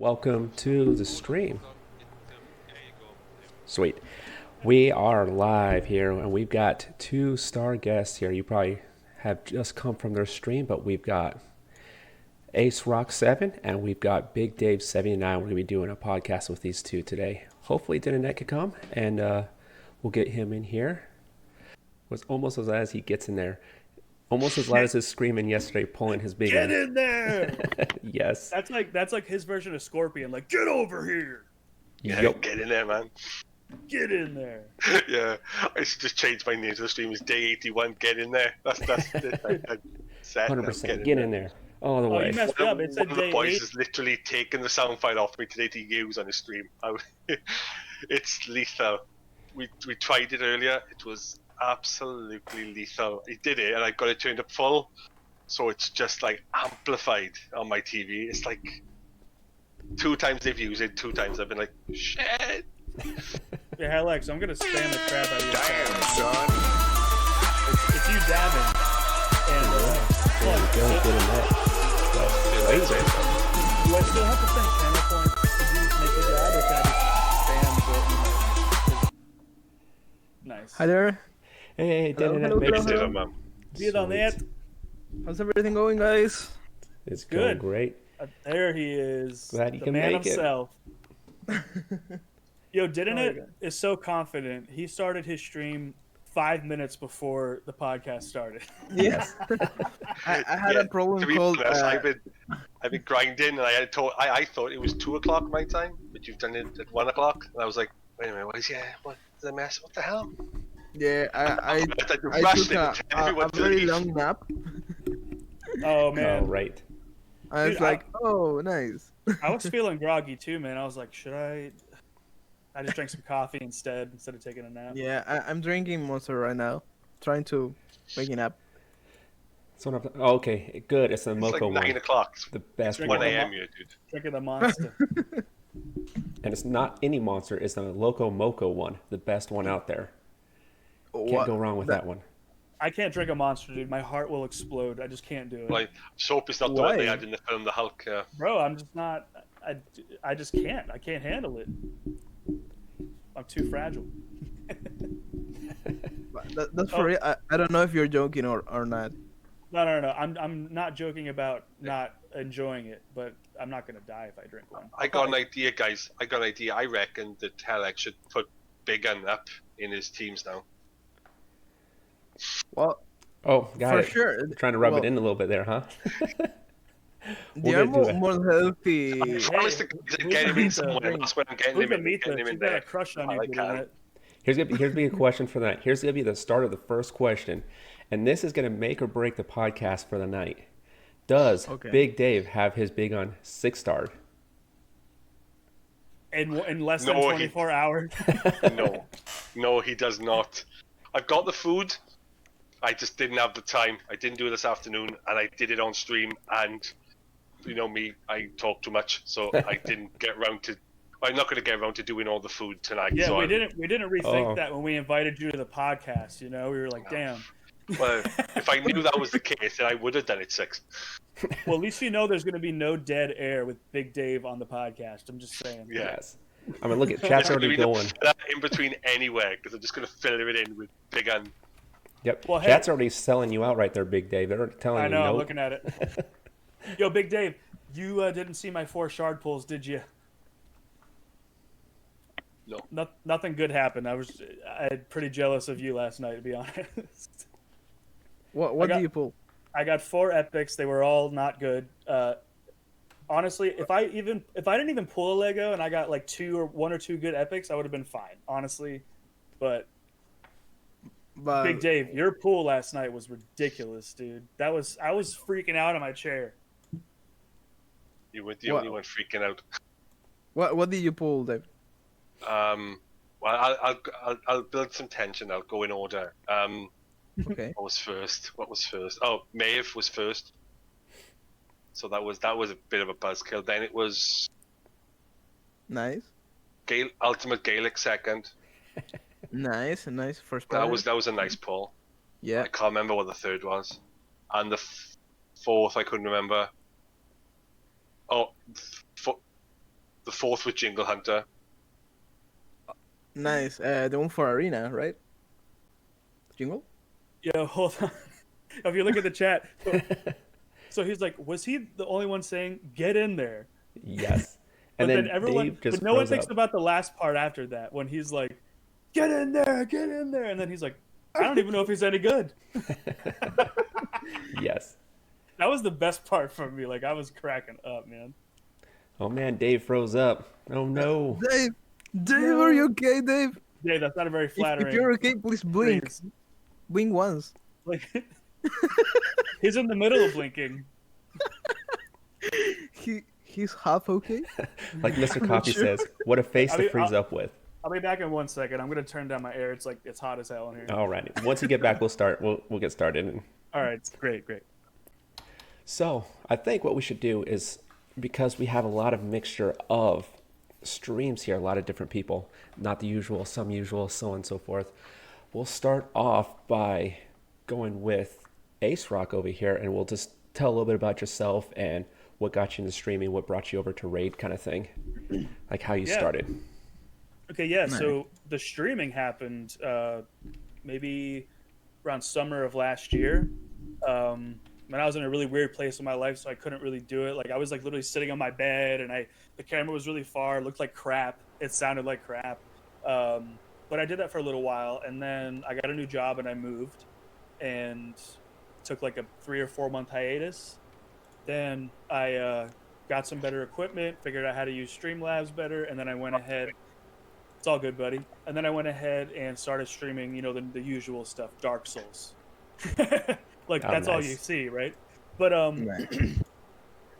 Welcome to the stream. Sweet. We are live here and we've got two star guests here. You probably have just come from their stream, but we've got Ace Rock 7 and we've got Big Dave 79. We're going to be doing a podcast with these two today. Hopefully Dinenet could come and we'll get him in here. It was almost as loud as he gets in there. Almost as loud as his screaming yesterday, pulling his big Get in there! Yes. That's like his version of Scorpion. Like, get over here! Yeah, Yup. get in there, man. Get in there! Yeah, I should just change my name to the stream. Is Day 81. Get in there. That's I set now. 100%. Get in there. All the Oh, way. you messed up. It One said of the day boys 8. has literally taken the sound file off me today to use on the stream. It's lethal. We tried it earlier. It was absolutely lethal. He did it, and I got it turned up full, so it's just like amplified on my TV. It's like 2 times they've used it, 2 times I've been like, shit. Yeah, Alex, I'm gonna spam the crap out of you. Damn, son. If you dab it, and There we go. Get in there. That's amazing. do I still have to spend channel points to make the dab, or can I just spam the Nice. Hi there. Hey, Hello, Dinenet hello, makes hello, it. hello. Man. Be it on that. How's everything going, guys? It's Good. going great. There he is. Glad you the can man make it. himself. Yo, didn't Oh, it God. is so confident. He started his stream 5 minutes before the podcast started. Yes. I had Yeah, a problem To be called. honest, I've been grinding, and I thought it was 2 o'clock my time, but you've done it at 1 o'clock, and I was like, wait a minute, what is the mess? What the hell? Yeah, I rushed took it a, and everyone a to very leave. long nap. Oh Oh, man, right. I was Dude, like, oh, nice. I was feeling groggy too, man. I was like, should I? I just drank some coffee instead of taking a nap. Yeah, I'm drinking Monster right now, trying to wake it up. So, oh, okay, good. It's the It's Mocha like 9 one. o'clock. The best Drink one. 1 it. a.m. here, dude. Drinking the monster. And it's not any monster. It's the Loco Moco one. The best one out there. Can't go wrong with that one. I can't drink a monster, dude. My heart will explode. I just can't do it, Like, soap is not the one they Why? had in the film The Hulk. bro. I'm just not. I just can't. I can't handle it. I'm too fragile. That's for real. I don't know if you're joking or not. No. I'm not joking about not enjoying it, but I'm not gonna die if I drink one. I got an idea, guys. I got an idea. I reckon that Telex should put Big Un up in his teams now. Well, Oh, got for it. sure. Trying to rub Well, it in a little bit there, huh? They We're are gonna do more, it. more healthy. Promise to get him in somewhere. That's when I'm getting Who's him the in. meat Getting him She's in got a there. crush on I you, like dude, that. innit? Here's gonna be a question for that. Here's gonna be the start of the first question, and this is gonna make or break the podcast for the night. Does Okay. Big Dave have his big on 6-star? In less than No, 24 hours. No, he does not. I've got the food. I just didn't have the time. I didn't do it this afternoon, and I did it on stream. And you know me, I talk too much, so I didn't get around to. I'm not going to get around to doing all the food tonight. Yeah, so we didn't rethink Oh. that when we invited you to the podcast. You know, we were like, damn. Well, if I knew that was the case, then I would have done it 6. Well, at least you know there's going to be no dead air with Big Dave on the podcast. I'm just saying. Yeah. Yes. I mean, look at chat's There's gonna already be no going. filler in between anywhere because I'm just going to fill it in with Big Un. Yep. Well, hey- Chat's already selling you out right there, Big Dave. They're already telling I you know. I'm no. looking at it. Yo, Big Dave, you didn't see my 4 shard pulls, did you? No. Nothing good happened. I'm pretty jealous of you last night, to be honest. What got- do you pull? I got 4 epics. They were all not good. Honestly, if I didn't even pull a Lego and I got like 1 or 2 good epics, I would have been fine. Honestly, but But Big Dave, your pool last night was ridiculous, dude. I was freaking out in my chair. You were the What? only one freaking out. what did you pull, Dave? Well, I'll build some tension. I'll go in order. Okay. What was first? Oh, Maeve was first. So that was a bit of a buzzkill. Then it was Nice. Ultimate Gaelic second. Nice first That player. was a nice pull. Yeah. I can't remember what the third was, and the fourth I couldn't remember. Oh, The fourth was Jingle Hunter. Nice. The one for Arena, right? Jingle? Yo, hold on. If you look at the chat, so he's like, was he the only one saying "get in there"? Yes. But And then then everyone, Dave just but no one froze thinks up. about the last part after that when he's like, "Get in there, get in there," and then he's like, "I don't even know if he's any good." Yes. That was the best part for me. Like I was cracking up, man. Oh man, Dave froze up. Oh no. Dave! Dave, are you okay, Dave? Yeah, that's not a very If flattering. you're okay, please blink. phrase. Blink once. Like, he's in the middle of blinking. He's half okay. Like Mr. I'm not Coffee sure. says, what a face I to mean, freeze up with. I'll be back in 1 second. I'm gonna turn down my air. It's hot as hell in here. All right. Once you get back, we'll get started. All right, great. So I think what we should do is, because we have a lot of mixture of streams here, a lot of different people, not the usual, some usual, so on and so forth. We'll start off by going with Ace Rock over here, and we'll just tell a little bit about yourself and what got you into streaming, what brought you over to Raid kind of thing, like how you Yeah. started. Okay, yeah. So the streaming happened maybe around summer of last year. When I was in a really weird place in my life, so I couldn't really do it. Like I was like literally sitting on my bed, and the camera was really far. It looked like crap. It sounded like crap. But I did that for a little while, and then I got a new job and I moved, and took like a 3 or 4 month hiatus. Then I got some better equipment, figured out how to use Streamlabs better, and then I went ahead. It's all good, buddy. And then I went ahead and started streaming, the usual stuff, Dark Souls. Like Oh, that's all nice. you see, right? But Right.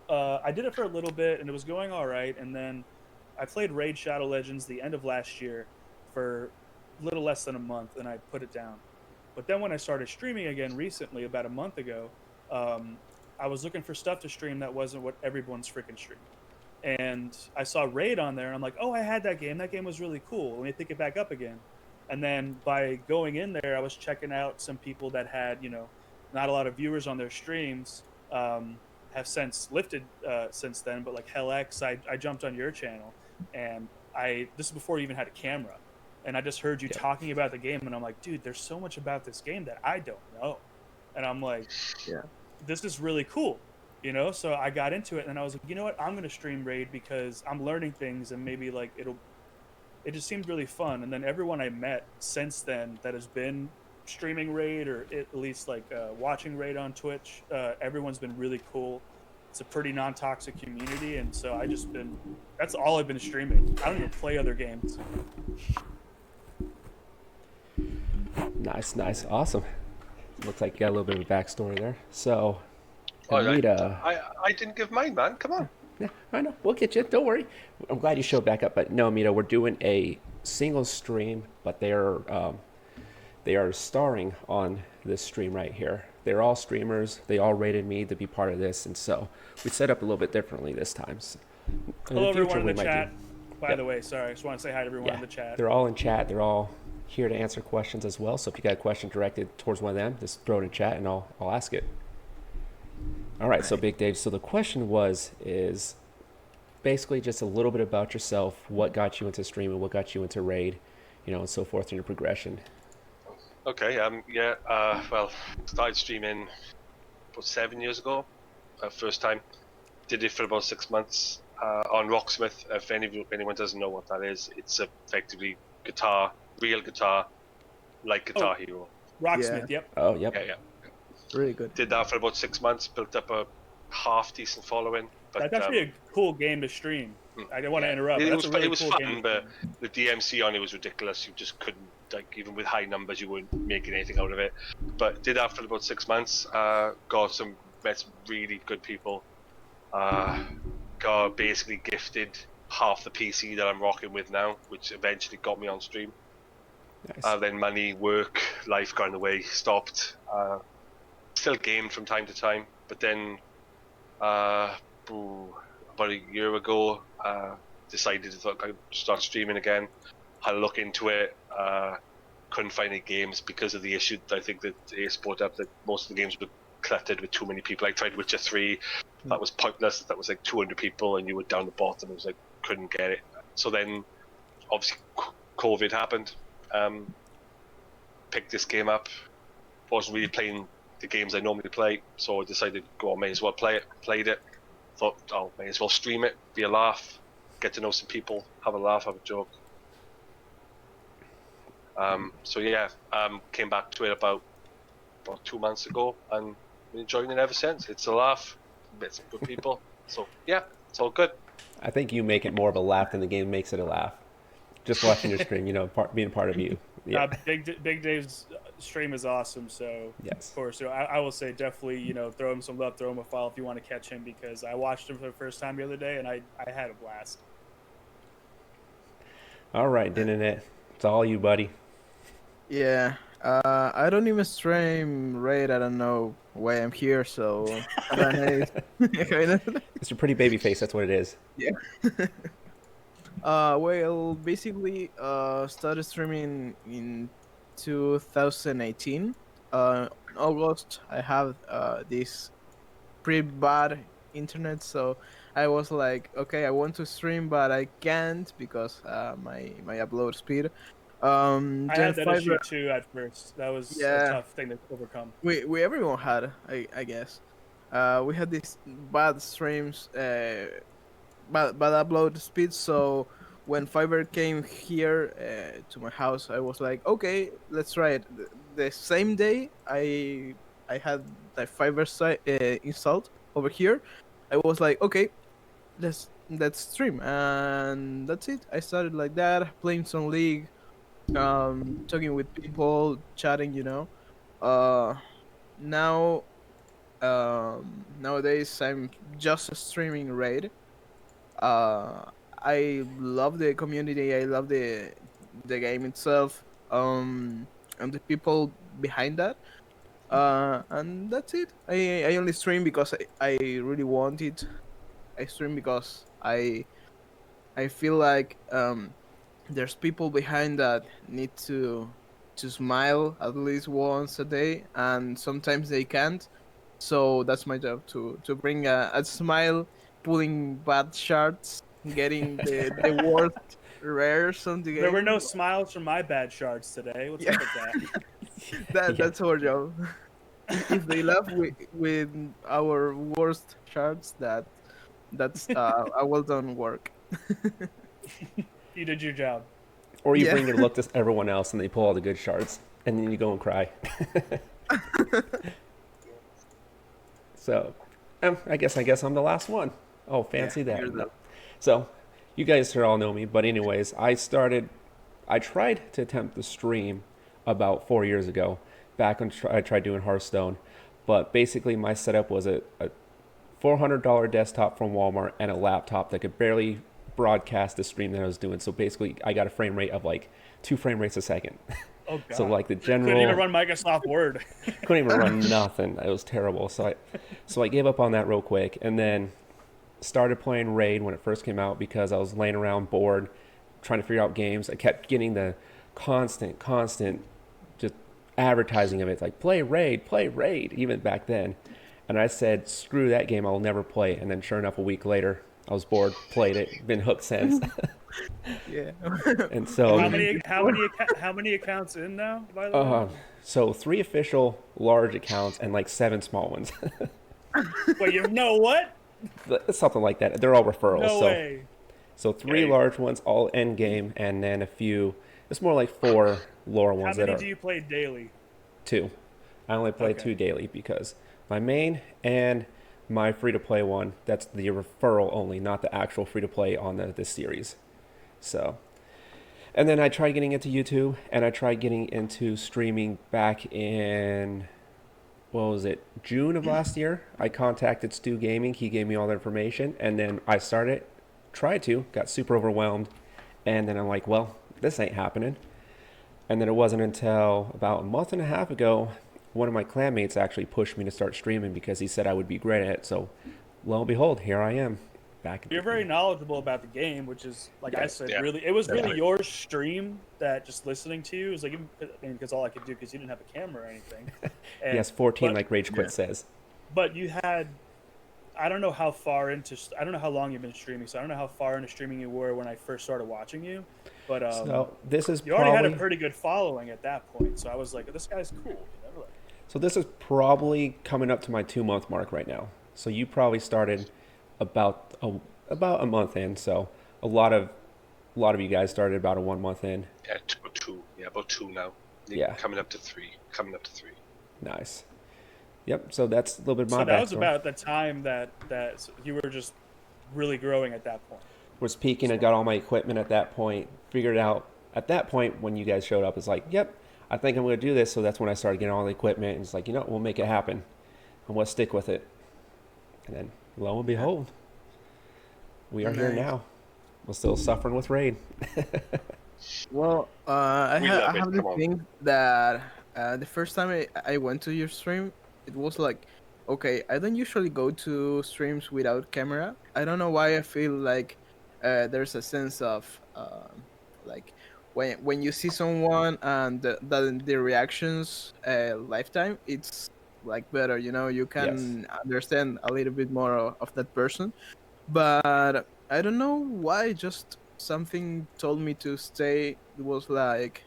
I did it for a little bit, and it was going all right. And then I played Raid Shadow Legends the end of last year for a little less than a month, and I put it down. But then when I started streaming again recently, about a month ago, I was looking for stuff to stream that wasn't what everyone's freaking streaming. And I saw Raid on there, and I'm like, oh, I had that game. That game was really cool. Let me pick it back up again. And then by going in there, I was checking out some people that had, not a lot of viewers on their streams, have since lifted since then. But like HellX, I jumped on your channel, and this is before you even had a camera. And I just heard you talking about the game, and I'm like, dude, there's so much about this game that I don't know. And I'm like, Yeah. this is really cool, So I got into it, and I was like, you know what? I'm gonna stream Raid because I'm learning things, and maybe like it just seemed really fun. And then everyone I met since then that has been streaming Raid, or at least like watching Raid on Twitch, everyone's been really cool. It's a pretty non-toxic community, and so that's all I've been streaming. I don't even play other games. Nice, awesome. Looks like you got a little bit of a backstory there. So, Oh, Anita, I didn't give mine, man. Come on. yeah, I know. We'll get you. Don't worry. I'm glad you showed back up. But no, Amita, we're doing a single stream, but they are starring on this stream right here. They're all streamers. They all rated me to be part of this, and so we set up a little bit differently this time. So in Hello, the future, everyone in we the might chat. do- By Yeah. the way, sorry, I just want to say hi to everyone Yeah, in the chat. they're all in chat. They're all here to answer questions as well. So if you got a question directed towards one of them, just throw it in chat, and I'll ask it. All right, so Big Dave. So the question is basically just a little bit about yourself. What got you into streaming? What got you into Raid? And so forth in your progression. Okay. Well, started streaming about 7 years ago. First time. Did it for about 6 months on Rocksmith. If anyone doesn't know what that is, it's effectively real guitar, like Guitar Hero. Rocksmith, yep. Oh, yep. Yeah. Really good. Did that for about 6 months. Built up a half decent following. But That's actually a cool game to stream. I don't want to interrupt. It but was, that's a really it was cool fun, game to but stream. the DMC on it was ridiculous. You just couldn't, even with high numbers, you weren't making anything out of it. But did that for about 6 months. Met some really good people. Got basically gifted half the PC that I'm rocking with now, which eventually got me on stream. Nice. Then money, work, life got in the way, stopped. Still gamed from time to time, but then about a year ago, decided to start streaming again. Had a look into it. Couldn't find any games because of the issue. I think that Ace brought up that most of the games were cluttered with too many people. I tried Witcher 3. That was pointless. That was like 200 people, and you were down the bottom. It was like, couldn't get it. So then, obviously, COVID happened. Picked this game up. Wasn't really playing the games I normally play, so I decided, may as well play it. Played it. Thought, may as well stream it, be a laugh, get to know some people, have a laugh, have a joke. Came back to it about 2 months ago, and been enjoying it ever since. It's a laugh, met some good people, so yeah, it's all good. I think you make it more of a laugh than the game makes it a laugh. Just watching your stream, being part of you. Yeah. Big Dave's stream is awesome. So yes, of course, I will say definitely, throw him some love, throw him a follow if you want to catch him, because I watched him for the first time the other day and I had a blast. All right, Dinnernet, it's all you, buddy. Yeah. I don't even stream Raid. I don't know why I'm here, so It's a pretty baby face, that's what it is. Yeah. Well, basically, started streaming in 2018. In August, I have this pretty bad internet, so I was like, okay, I want to stream, but I can't because my upload speed. I had that issue Fiverr, too at first. That was Yeah. a tough thing to overcome. we everyone had, I guess. We had these bad streams, bad upload speed. So when Fiverr came here to my house, I was like, okay, let's try it. The same day I had the Fiverr site installed over here, I was like, okay, let's stream, and that's it. I started like that, playing some League, talking with people, chatting. Now nowadays I'm just streaming Raid. I love the community. I love the game itself. And the people behind that. And that's it. I only stream because I really want it. I stream because I feel like there's people behind that need to smile at least once a day, and sometimes they can't. So that's my job, to bring a smile, pulling bad shards, getting the worst rares on the game. There were no smiles from my bad shards today. What's up with that? That's our job. If they laugh with our worst shards, that's a well done work. You did your job. Or you bring your look to everyone else and they pull all the good shards, and then you go and cry. So, I guess I'm the last one. Oh, fancy that. No. So, you guys here all know me, but anyways, I tried to attempt the stream about 4 years ago, back when I tried doing Hearthstone, but basically my setup was a $400 desktop from Walmart and a laptop that could barely broadcast the stream that I was doing. So basically, I got a frame rate of like 2 frame rates a second. Oh god. So like the general Couldn't even run Microsoft Word. couldn't even run nothing. It was terrible. So I gave up on that real quick, and then started playing Raid when it first came out because I was laying around bored, trying to figure out games. I kept getting the constant just advertising of it. It's like play Raid, even back then. And I said, screw that game, I'll never play it. And then sure enough, a week later, I was bored, played it, been hooked since. Yeah. And so How many accounts in now, by the way? so 3 official large accounts and like 7 small ones. Wait, you know what? Something like that. They're all referrals. No way. So 3 Okay. large ones, all end game, and then a few. It's more like 4 lore ones How many that are do you play daily? 2. I only play Okay. 2 daily because my main and my free-to-play one, that's the referral only, not the actual free-to-play on this series. So, and then I tried getting into YouTube, and I tried getting into streaming back in, what was it, June of last year. I contacted Stu Gaming. He gave me all the information, and then I got super overwhelmed, and then I'm like, well, this ain't happening. And then it wasn't until about a month and a half ago, one of my clanmates actually pushed me to start streaming because he said I would be great at it. So, lo and behold, here I am. Back. You're very knowledgeable about the game, which is, like I said, Yeah. really, it was really your stream that just listening to you was like, because all I could do because you didn't have a camera or anything. And, Yes, 14, but- like Rage Quit says. But you had, I don't know how far into I don't know how long you've been streaming, so I don't know how far into streaming you were when I first started watching you. But So this is you already had a probably pretty good following at that point, so I was like, this guy's cool. Like, so this is probably coming up to my 2 month mark right now. So you probably started about a month in. So a lot of you guys started about a 1 month in. Yeah, about two now. Yeah. Coming up to three. Nice. Yep. So that's a little bit of my so that was backstory. about the time that you were just really growing at that point. Was peaking. I got all my equipment at that point. Figured out at that point when you guys showed up, it's like, yep, I think I'm going to do this. So that's when I started getting all the equipment. And it's like, we'll make it happen. And we'll stick with it. And then lo and behold, we are here Nice. now. We're still suffering with raid. Well, We love I it, have the come on. thing that the first time I went to your stream, it was like, okay, I don't usually go to streams without camera. I don't know why I feel like there's a sense of like when you see someone and the reactions lifetime, it's like better, you can understand a little bit more of that person. But I don't know why. Just something told me to stay. It was like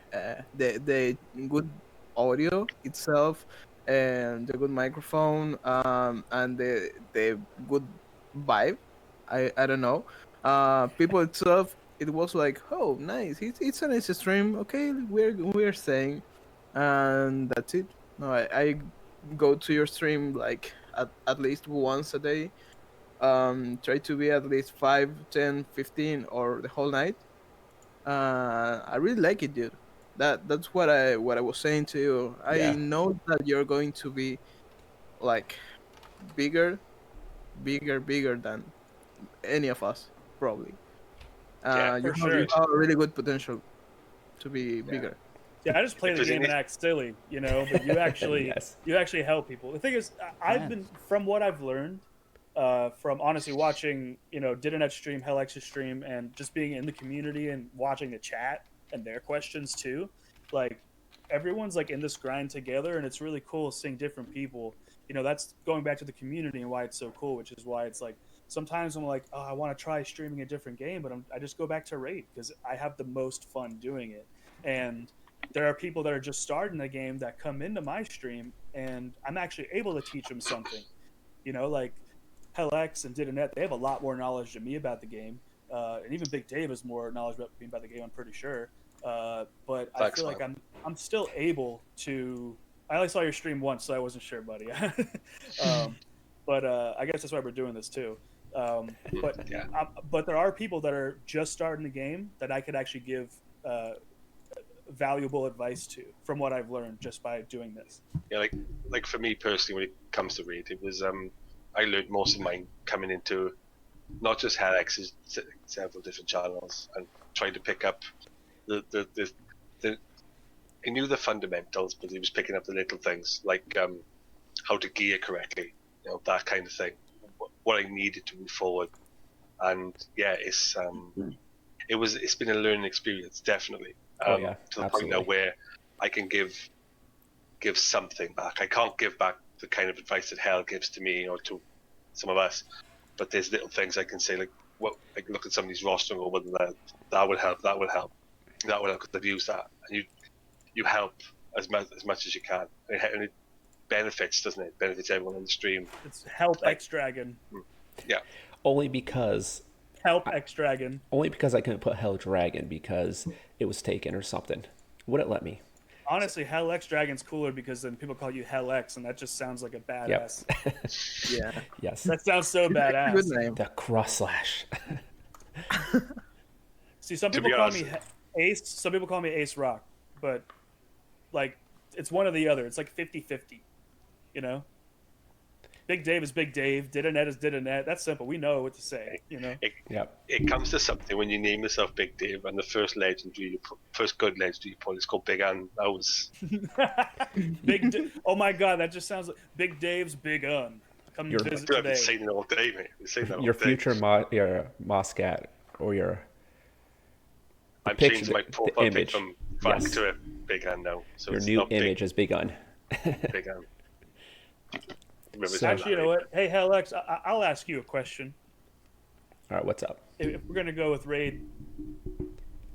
the good audio itself, and the good microphone, and the good vibe. I don't know. People itself. It was like, oh, nice. It's a nice stream. Okay, we're staying, and that's it. No, I go to your stream like at least once a day. Try to be at least 5, 10, 15, or the whole night. I really like it, dude. That's what I was saying to you. I Yeah. know that you're going to be like bigger, bigger than any of us, probably. Yeah, You for have sure. you have a really good potential to be bigger. Yeah, I just play If the there's game and any- act silly, but you actually Yes. you actually help people. The thing is, I've Yeah. been from what I've learned from honestly watching, Didanet stream, Hellx's stream, and just being in the community and watching the chat and their questions too. Like everyone's like in this grind together, and it's really cool seeing different people. That's going back to the community and why it's so cool, which is why it's like sometimes I'm like, oh, I want to try streaming a different game, but I just go back to Raid because I have the most fun doing it. And there are people that are just starting the game that come into my stream, and I'm actually able to teach them something. Like Hellx and Didanet, they have a lot more knowledge than me about the game, and even Big Dave has more knowledge about me about the game. I'm pretty sure, but I Thanks, feel like man. I'm still able to. I only saw your stream once, so I wasn't sure, buddy. But I guess that's why we're doing this too. But Yeah. but there are people that are just starting the game that I could actually give valuable advice to from what I've learned just by doing this. Yeah, like for me personally, when it comes to raid, it was I learned most of mine coming into not just Hellx's several different channels and trying to pick up the I knew the fundamentals, but he was picking up the little things like how to gear correctly, that kind of thing, what I needed to move forward. And yeah, it's been a learning experience, definitely. Oh, yeah, To the point now absolutely. where I can give something back. I can't give back the kind of advice that Hell gives to me or to some of us, but there's little things I can say, like look at somebody's rostering over that will help, because I've used that, and you help as much as you can, and it benefits, doesn't it? It benefits everyone on the stream. It's help Like- X Dragon. Yeah, Only because Help X Dragon. I couldn't put Hell Dragon because it was taken or something. Wouldn't let me. Honestly, Hell X Dragon's cooler because then people call you Hell X, and that just sounds like a badass. Yeah, Yes. That sounds so good badass. name. The cross slash. See, some To people be call honest- me Ace. Some people call me Ace Rock, but like it's one or the other. It's like 50-50, you know. Big Dave is Big Dave. Didanet is Didanet. That's simple. We know what to say, you know. Yep. it comes to something when you name yourself Big Dave, and the first first good legendary you pull is called Big Ann. That was Oh my God, that just sounds like Big Dave's Big Un. Come You're- visit I've been today. saying it all day, mate. I've been saying that Your all day. future your Moscat or your I'm picture, changing my the profile pic image. from Frank Yes. to a Big Ann now. So your it's new not image is Big Un. Big Ann. Remember So- saying Actually, you that, know right? what? Hey, Alex, I'll ask you a question. All right, what's up? If we're gonna go with raid,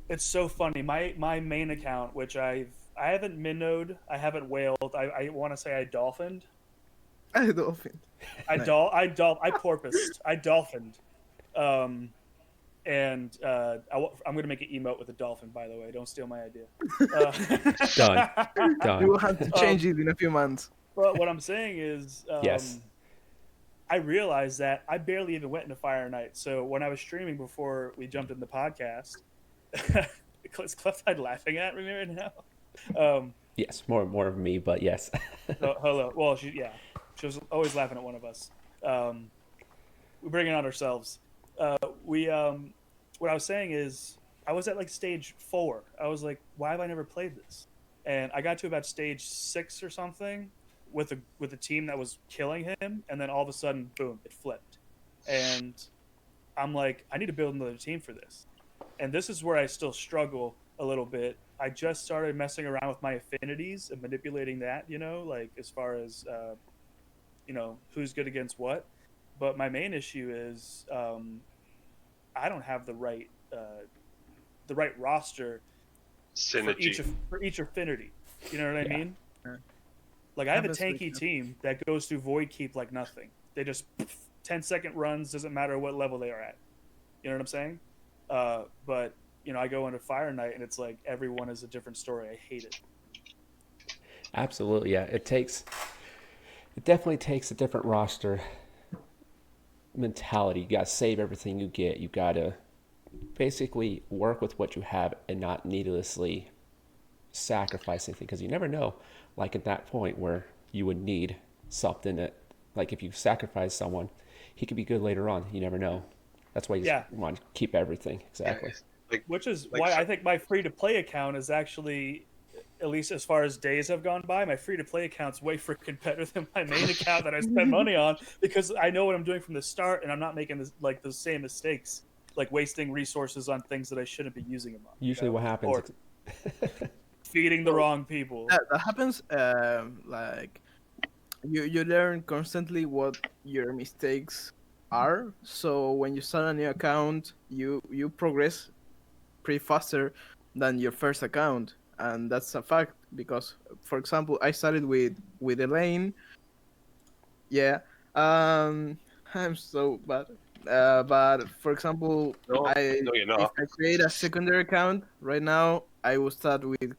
it's so funny. My main account, which I haven't minnowed, I haven't whaled. I want to say I dolphined. I don't think. I Nice. I porpoised. I dolphined. And I'm gonna make an emote with a dolphin. By the way, don't steal my idea. Done. You Done. will have to change it in a few months. But what I'm saying is, Yes. I realized that I barely even went into Fire Night. So when I was streaming before we jumped in the podcast, is Clefside laughing at me right now? Yes, more of me, but yes. Hello. Well, she was always laughing at one of us. We bring it on ourselves. What I was saying is, I was at like stage 4. I was like, why have I never played this? And I got to about stage 6 or something with a team that was killing him, and then all of a sudden, boom, it flipped. And I'm like, I need to build another team for this. And this is where I still struggle a little bit. I just started messing around with my affinities and manipulating that, like as far as who's good against what. But my main issue is I don't have the right roster Synergy. for each affinity. You know what I Yeah. mean? Yeah. Like I have a Happens with tanky you. team that goes through Void Keep like nothing. They just 10-second runs, doesn't matter what level they are at. You know what I'm saying? But I go into Fire Night and it's like everyone is a different story. I hate it. Absolutely, yeah. It definitely takes a different roster mentality. You gotta save everything you get. You gotta basically work with what you have and not needlessly sacrifice anything, because you never know. Like at that point where you would need something that, like if you sacrifice someone, he could be good later on. You never know. That's why you Yeah. just want to keep everything. Exactly. Like, Which is Like why so- I think my free to play account is actually, at least as far as days have gone by, my free to play account's way freaking better than my main account that I spend money on, because I know what I'm doing from the start and I'm not making the same mistakes, like wasting resources on things that I shouldn't be using them on. Usually what happens, Or feeding the Well, wrong people. That happens. Like you learn constantly what your mistakes are. So when you start a new account, you progress pretty faster than your first account, and that's a fact. Because, for example, I started with Elaine. Yeah. I'm so bad. But for example, no, no, you're if not. I create a secondary account right now, I will start with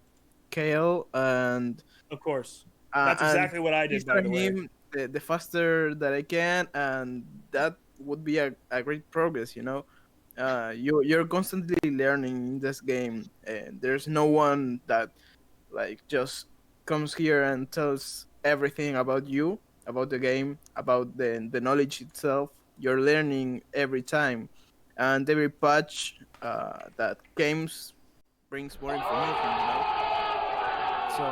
KL and Of course. That's and exactly what I did, by start the way. him the faster that I can, and that would be a great progress. You're constantly learning in this game, and there's no one that like just comes here and tells everything about you, about the game, about the knowledge itself. You're learning every time, and every patch that games brings more information. So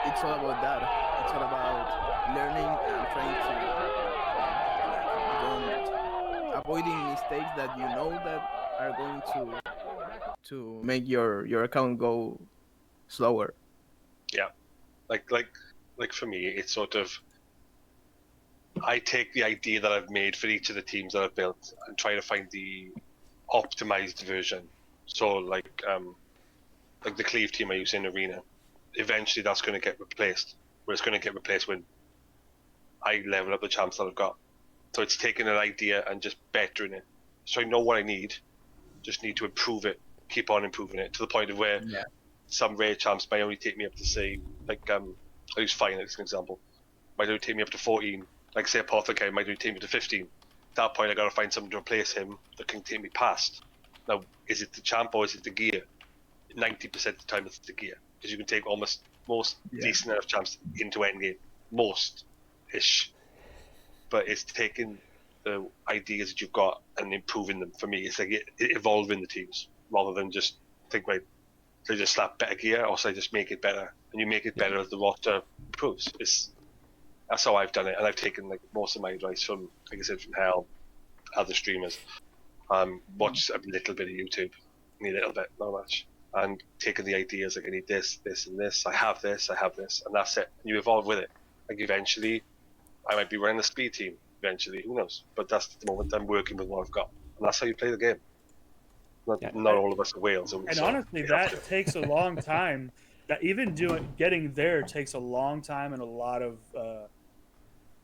it's all about that. It's all about learning and trying to don't avoiding mistakes that you know that are going to make your account go slower. Yeah. Like for me, it's sort of, I take the idea that I've made for each of the teams that I've built and try to find the optimized version. So like the Cleve team I use in Arena, eventually that's going to get replaced. Where it's going to get replaced when I level up the champs that I've got. So it's taking an idea and just bettering it. So I know what I need, just need to improve it, keep on improving it to the point of where Yeah. some rare champs might only take me up to say, like I use Fine as an example, might only take me up to 14. Like say Apothecary might only take me to 15. At that point I gotta find someone to replace him that can take me past. Now, is it the champ or is it the gear? 90% of the time it's the gear, because you can take most Yeah. decent enough champs into endgame, most-ish. But it's taking the ideas that you've got and improving them. For me, it's like evolving the teams rather than just think, right, should I just slap better gear or should I just make it better? And you make it better as the roster improves. That's how I've done it, and I've taken like most of my advice from, like I said, from Hell, other streamers. Watched a little bit of YouTube, a little bit, not much, and taken the ideas like I need this, this, and this. I have this, and that's it. And you evolve with it. Like eventually, I might be running a speed team eventually. Who knows? But that's the moment I'm working with what I've got, and that's how you play the game. Not all of us are whales. And so honestly, that takes a long time. That even getting there takes a long time and a lot of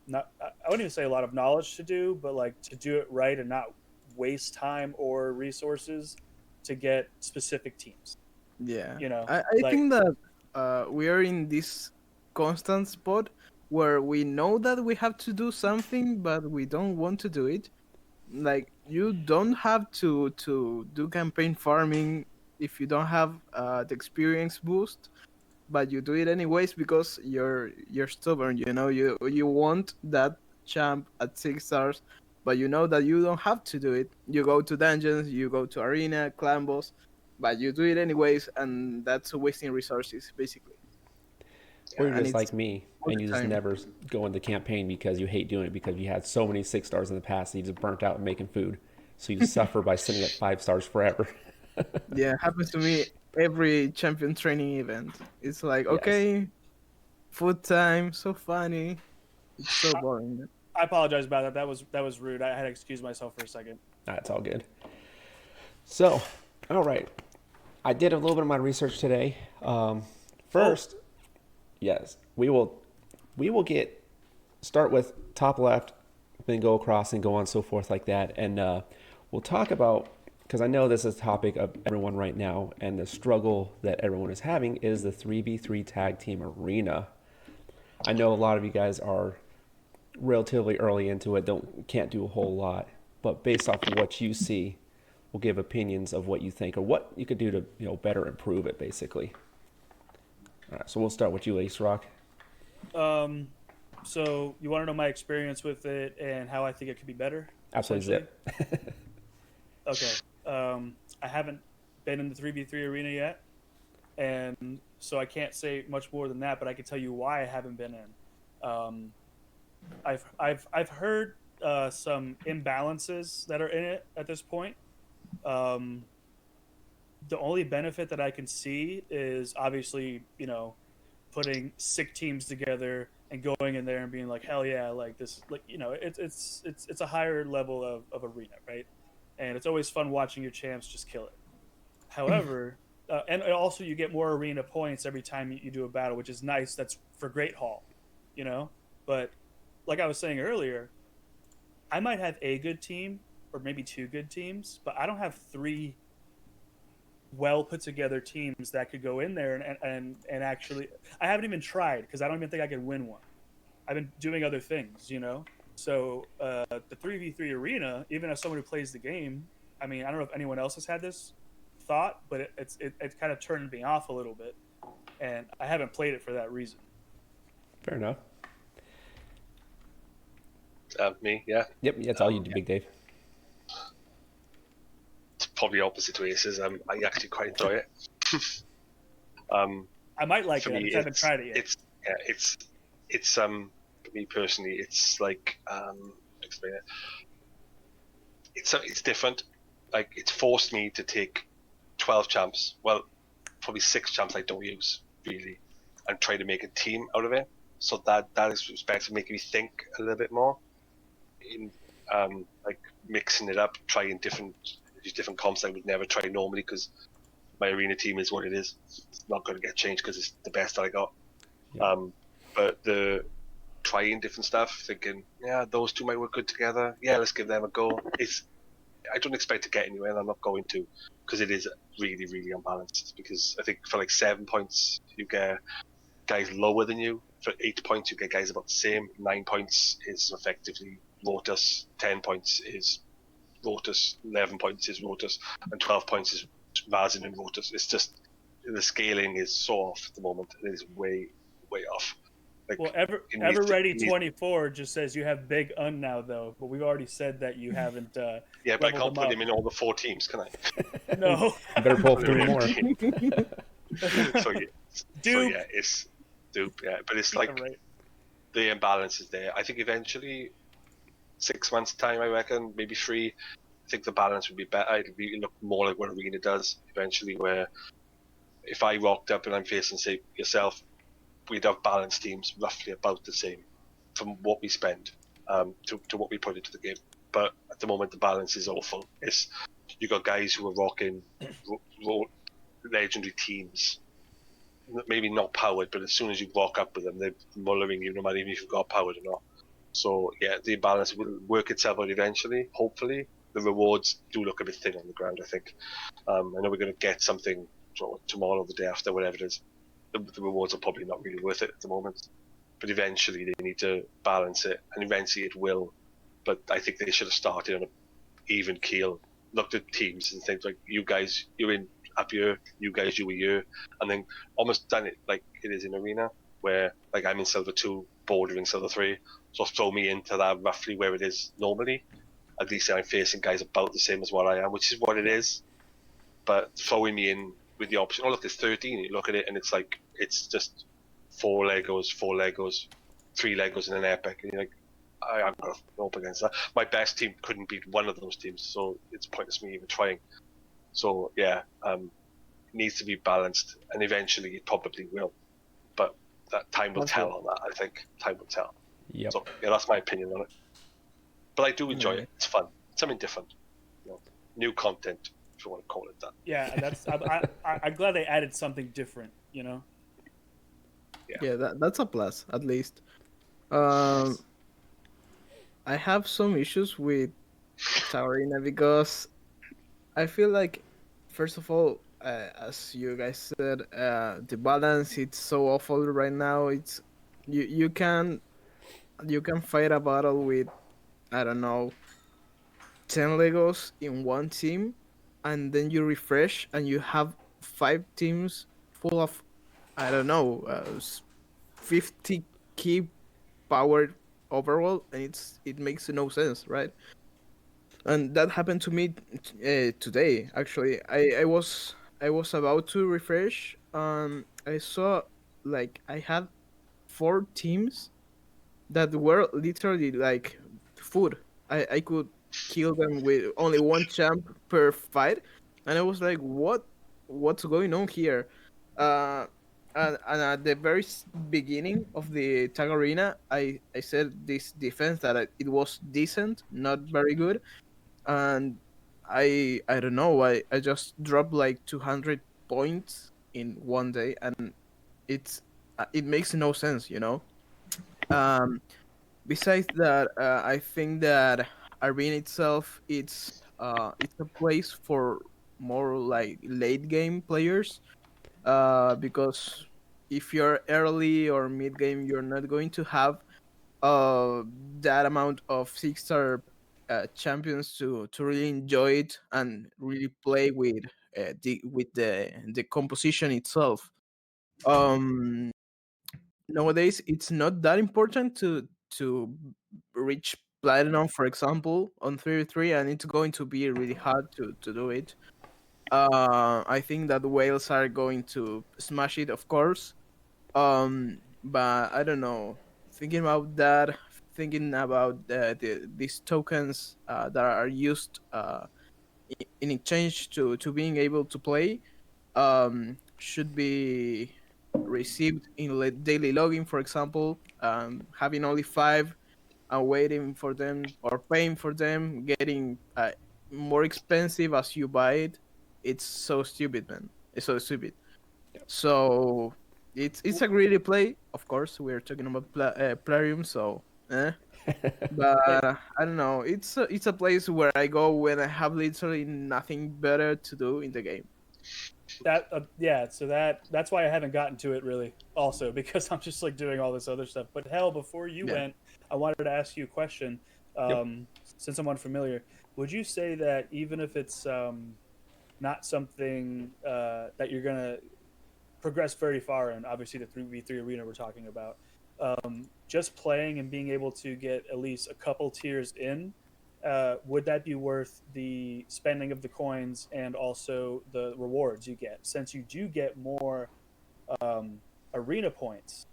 not. I wouldn't even say a lot of knowledge to do, but like to do it right and not waste time or resources to get specific teams. Yeah, You know, I like- think that we are in this constant spot where we know that we have to do something, but we don't want to do it. Like you don't have to do campaign farming if you don't have the experience boost, but you do it anyways because you're stubborn. You know, you want that champ at 6 stars, but you know that you don't have to do it. You go to dungeons, you go to arena, clan boss, but you do it anyways, and that's wasting resources basically. Or you're and just it's like me, all and the you just time. never go into campaign because you hate doing it because you had so many 6 stars in the past that you just burnt out making food. So you just suffer by sitting at 5 stars forever. Yeah, happens to me every champion training event. It's like, Yes. okay, food time, so funny. It's so boring. I apologize about that. That was rude. I had to excuse myself for a second. That's all good. So, all right. I did a little bit of my research today. First, yes, we will start with top left, then go across and go on so forth like that. And we'll talk about, because I know this is a topic of everyone right now, and the struggle that everyone is having is the 3v3 tag team arena. I know a lot of you guys are relatively early into it, can't do a whole lot, but based off of what you see, we'll give opinions of what you think or what you could do to better improve it, basically. All right, so we'll start with you, Ace Rock. So you want to know my experience with it and how I think it could be better? Absolutely. essentially? Zip. Okay. I haven't been in the 3v3 arena yet, and so I can't say much more than that. But I can tell you why I haven't been in. I've heard some imbalances that are in it at this point. The only benefit that I can see is obviously putting sick teams together and going in there and being like, hell yeah, like this, like it's a higher level of arena, right? And it's always fun watching your champs just kill it. However, and also you get more arena points every time you do a battle, which is nice. That's for Great Hall, But like I was saying earlier, I might have a good team or maybe two good teams, but I don't have three well put together teams that could go in there and actually. I haven't even tried because I don't even think I could win one. I've been doing other things, So the 3v3 arena, even as someone who plays the game, I mean, I don't know if anyone else has had this thought, but it kind of turned me off a little bit, and I haven't played it for that reason. Fair enough. Me, yeah. Yep, that's all you do, Big Dave. It's probably opposite to Aces. I actually quite enjoy it. I might like For it. I me, just haven't tried it yet. It's for me personally, it's like explain it. It's different. Like it's forced me to take 12 champs. Well, probably 6 champs I don't use really, and try to make a team out of it. So that is respect to making me think a little bit more. In like mixing it up, trying different comps I would never try normally because my arena team is what it is. It's not going to get changed because it's the best that I got. Yeah. But the trying different stuff, thinking, yeah, those two might work good together. Yeah, let's give them a go. I don't expect to get anywhere, and I'm not going to, because it is really, really unbalanced. Because I think for like 7 points, you get guys lower than you. For 8 points, you get guys about the same. 9 points is effectively Rotus. 10 points is Rotus. 11 points is Rotus. And 12 points is Razin and Rotus. It's just, the scaling is so off at the moment. It is way, way off. Like, Well, it needs Ever to- Ready it needs- 24 just says you have Big Un now, though. But we've already said that you haven't. Yeah, but I leveled can't put up. him in all the 4 teams, can I? No, You better pull 3 more. So yeah, Dupe. it's Dupe. Yeah, but it's like Right. the imbalance is there. I think eventually, 6 months time, I reckon, maybe 3. I think the balance would be better. It'd look more like what Arena does eventually, where if I rocked up and I'm facing, say, yourself, we'd have balanced teams roughly about the same. from what we spend to what we put into the game. But at the moment, the balance is awful. You got guys who are rocking legendary teams, maybe not powered, but as soon as you walk up with them, they're mullering you, no matter even if you've got powered or not. So yeah, the balance will work itself out eventually. Hopefully, the rewards do look a bit thin on the ground. I think. I know we're going to get something tomorrow, or the day after, whatever it is. The rewards are probably not really worth it at the moment, but eventually they need to balance it, and eventually it will. But I think they should have started on an even keel, looked at teams and things like, you guys, you're in up here, you guys, you were here, and then almost done it like it is in Arena, where like I'm in Silver 2, bordering Silver 3, so throw me into that roughly where it is normally. At least I'm facing guys about the same as what I am, which is what it is. But throwing me in with the option, oh look, it's 13, you look at it and it's like, it's just 4 Legos, 3 Legos and an epic, and you're like, I'm going to go up against that. My best team couldn't beat one of those teams, so it's pointless me even trying. So yeah, it needs to be balanced, and eventually it probably will. But that time will tell on that. I think time will tell. Yep. So yeah, that's my opinion on it. But I do enjoy it. It's fun. It's something different. New content, if you want to call it that. Yeah, that's. I'm glad they added something different. Yeah, that's a plus at least. I have some issues with Taurina because I feel like, first of all, as you guys said, the balance it's so awful right now. It's you can fight a battle with, I don't know, 10 Legos in one team, and then you refresh and you have 5 teams full of, I don't know, 50 key powered overall, and it makes no sense, right? And that happened to me today. Actually, I was about to refresh. I saw like I had 4 teams that were literally like food. I could kill them with only 1 champ per fight, and I was like, what's going on here? And at the very beginning of the tag arena, I said this defense that it was decent, not very good, and I don't know, I just dropped like 200 points in one day, and it makes no sense, you know. Um, Besides that, I think that Arena itself it's a place for more like late game players, because if you're early or mid game, you're not going to have uh that amount of 6-star champions to really enjoy it and really play with the composition itself. Um, Nowadays it's not that important to reach platinum, for example, on 33, and it's going to be really hard to do it. I think that whales are going to smash it, of course. But I don't know. Thinking about that, thinking about these tokens that are used in exchange to being able to play, should be received in daily login, for example. Having only 5 and waiting for them or paying for them, getting more expensive as you buy it. It's so stupid, man. It's so stupid. So it's a greedy play. Of course, we're talking about Plarium, so but I don't know. It's a place where I go when I have literally nothing better to do in the game. So that's why I haven't gotten to it really. Also, because I'm just like doing all this other stuff. But hell, before you went, I wanted to ask you a question. Since I'm unfamiliar, would you say that even if it's not something that you're gonna progress very far in, obviously the 3v3 arena we're talking about, just playing and being able to get at least a couple tiers in, would that be worth the spending of the coins and also the rewards you get, since you do get more arena points?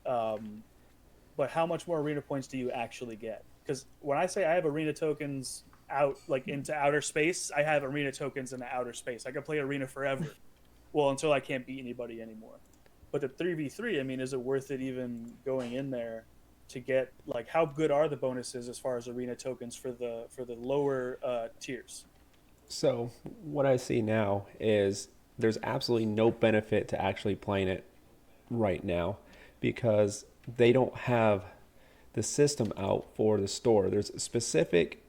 But how much more arena points do you actually get? Because when I say I have arena tokens out like into outer space, I have arena tokens in the outer space. I can play arena forever. Well, until I can't beat anybody anymore. But the 3v3, I mean, is it worth it even going in there to get like how good are the bonuses as far as arena tokens for the lower tiers? So what I see now is there's absolutely no benefit to actually playing it right now because they don't have the system out for the store. There's specific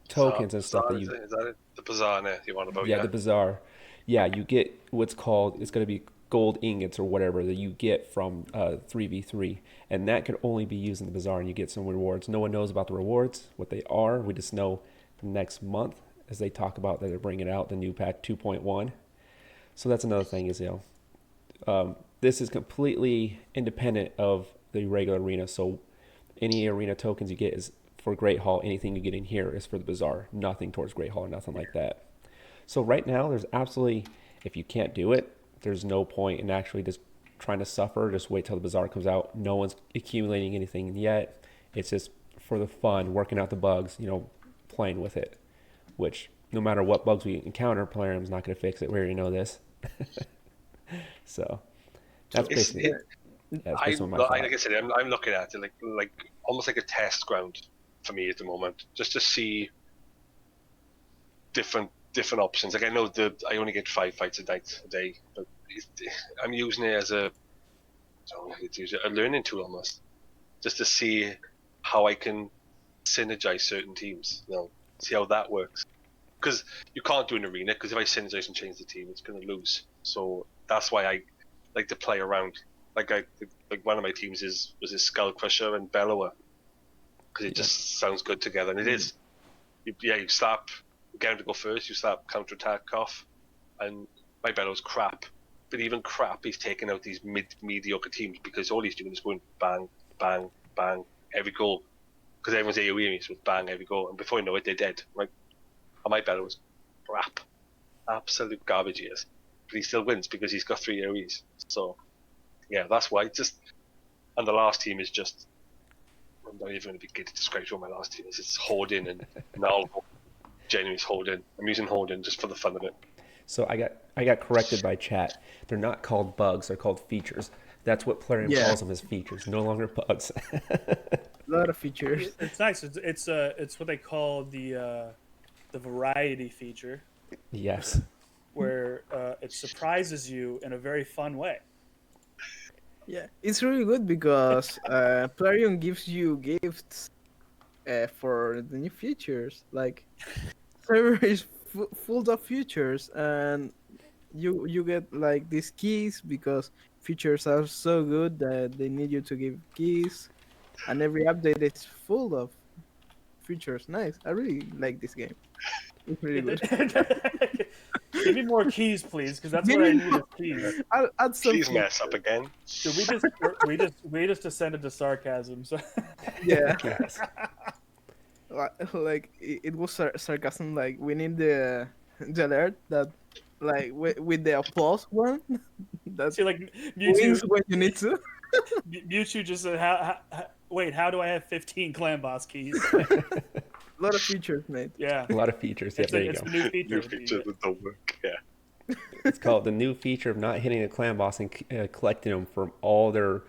tokens and stuff that you Is that it? The Bazaar you want about? yeah, the bazaar. Yeah, you get what's called, it's going to be gold ingots or whatever that you get from 3v3. And that could only be used in the bazaar and you get some rewards. No one knows about the rewards, what they are. We just know next month as they talk about that they're bringing out the new patch 2.1. So that's another thing is, this is completely independent of the regular arena. So any arena tokens you get is for Great Hall. Anything you get in here is for the bazaar. Nothing towards Great Hall, nothing like that. So right now, there's absolutely, if you can't do it, there's no point in actually just trying to suffer. Just wait till the bazaar comes out. No one's accumulating anything yet. It's just for the fun, working out the bugs, playing with it. Which, no matter what bugs we encounter, Plarium's not going to fix it. We already know this. So that's basically it. That's basically my thought. Like I said, I'm looking at it like almost like a test ground for me at the moment, just to see different options. Like I know I only get 5 fights a day, but I'm using it as a learning tool almost, just to see how I can synergize certain teams. See how that works. Because you can't do an arena, because if I synergize and change the team, it's going to lose. So that's why I like to play around. Like one of my teams was Skull Crusher and Bellower, because it just sounds good together, and it is. You slap, get him to go first, you slap counter-attack off, and my Bellower's crap. But even crap, he's taking out these mediocre teams, because all he's doing is going bang, bang, bang, every goal. Because everyone's AoE me, so it's bang, every goal, and before you know it, they're dead. And my Bellower's crap. Absolute garbage he is. But he still wins, because he's got 3 AoEs. So, yeah, that's why. And the last team is just... I'm not even going to begin to describe what my last team is. It's Hoarding and Nalvo. Genuinely Hoarding. I'm using Hoarding just for the fun of it. So I got corrected by chat. They're not called bugs. They're called features. That's what Plarium calls them, as features. No longer bugs. A lot of features. It's nice. It's what they call the variety feature. Yes. Where it surprises you in a very fun way. Yeah, it's really good because Plarium gives you gifts for the new features. Like, server is full of features, and you get like these keys because features are so good that they need you to give keys, and every update is full of features. Nice. I really like this game. It's really good. Give me more keys, please, because that's what I need is keys. I'll add some. Please mess up again. So we just descended to sarcasm. So Yeah. Yes. Like it was sarcasm. Like we need the alert that like with the applause one. That's see, like wins when you need to. Mewtwo just said, "Wait, how do I have 15 clan boss keys?" A lot of features, mate. Yeah, A lot of features. Yeah, there you it's go. a new feature. New features that don't work. Yeah. It's called the new feature of not hitting a clan boss and collecting them from all their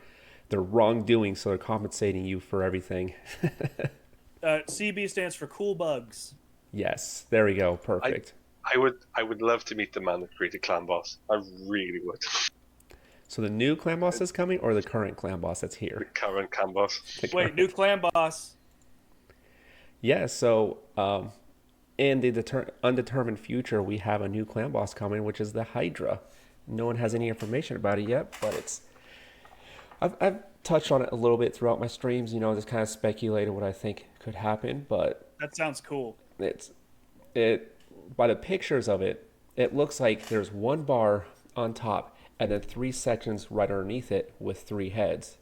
wrongdoing, so they're compensating you for everything. CB stands for cool bugs. Yes, there we go. Perfect. I would love to meet the man that created Clan Boss. I really would. So the new clan boss is coming, or the current clan boss that's The here? current Clan Boss. Wait, new clan boss. Yeah. So in the undetermined future, we have a new clan boss coming, which is the Hydra. No one has any information about it yet, but I've touched on it a little bit throughout my streams. Just kind of speculated what I think could happen, but That sounds cool. it by the pictures of it, it looks like there's one bar on top and then 3 sections right underneath it with 3 heads.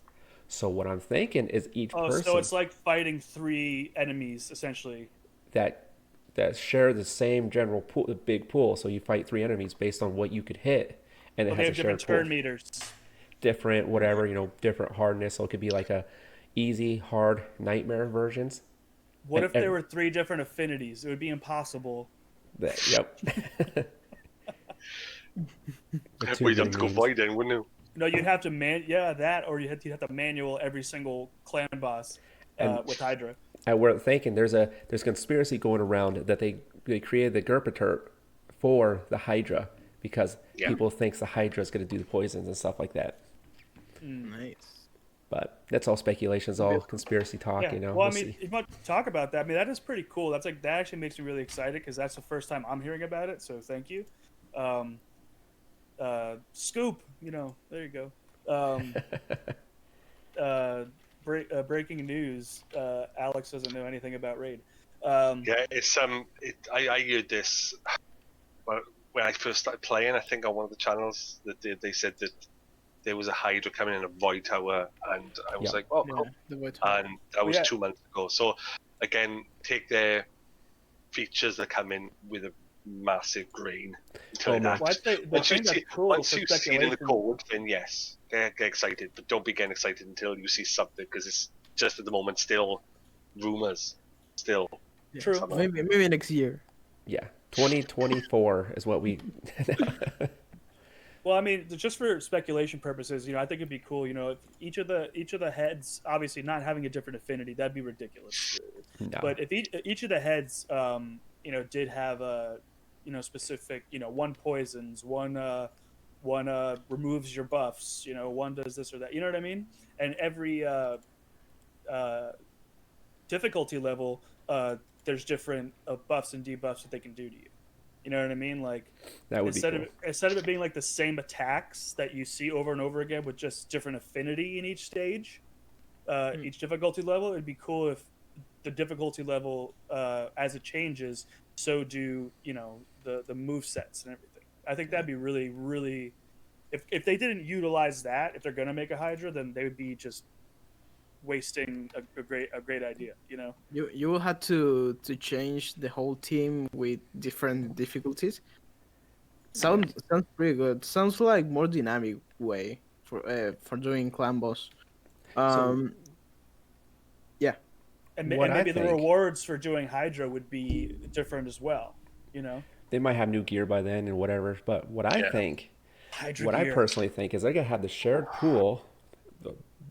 So what I'm thinking is each person So it's like fighting 3 enemies essentially. that share the same general pool, the big pool. So you fight 3 enemies based on what you could hit, and it But they has have a different shared turn pool. meters. Different, whatever, different hardness. So it could be like a easy, hard, nightmare versions. What And if there were 3 different affinities? It would be impossible. Yep. We'd have to go void then, wouldn't No, you'd have to that, or you'd have to manual every single clan boss And- with Hydra. And we're thinking there's conspiracy going around that they created the Gerpaturk for the Hydra because Yeah. people thinks the Hydra is going to do the poisons and stuff like that. Nice. But that's all speculation. It's all conspiracy talk. Yeah. You know. Well, I We'll mean, see. if you want to talk about that, I mean, that is pretty cool. That actually makes me really excited because that's the first time I'm hearing about it. So thank you. Scoop, there you go. Breaking news. Alex doesn't know anything about Raid. Yeah, it's I heard this, but when I first started playing, I think on one of the channels that they said that there was a Hydra coming in a Void Tower, and I was Yeah. like, oh, Yeah, cool. the Void. And that was Yeah. 2 months ago. So again, take their features that come in with a massive grain. Oh, man. Well, I'd say the Once you thing that's see, cool once for you see it in the speculation- code, then yes, get excited. But don't be getting excited until you see something, because it's just at the moment still rumors. Still, True. something. Maybe next year. Yeah, 2024 is what we. Well, I mean, just for speculation purposes, I think it'd be cool. If each of the heads, obviously not having a different affinity, that'd be ridiculous. No. But if each of the heads, did have a, specific, one poisons, one removes your buffs, one does this or that. You know what I mean? And every difficulty level, there's different buffs and debuffs that they can do to you. You know what I mean? Like That would be cool. instead of it being like the same attacks that you see over and over again with just different affinity in each stage, each difficulty level, it'd be cool if the difficulty level, as it changes, so do the move sets and everything. I think that'd be really, really. If they didn't utilize that, if they're gonna make a Hydra, then they would be just wasting a great idea. You will have to change the whole team with different difficulties. Sounds pretty good. Sounds like more dynamic way for doing clan boss. Yeah. And What I maybe the think- rewards for doing Hydra would be different as well. They might have new gear by then and whatever. But what I Yeah. think, Hydra what I gear. personally think is they're gonna have the shared pool,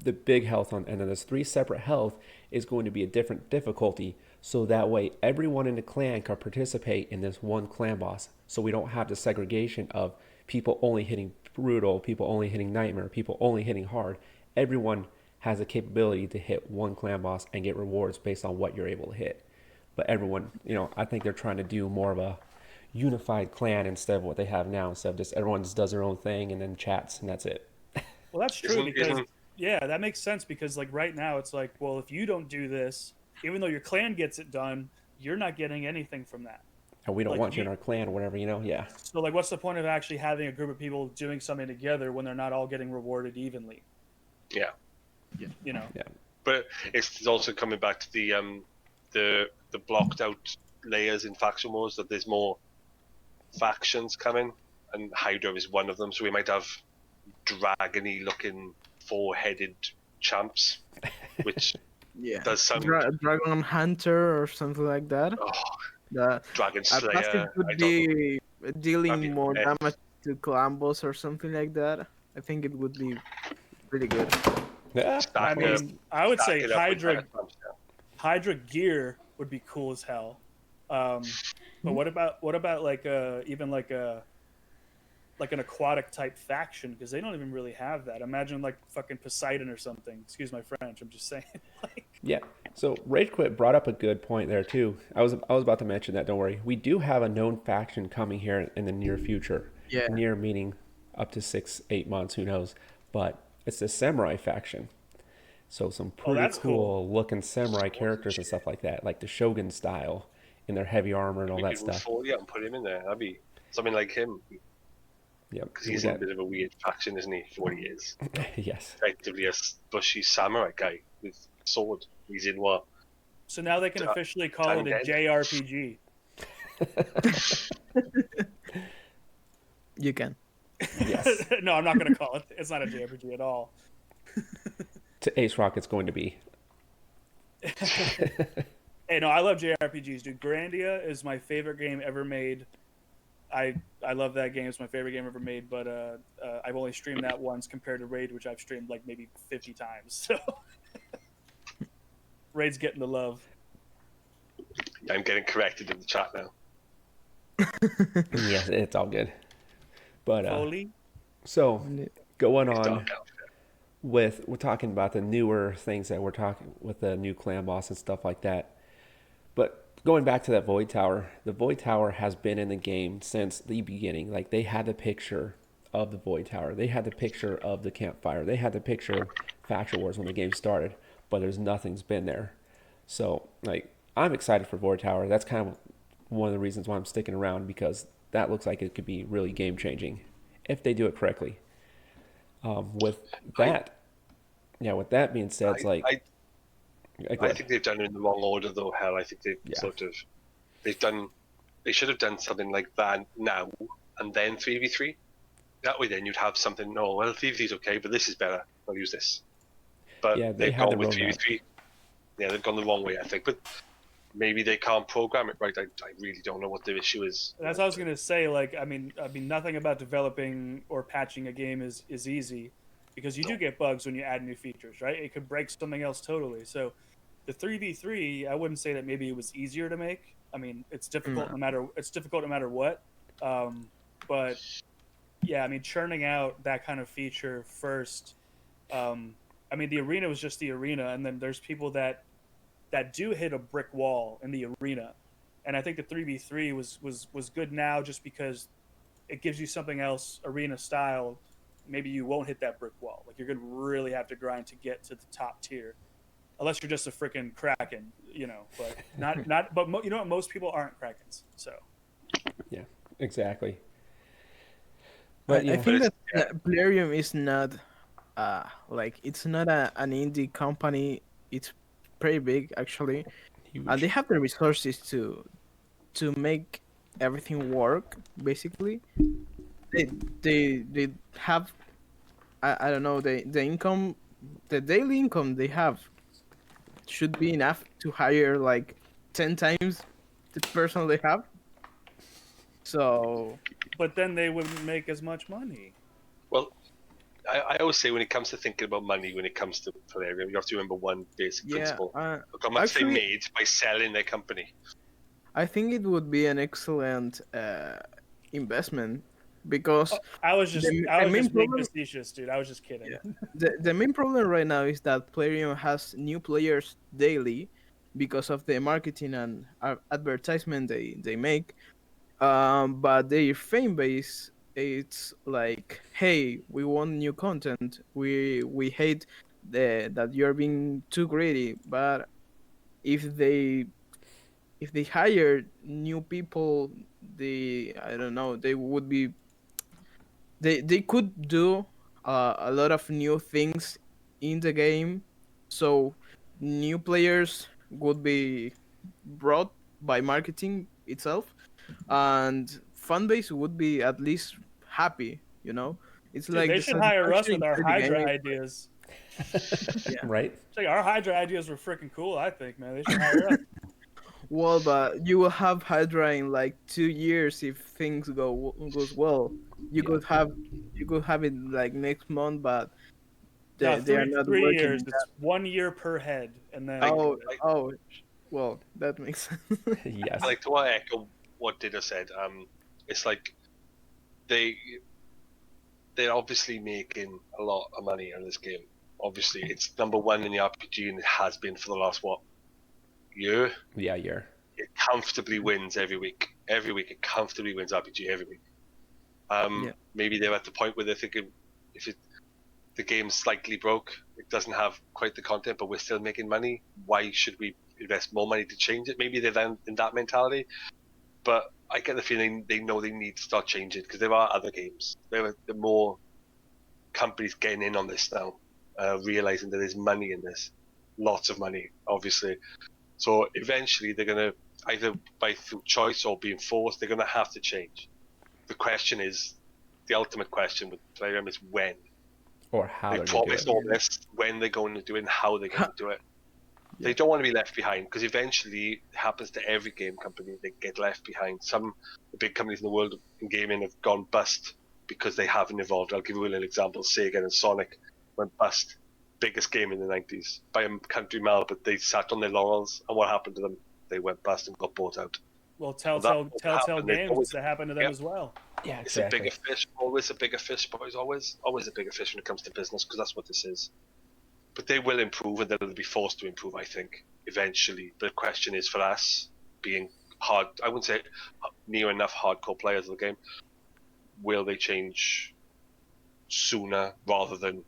the big health on, and then there's 3 separate health is going to be a different difficulty. So that way, everyone in the clan can participate in this one clan boss. So we don't have the segregation of people only hitting brutal, people only hitting nightmare, people only hitting hard. Everyone has the capability to hit one clan boss and get rewards based on what you're able to hit. But everyone, I think they're trying to do more of a unified clan instead of what they have now. Instead of just everyone just does their own thing and then chats and that's it. Well, that's true Isn't- because isn't- that makes sense because like right now it's like, well, if you don't do this, even though your clan gets it done, you're not getting anything from that. And we don't Like, want you in you- our clan or whatever, Yeah. So like, what's the point of actually having a group of people doing something together when they're not all getting rewarded evenly? Yeah. But it's also coming back to the blocked out layers in faction wars, that there's more factions coming, and Hydra is one of them. So we might have dragony looking 4-headed champs, which Yeah. does some Dragon Hunter or something like that. The Dragon a passive Slayer. I could don't be That'd dealing be more best. damage to clan boss or something like that. I think it would be really good. Yeah. I stack it- mean, I would stack say it up with champs, yeah. Hydra gear would be cool as hell. But what about like even like an aquatic type faction, because they don't even really have that. Imagine like fucking Poseidon or something. Excuse my French. I'm just saying. Like, Yeah. So Rage Quit brought up a good point there too. I was about to mention that. Don't worry. We do have a known faction coming here in the near future. Yeah. Near meaning up to 6-8 months. Who knows? But it's the samurai faction. So some pretty that's cool. looking samurai characters and stuff like that, like the Shogun style in their heavy armor and all We that could move stuff. forward, yeah, and put him in there. That'd be something like him, Yep. because We he's in a got- bit of a weird faction, isn't he? For what he is, yes. effectively a bushy samurai guy with a sword. He's in what? so now they can officially call it a Undead. JRPG. You can. Yes. No, I'm not going to call it. It's not a JRPG at all. To Ace Rock, it's going to be. Hey, no, I love JRPGs, dude. Grandia is my favorite game ever made. I love that game. It's my favorite game ever made. But I've only streamed that once compared to Raid, which I've streamed like maybe 50 times. So Raid's getting the love. I'm getting corrected in the chat now. Yes, it's all good. But Foley. so going It's on dark now. we're talking about the newer things that we're talking with the new clan boss and stuff like that. But going back to that Void Tower, the Void Tower has been in the game since the beginning. Like they had the picture of the Void Tower, they had the picture of the campfire, they had the picture of Faction Wars when the game started, but nothing's been there. So like I'm excited for Void Tower. That's kind of one of the reasons why I'm sticking around, because that looks like it could be really game changing if they do it correctly. With that, yeah. With that being said, it's like go I ahead. think they've done it in the wrong order, though. Hell, I think they've Yeah. they should have done something like that now and then 3v3. That way, then you'd have something. No, well, 3v3 is okay, but this is better. I'll use this. But Yeah, they they've had gone the with roadmap. 3v3. Yeah, they've gone the wrong way, I think. But maybe they can't program it right. I really don't know what their issue is. That's what I was gonna say. Like, I mean, nothing about developing or patching a game is easy, because you do get bugs when you add new features, right? It could break something else totally. So, the 3v3, I wouldn't say that maybe it was easier to make. I mean, it's difficult No. no matter what. But yeah, I mean, churning out that kind of feature first. I mean, the arena was just the arena, and then there's people that do hit a brick wall in the arena. And I think the 3v3 was good now, just because it gives you something else arena style. Maybe you won't hit that brick wall. Like, you're going to really have to grind to get to the top tier. Unless you're just a freaking Kraken, but you know what? Most people aren't Krakens. So Yeah, exactly. I, But I yeah, think But that Plarium is not it's not an indie company. It's pretty big actually, and they huge. have the resources to make everything work. Basically, they have I don't know, the income, the daily income they have should be enough to hire like 10 times the person they have. So but then they wouldn't make as much money. Well, I always say when it comes to thinking about money, when it comes to Plarium, you have to remember one basic yeah, principle. Look how much they actually, made by selling their company. I think it would be an excellent investment because I was just the main being problem, facetious, dude. I was just kidding. yeah, the main problem right now is that Plarium has new players daily because of the marketing and advertisement they make. But their fan base, it's like, hey, we want new content. We hate that you're being too greedy. But if they hire new people, I don't know, they would be they could do a lot of new things in the game, so new players would be brought by marketing itself, and fan base would be at least happy. It's Dude, like they the should hire us satisfaction with our inside the Hydra game. ideas. Yeah. Right? It's like, our Hydra ideas were freaking cool. I think, man, they should hire us. Well, but you will have Hydra in like 2 years if things goes well. You Yeah. could have it like next month, but No, they are three not three working years. in It's that. 1 year per head, and then Oh, well, that makes sense. Yes. Like to echo what Dida said, it's like they they're obviously making a lot of money on this game. Obviously, it's number one in the RPG, and it has been for the last year. Yeah, you're. It comfortably wins every week. Every week, it comfortably wins RPG every week. Yeah. Maybe they're at the point where they're thinking, the game's slightly broke, it doesn't have quite the content, but we're still making money. Why should we invest more money to change it? Maybe they're then in that mentality. But I get the feeling they know they need to start changing, because there are other games. There are more companies getting in on this now, realizing that there's money in this, lots of money, obviously. So eventually they're going to, either by through choice or being forced, they're going to have to change. The question is, the ultimate question with Plarium is when. Or how They they're going to promised do it. all this, when they're going to do it and how they're going to do it. They don't want to be left behind because eventually it happens to every game company. They get left behind. Some the big companies in the world in gaming have gone bust because they haven't evolved. I'll give you an example. Sega and Sonic went bust. Biggest game in the 90s by a country mile, but they sat on their laurels. And what happened to them? They went bust and got bought out. Well, Well, Telltale happened. They Games, always- that happened to them Yep. as well. Yeah, It's exactly. a bigger fish. Always a bigger fish, boys. Always a bigger fish when it comes to business because that's what this is. But they will improve and they'll be forced to improve, I think, eventually. The question is for us, being hard, I wouldn't say near enough hardcore players of the game, will they change sooner rather than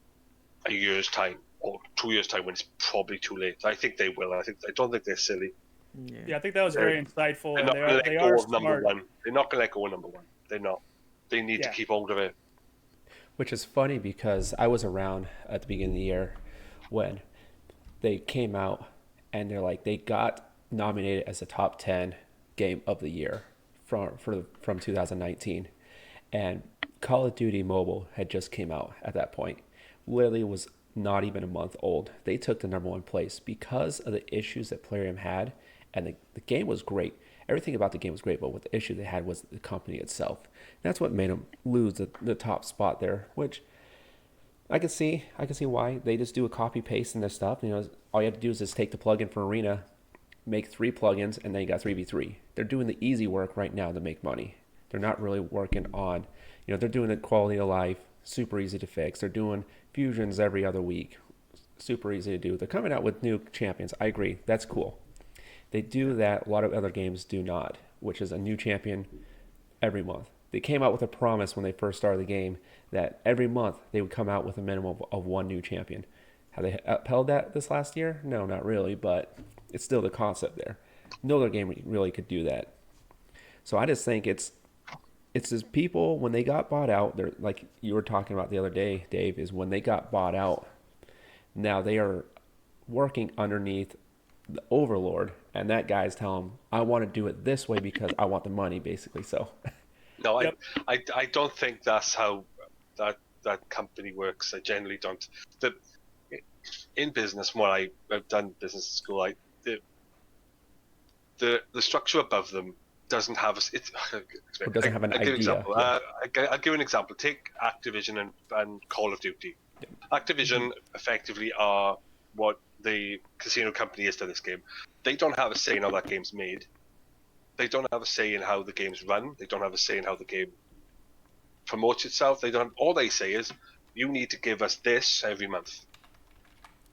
a year's time or 2 years' time when it's probably too late? I think they will. I don't think they're silly. Yeah, I think that was very insightful, They're and not going to let they go are of number smart. one. They're not going to let go of number one. They're not. They need to Yeah. keep hold of it. Which is funny because I was around at the beginning of the year when they came out and they got nominated as a top 10 game of the year from 2019, and Call of Duty Mobile had just came out at that point. Literally was not even a month old. They took the number one place because of the issues that Plarium had, and the game was great. Everything about the game was great, but what the issue they had was the company itself. And that's what made them lose the top spot there, which I can see why. They just do a copy paste in their stuff. All you have to do is just take the plugin for Arena, make 3 plugins, and then you got 3v3. They're doing the easy work right now to make money. They're not really working on, they're doing the quality of life, super easy to fix. They're doing fusions every other week, super easy to do. They're coming out with new champions. I agree, that's cool. They do that. A lot of other games do not, which is a new champion every month. They came out with a promise when they first started the game that every month they would come out with a minimum of 1 new champion. Have they upheld that this last year? No, not really, but it's still the concept there. No other game really could do that. So I just think it's just people, when they got bought out, they're like you were talking about the other day, Dave, is when they got bought out, now they are working underneath the overlord, and that guy's telling them, I want to do it this way because I want the money, basically. So No, Yep. I don't think that's how that company works. I generally don't. In business, when I've done business at school, the structure above them doesn't have Or doesn't have an I'll give idea, example. yeah. I'll give an example. Take Activision and Call of Duty. Activision effectively are what the casino company is to this game. They don't have a say in how that game's made. They don't have a say in how the game's run. They don't have a say in how the game promotes itself. They don't. All they say is, you need to give us this every month.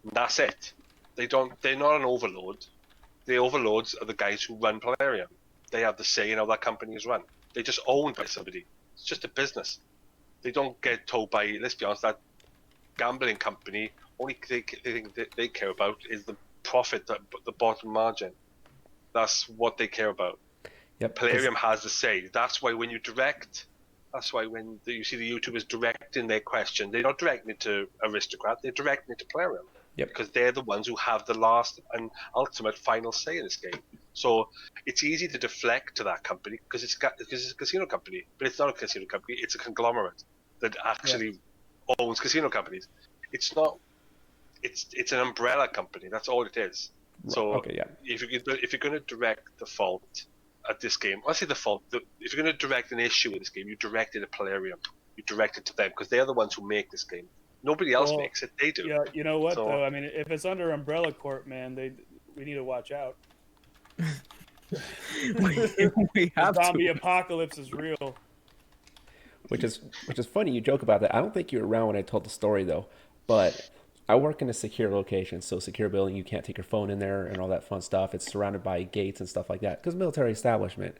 And that's it. They don't. They're not an overlord. The overlords are the guys who run Plarium. They have the say in how that company is run. They're just owned by somebody. It's just a business. They don't get told by, let's be honest, that gambling company. Only thing they care about is the profit, the bottom margin. That's what they care about. yep. Plarium has the say. That's why when you direct, that's why when you see the YouTubers directing their question, they're not directing it to Aristocrat, they're directing it to Plarium. Yep. Because they're the ones who have the last and ultimate final say in this game. So it's easy to deflect to that company because it's a casino company, but it's not a casino company. It's a conglomerate that actually owns casino companies. It's not. It's an umbrella company. That's all it is. So Okay, yeah. if you're going to direct the fault at this game, I say the fault. If you're going to direct an issue in this game, you direct it at Plarium. You direct it to them because they're the ones who make this game. Nobody else Well, makes it. They do. Yeah, you know what So- though? I mean, if it's under Umbrella Corp, man, we need to watch out. we The have zombie to. apocalypse is real. Which is funny. You joke about that. I don't think you were around when I told the story though. But I work in a secure location, so secure building. You can't take your phone in there and all that fun stuff. It's surrounded by gates and stuff like that because military establishment.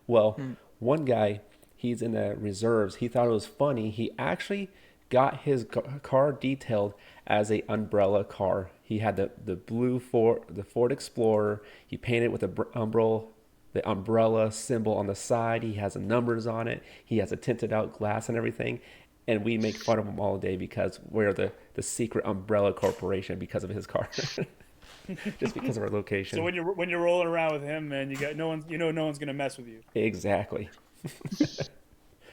Well, one guy, he's in the reserves. He thought it was funny. He actually got his car detailed as a umbrella car. He had the blue Ford Explorer. He painted it with the umbrella symbol on the side. He has the numbers on it. He has a tinted out glass and everything. And we make fun of him all day because we're the secret umbrella corporation because of his car. Just because of our location. So when you're rolling around with him, man, you got no one's gonna mess with you, Exactly.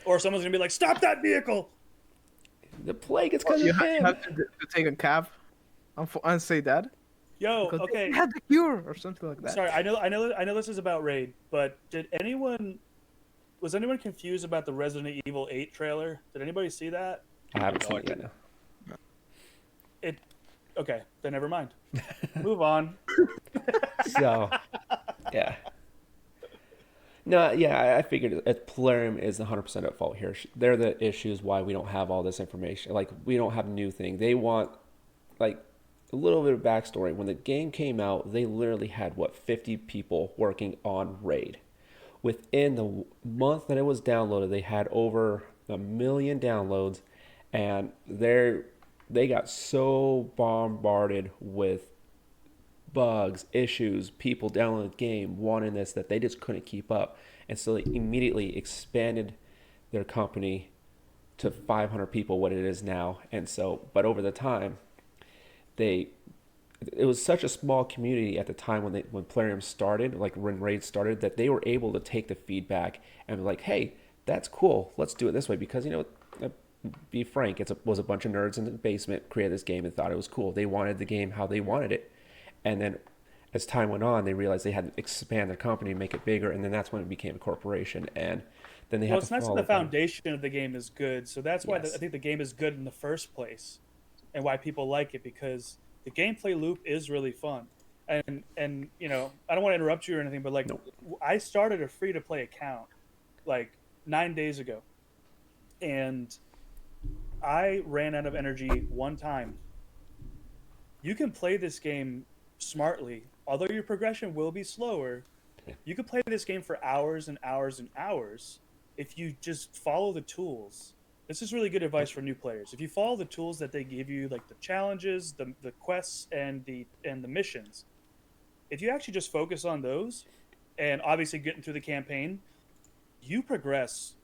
or someone's gonna be like, "Stop that vehicle!" The plague is because You of him. have to take a cab and say that. Yo, because okay. they had the cure or something like that. Sorry, I know this is about Raid, but was anyone confused about the Resident Evil 8 trailer? Did anybody see that? I haven't No, seen I it yet. didn't. No. Okay, then never mind. Move on. So, yeah. No, yeah, I figured Plarium is 100% at fault here. They're the issues why we don't have all this information. Like, we don't have new thing. They want, like, a little bit of backstory. When the game came out, they literally had, what, 50 people working on Raid. Within the month that it was downloaded, they had over 1 million downloads, and they got so bombarded with bugs, issues, people downloading the game, wanting this, that they just couldn't keep up. And so they immediately expanded their company to 500 people, what it is now. And so, but over the time, they, it was such a small community at the time when Plarium started, like when Raid started, that they were able to take the feedback and be like, hey, that's cool. Let's do it this way. Because, be frank, was a bunch of nerds in the basement created this game and thought it was cool. They wanted the game how they wanted it. And then as time went on, they realized they had to expand their company, make it bigger, and then that's when it became a corporation. And then they Well, had it's to nice that follow the them. foundation of the game is good, so that's why Yes. I think the game is good in the first place, and why people like it, because the gameplay loop is really fun. And I don't want to interrupt you or anything, but like, Nope. I started a free to play account like 9 days ago, and I ran out of energy one time. You can play this game smartly, although your progression will be slower. Yeah. You can play this game for hours and hours and hours if you just follow the tools. This is really good advice for new players. If you follow the tools that they give you, like the challenges, the quests, and the missions, if you actually just focus on those, and obviously getting through the campaign, you progress.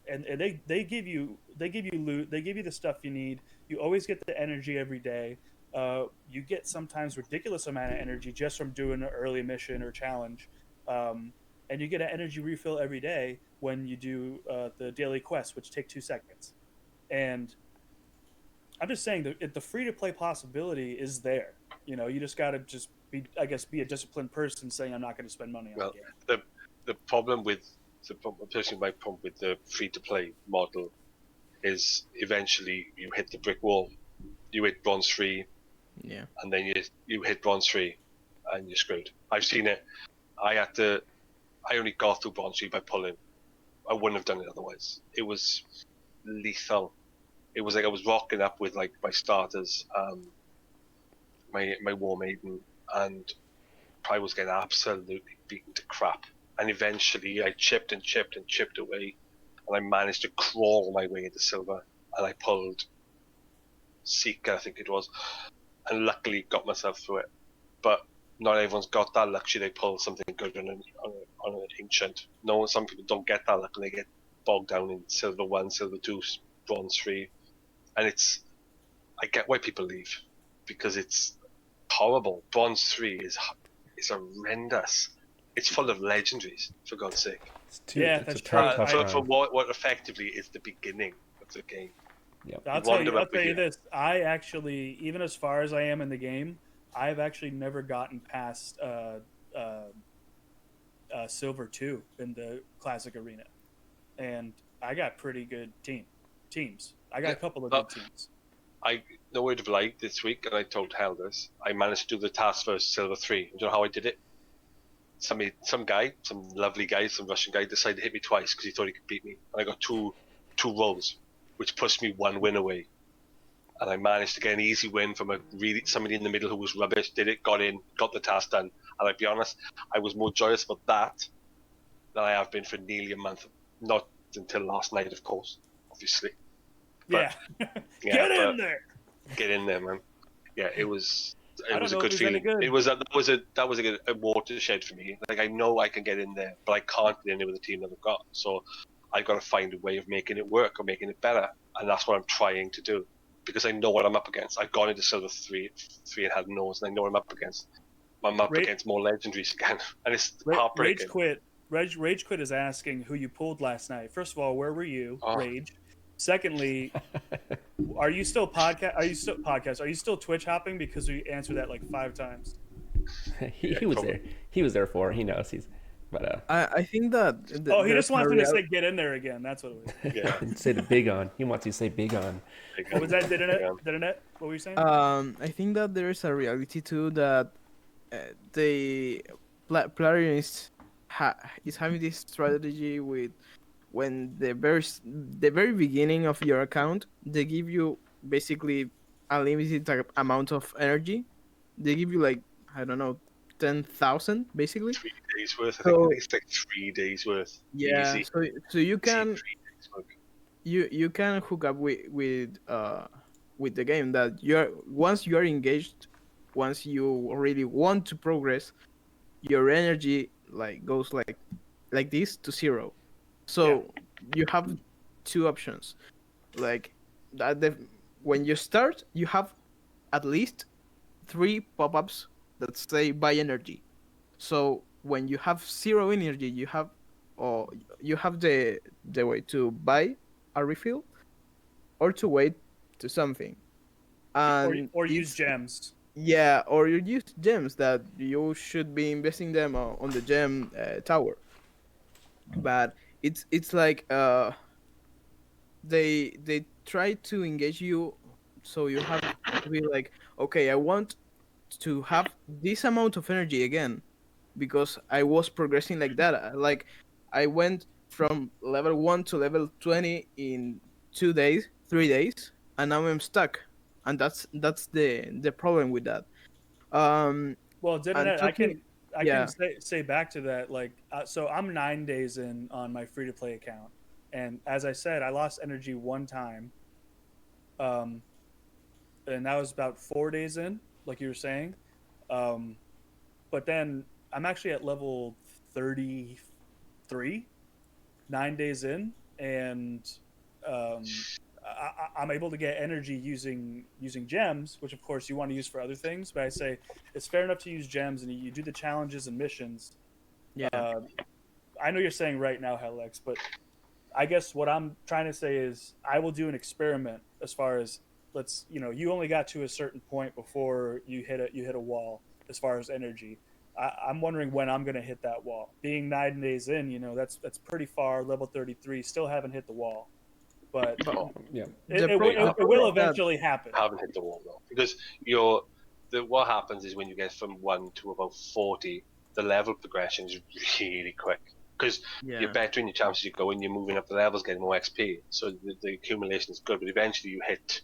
And they give you loot, they give you the stuff you need. You always get the energy every day. You get sometimes ridiculous amount of energy just from doing an early mission or challenge, and you get an energy refill every day when you do the daily quests, which take 2 seconds. And I'm just saying that the free to play possibility is there. You just got to just be a disciplined person, saying I'm not going to spend money on Well, the game. the problem with personally my problem with the free to play model is eventually you hit the brick wall. You hit bronze 3, Yeah. and then you hit bronze 3, and you're screwed. I've seen it. I only got through bronze 3 by pulling. I wouldn't have done it otherwise. It was lethal. It was like I was rocking up with like my starters, my War Maiden, and I was getting absolutely beaten to crap. And eventually I chipped and chipped and chipped away, and I managed to crawl my way into silver, and I pulled Seeker, I think it was, and luckily got myself through it. But not everyone's got that luxury. They pull something good on an ancient. No, some people don't get that luck, and they get bogged down in silver 1, silver 2, bronze 3, and I get why people leave, because it's horrible. Bronze 3 is horrendous. It's full of legendaries, for God's sake. Yeah, It's that's a tough, true. tough For time. what effectively is the beginning of the game. I'll tell you up here. this. I actually, even as far as I am in the game, I've actually never gotten past Silver 2 in the Classic Arena. And I got pretty good teams. I got a couple of good teams. I no word of lie this week, and I told Hal this. I managed to do the task for Silver 3. Do you know how I did it? Some lovely guy, some Russian guy, decided to hit me twice because he thought he could beat me, and I got two rolls, which pushed me 1 win away. And I managed to get an easy win from somebody in the middle who was rubbish. Did it, got in, got the task done. And I'll be honest, I was more joyous about that than I have been for nearly a month. Not until last night, of course, obviously. But, Get in there. Get in there, man. Yeah, it was a good if it's any feeling. good. It was that was a watershed for me. Like, I know I can get in there, but I can't get in there with the team that I've got. So I've got to find a way of making it work or making it better, and that's what I'm trying to do, because I know what I'm up against. I've gone into Silver 3 and had nose, and I know what I'm up against. I'm up against more legendaries again, and it's heartbreaking. Rage Quit is asking who you pulled last night. First of all, where were you, Rage? Secondly, are you still podcast? Are you still Twitch hopping? Because we answered that like 5 times. he was probably. there. He was there for it. He knows he's. But I think that Oh, he there's just wants a me to real. say get in there again. That's what it was. Yeah. say the big on. He wants you to say big on. What was that? Internet? Yeah. Internet? What were you saying? I think that there is a reality too that the Plarius is having this strategy with when the very beginning of your account they give you basically unlimited amount of energy. They give you like I don't know 10,000 basically. 3 days worth. I So- think it's like 3 days worth. Yeah, Easy. so you Easy can 3 days worth. you can hook up with the game that you're once you are engaged, once you really want to progress, your energy like goes like this to zero. So you have two options. Like that when you start, you have at least 3 pop-ups that say buy energy. So when you have zero energy, you have the way to buy a refill or to wait to something. And or use it's- gems. Yeah, or you use gems that you should be investing them on the gem tower. But it's like they try to engage you, so you have to be like, okay, I want to have this amount of energy again, because I was progressing like that. Like I went from level 1 to level 20 in 2 days, 3 days, and now I'm stuck. And that's the problem with that. Well, And internet. I talking, can yeah, say back to that. Like, so I'm 9 days in on my free to play account, and as I said, I lost energy one time. And that was about 4 days in, like you were saying. But then I'm actually at level 33, 9 days in, and I'm able to get energy using gems, which of course you want to use for other things. But I say it's fair enough to use gems, and you do the challenges and missions. yeah, I know you're saying right now, Helex, but I guess what I'm trying to say is I will do an experiment as far as you only got to a certain point before you hit a wall as far as energy. I'm wondering when I'm going to hit that wall. Being 9 days in, that's pretty far. Level 33, still haven't hit the wall, but Oh, Yeah. The it problem will is that- eventually happen. haven't hit the wall though, because what happens is when you get from 1 to about 40, the level progression is really quick. Because yeah. you're better in your champs as you go, and you're moving up the levels, getting more XP. So the accumulation is good, but eventually you hit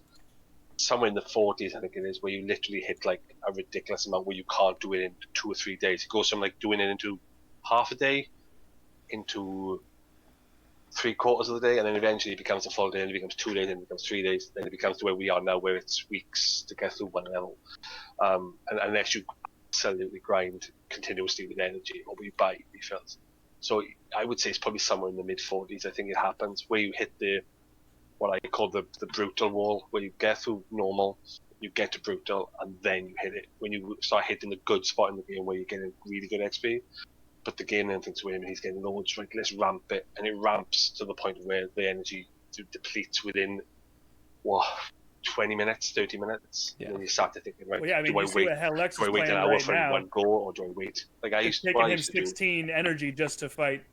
somewhere in the 40s, I think it is, where you literally hit like a ridiculous amount where you can't do it in 2 or 3 days. It goes from like doing it into half a day into 3/4 of the day, and then eventually it becomes a full day, and it becomes 2 days, and it becomes 3 days, then it becomes to where we are now, where it's weeks to get through one level. And unless you absolutely grind continuously with energy, or we buy refills. So I would say it's probably somewhere in the mid 40s. I think it happens where you hit what I call the brutal wall, where you get through normal, you get to brutal, and then you hit it. When you start hitting the good spot in the game where you're getting really good XP, but the game then thinks to him, he's getting loads, right, let's ramp it, and it ramps to the point where the energy depletes within 20 minutes, 30 minutes. Yeah. And then you start to thinking, right, Well, yeah, I mean, do I you see wait? what Helex is Do I wait playing an hour right for now. one go, or do I wait? Like I It's used, taking what I him used to do. 16 energy just to fight,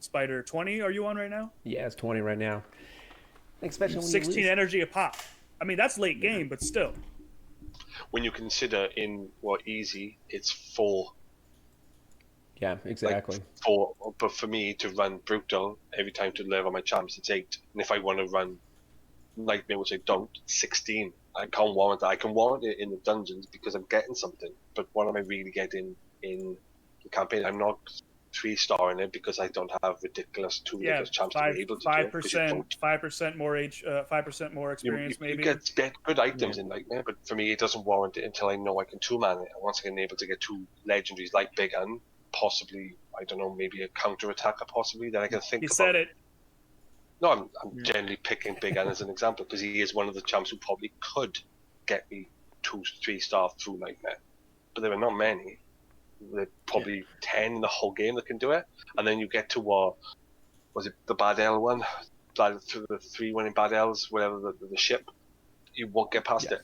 Spider 20. Are you on right now? Yeah, it's 20 right now. Especially when 16 you lose. energy a pop. I mean, that's late game, but still. When you consider in what easy, it's 4. Yeah, exactly. 4, but for me to run brutal every time to level my champs, it's 8. And if I want to run nightmare, which I don't, 16. I can't warrant that. I can warrant it in the dungeons because I'm getting something, but what am I really getting in the campaign? I'm not 3-starring it because I don't have ridiculous champs to be able to do it, 'cause you 5%, don't. 5% more 5% more You experience, maybe. get good items in Nightmare, but for me it doesn't warrant it until I know I can 2-man it. And once I'm able to get 2 legendaries like Big Un, possibly, I don't know, maybe a counter attacker, possibly, then I can think He about said it. No, I'm generally picking Big An as an example because he is one of the champs who probably could get me 2-3 star through Nightmare. But there are not many. There are probably 10 in the whole game that can do it. And then you get to was it the Bad L one? through the 3 winning bad elves, whatever the ship, you won't get past Yeah. it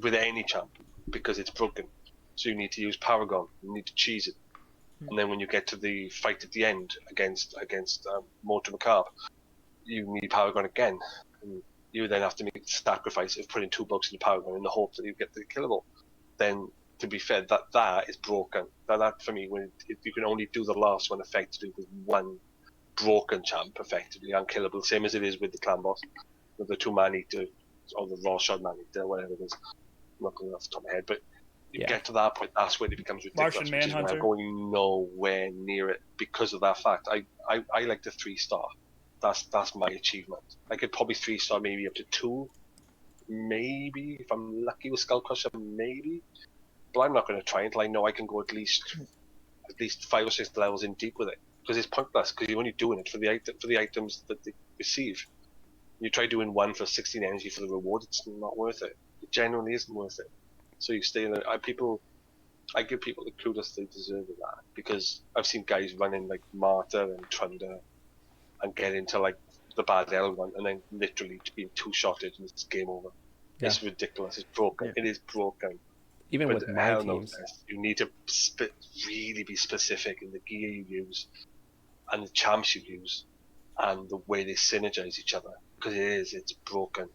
with any champ because it's broken. So you need to use Paragon. You need to cheese it, and then when you get to the fight at the end against Mortar Macabre, you need Paragon again, and you then have to make the sacrifice of putting 2 bucks in the Paragon in the hope that you get the killable. Then, to be fair, that is broken. That for me, when you can only do the last one effectively with one broken champ, effectively unkillable, same as it is with the clan boss, with the 2 man eater or the raw shot man eater, whatever it is. I'm not going off the top of my head, but you Yeah. get to that point, that's when it becomes ridiculous. Martian which is when Manhunter. I'm going nowhere near it because of that fact. I like the 3-star. That's my achievement. I could probably 3-star maybe up to 2, maybe if I'm lucky with Skullcrusher, maybe. But I'm not going to try until I know I can go at least 5 or 6 levels in deep with it, because it's pointless. Because you're only doing it for the items that they receive. You try doing one for 16 energy for the reward, it's not worth it. It genuinely isn't worth it. So you stay in there. I give people the kudos they deserve with that, because I've seen guys running like Martyr and Trunder and get into like the bad elf one and then literally being 2-shotted and it's game over. Yeah. It's ridiculous. It's broken. Yeah. It is broken. Even But with my hell no, teams, you need to really be specific in the gear you use and the champs you use and the way they synergize each other, because it's broken.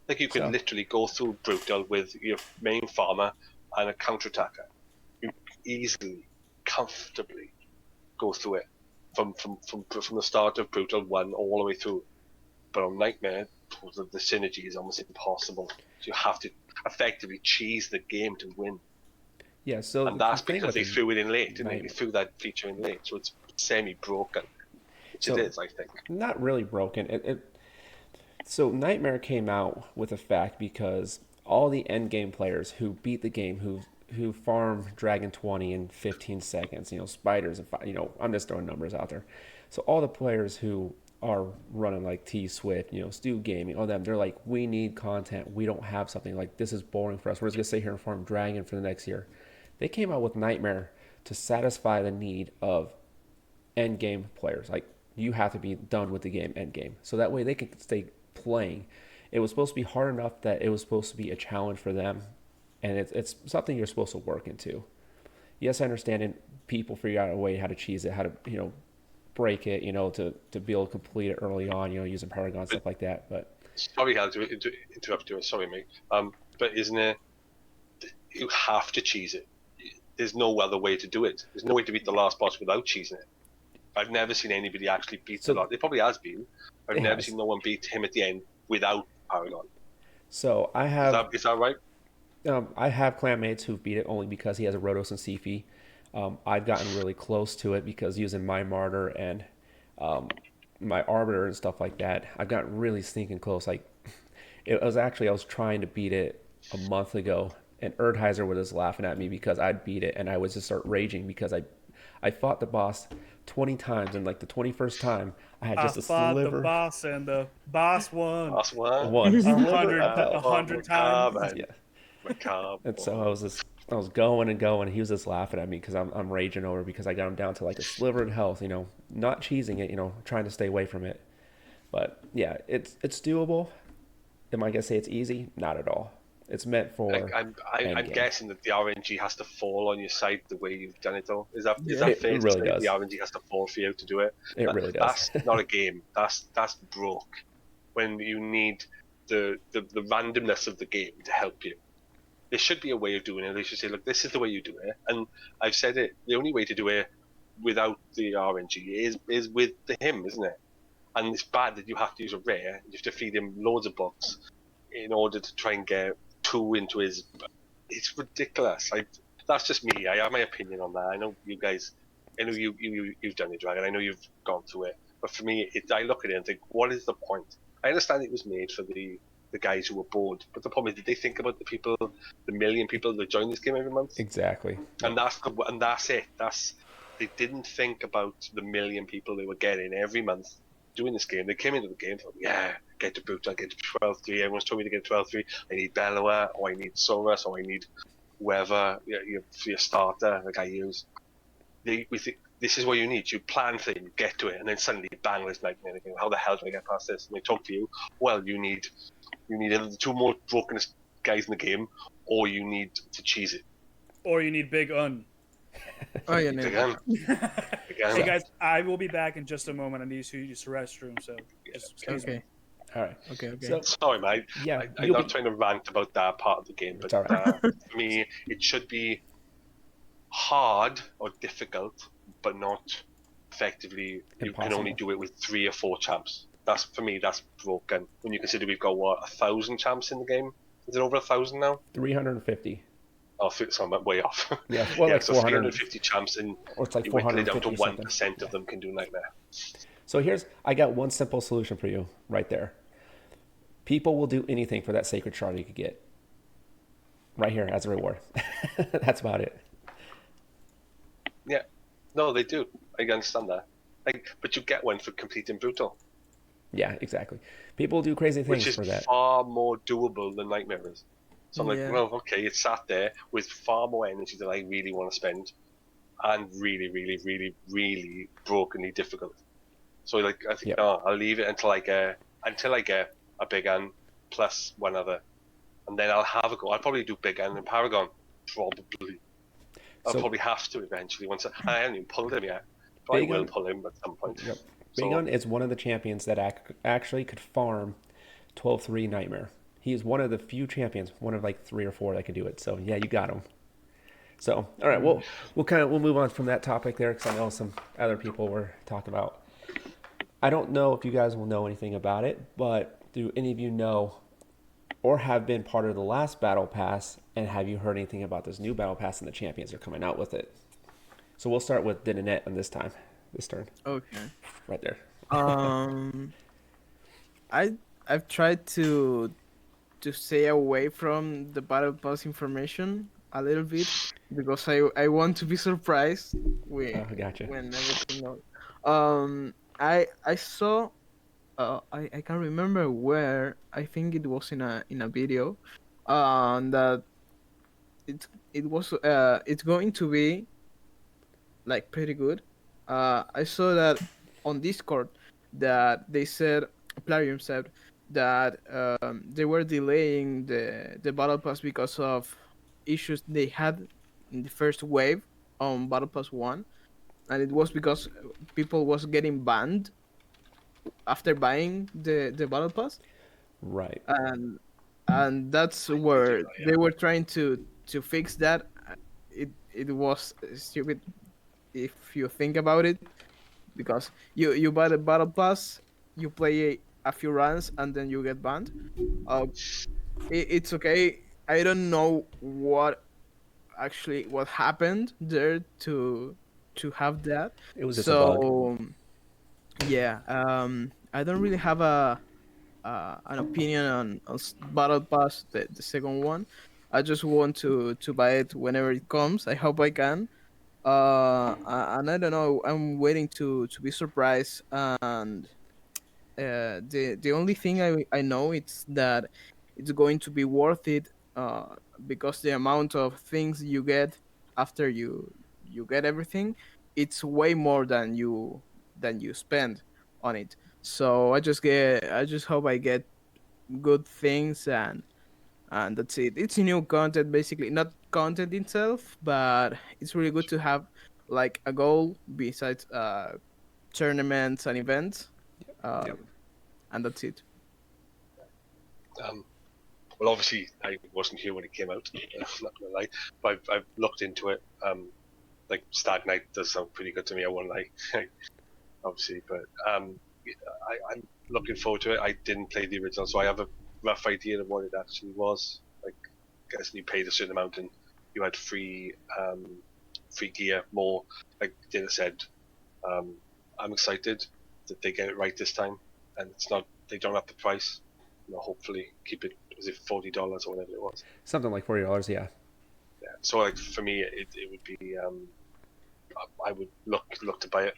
Like you can So- literally go through Brutal with your main farmer and a counter-attacker. You easily, comfortably go through it from the start of Brutal 1 all the way through. But on Nightmare, the synergy is almost impossible. So you have to effectively cheese the game to win. yeah. So And that's the thing because with they the threw it in late, didn't they? Nightmare- They threw that feature in late, so it's semi-broken. Which So- it is, I think. not really broken. So Nightmare came out with a fact because all the end game players who beat the game, who farm Dragon 20 in 15 seconds, spiders and I'm just throwing numbers out there. So all the players who are running like T Swift, Stu Gaming, all them, they're like, we need content. We don't have something like this is boring for us. We're just gonna sit here and farm Dragon for the next year. They came out with Nightmare to satisfy the need of end game players. Like, you have to be done with the game end game, so that way they can stay playing. It was supposed to be hard enough that it was supposed to be a challenge for them, and it's something you're supposed to work into. Yes, I understand, and people figure out a way how to cheese it, how to break it, to be able to complete it early on, using Paragon, stuff like that. But Sorry, Hal, to interrupt you. Sorry, mate. But isn't it? You have to cheese it. There's no other way to do it. There's no way to beat the last boss without cheesing it. I've never seen anybody actually beat the last. It probably has been. I've It never has. seen no one beat him at the end without Paragon. so I have Is that right? I have clanmates who've beat it only because he has a Rotos and Sifi. I've gotten really close to it because using my Martyr and my Arbiter and stuff like that, I've gotten really sneaking close. Like, I was trying to beat it a month ago, and Erdheiser was just laughing at me because I'd beat it, and I would just start raging because I fought the boss 20 times, and like the 21st time, I had just a fought sliver. the boss and the boss won. Last one. One. 100 times. Macabre, Yeah. Macabre. And so I was going and going, and he was just laughing at me because I'm raging over because I got him down to like a sliver of health, not cheesing it, trying to stay away from it. But yeah, it's doable. Am I gonna say it's easy? Not at all. It's meant for I'm endgame. guessing that the RNG has to fall on your side the way you've done it, though. Is that It fair? to really say does. The RNG has to fall for you to do it. It really does. That's not a game. That's broke. When you need the randomness of the game to help you. There should be a way of doing it. They should say, look, this is the way you do it. And I've said it. The only way to do it without the RNG is with him, isn't it? And it's bad that you have to use a rare. You have to feed him loads of bucks in order to try and get 2 into his. It's ridiculous. That's just me. I have my opinion on that. I know you guys. I know you've done it, Dragon. I know you've gone through it. But for me, I look at it and think, what is the point? I understand it was made for the guys who were bored, but the problem is, did they think about the million people that join this game every month? Exactly. And that's it. They didn't think about the million people they were getting every month doing this game. They came into the game and thought, yeah, get to Brutal, get to 12-3. Everyone's told me to get 12-3. I need Bellower, or I need Soras, or I need whoever for your starter, like I use. we think this is what you need. You plan for it, you get to it, and then suddenly bang, there's nightmare again. How the hell do I get past this? And they talk to you. Well, you need either the two more brokenest guys in the game, or you need to cheese it. Or you need Big Un. Oh yeah, Again. Hey guys, I will be back in just a moment. I need to use the restroom, so just excuse me. Okay, All right. okay. So Sorry, mate. yeah, I'm you'll not be- trying to rant about that part of the game, but It's all right. for me, it should be hard or difficult, but not effectively. You can only Impossible. do it with 3 or 4 champs. That's for me. That's broken. When you consider we've got 1,000 champs in the game. Is it over 1,000 now? 350. Oh, so I'm way off. Yeah, well, yeah, like so 400, 350 champs, and or it's like you whittle it down to 450 1% something. of them can do Nightmare. So I got one simple solution for you right there. People will do anything for that sacred shard you could get. Right here as a reward. That's about it. Yeah, no, they do. I understand that. But you get one for completing Brutal, Yeah, exactly. People do crazy which things is for that. far more doable than Nightmare is. So I'm like, Yeah. well, okay, it's sat there with far more energy than I really want to spend, and really, really, really, really brokenly difficult. So like, I think Yep. no, I'll leave it until I get a Big An plus one other, and then I'll have a go. I'll probably do Big An and Paragon, probably. I'll So- probably have to eventually once I haven't even pulled him yet. Probably Big will An- pull him at some point. Yep. So- Bingon is one of the champions that actually could farm 12-3 Nightmare. He is one of the few champions, one of like 3 or 4 that can do it. So yeah, you got him. So all right, we'll move on from that topic there because I know some other people were talking about. I don't know if you guys will know anything about it, but do any of you know or have been part of the last Battle Pass, and have you heard anything about this new Battle Pass and the champions are coming out with it? So we'll start with Dinet on this turn, Okay. right there. I've tried to stay away from the battle pass information a little bit because I want to be surprised with Oh, gotcha. when everything goes. I saw I can't remember where. I think it was in a video that it's going to be like pretty good. I saw that on Discord that they said Plarium said that they were delaying the battle pass because of issues they had in the first wave on battle pass 1, and it was because people was getting banned after buying the battle pass, Right. and that's where they were trying to fix that. It was stupid if you think about it, because you buy the battle pass, you play a few runs, and then you get banned. It's okay. I don't know what happened there to have that. It was just a bug. So yeah, I don't really have an opinion on battle pass, the second one. I just want to buy it whenever it comes. I hope I can. And I don't know. I'm waiting to be surprised. And the only thing I know it's that it's going to be worth it. Because the amount of things you get after you get everything, it's way more than you spend on it. So I just hope I get good things, and that's it. It's new content, basically, not content itself, but it's really good to have like a goal besides tournaments and events. Yep. And that's it. Well, obviously, I wasn't here when it came out. I'm not gonna lie, but I've looked into it. Like Stag Night does sound pretty good to me. I won't lie, obviously, but I'm looking forward to it. I didn't play the original, so I have a rough idea of what it actually was. Like, I guess you paid a certain amount and you had free gear, more. Like Dana said, I'm excited that they get it right this time, and they don't have the price. Hopefully keep it. Was it $40 or whatever it was? Something like $40, yeah. Yeah. So like for me, it would be. I would look to buy it.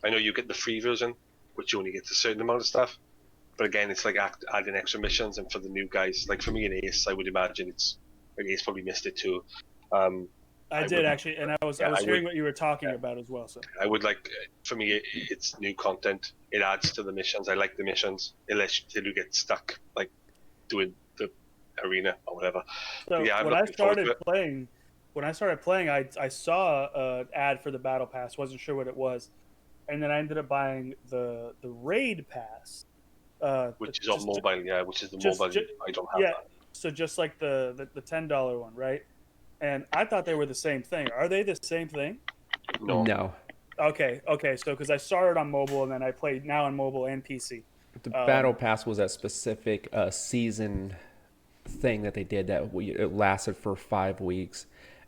I know you get the free version, which you only get a certain amount of stuff. But again, it's like adding extra missions, and for the new guys, like for me and Ace, I would imagine Ace probably missed it too. I I did would- actually, and I was yeah, I hearing would- what you were talking about as well. So I would like, for me, it's new content. It adds to the missions. I like the missions, unless you get stuck, like doing the arena or whatever. So Yeah, I'm when I looking forward to started it. playing, I saw an ad for the battle pass. Wasn't sure what it was, and then I ended up buying the raid pass, Which is on mobile, yeah, which is the just- mobile. ju- I don't have yeah. that. So just like the $10 one, right? And I thought they were the same thing. Are they the same thing? No. No. Okay. So because I started on mobile and then I played now on mobile and PC. The battle pass was a specific season thing that they did it lasted for 5 weeks,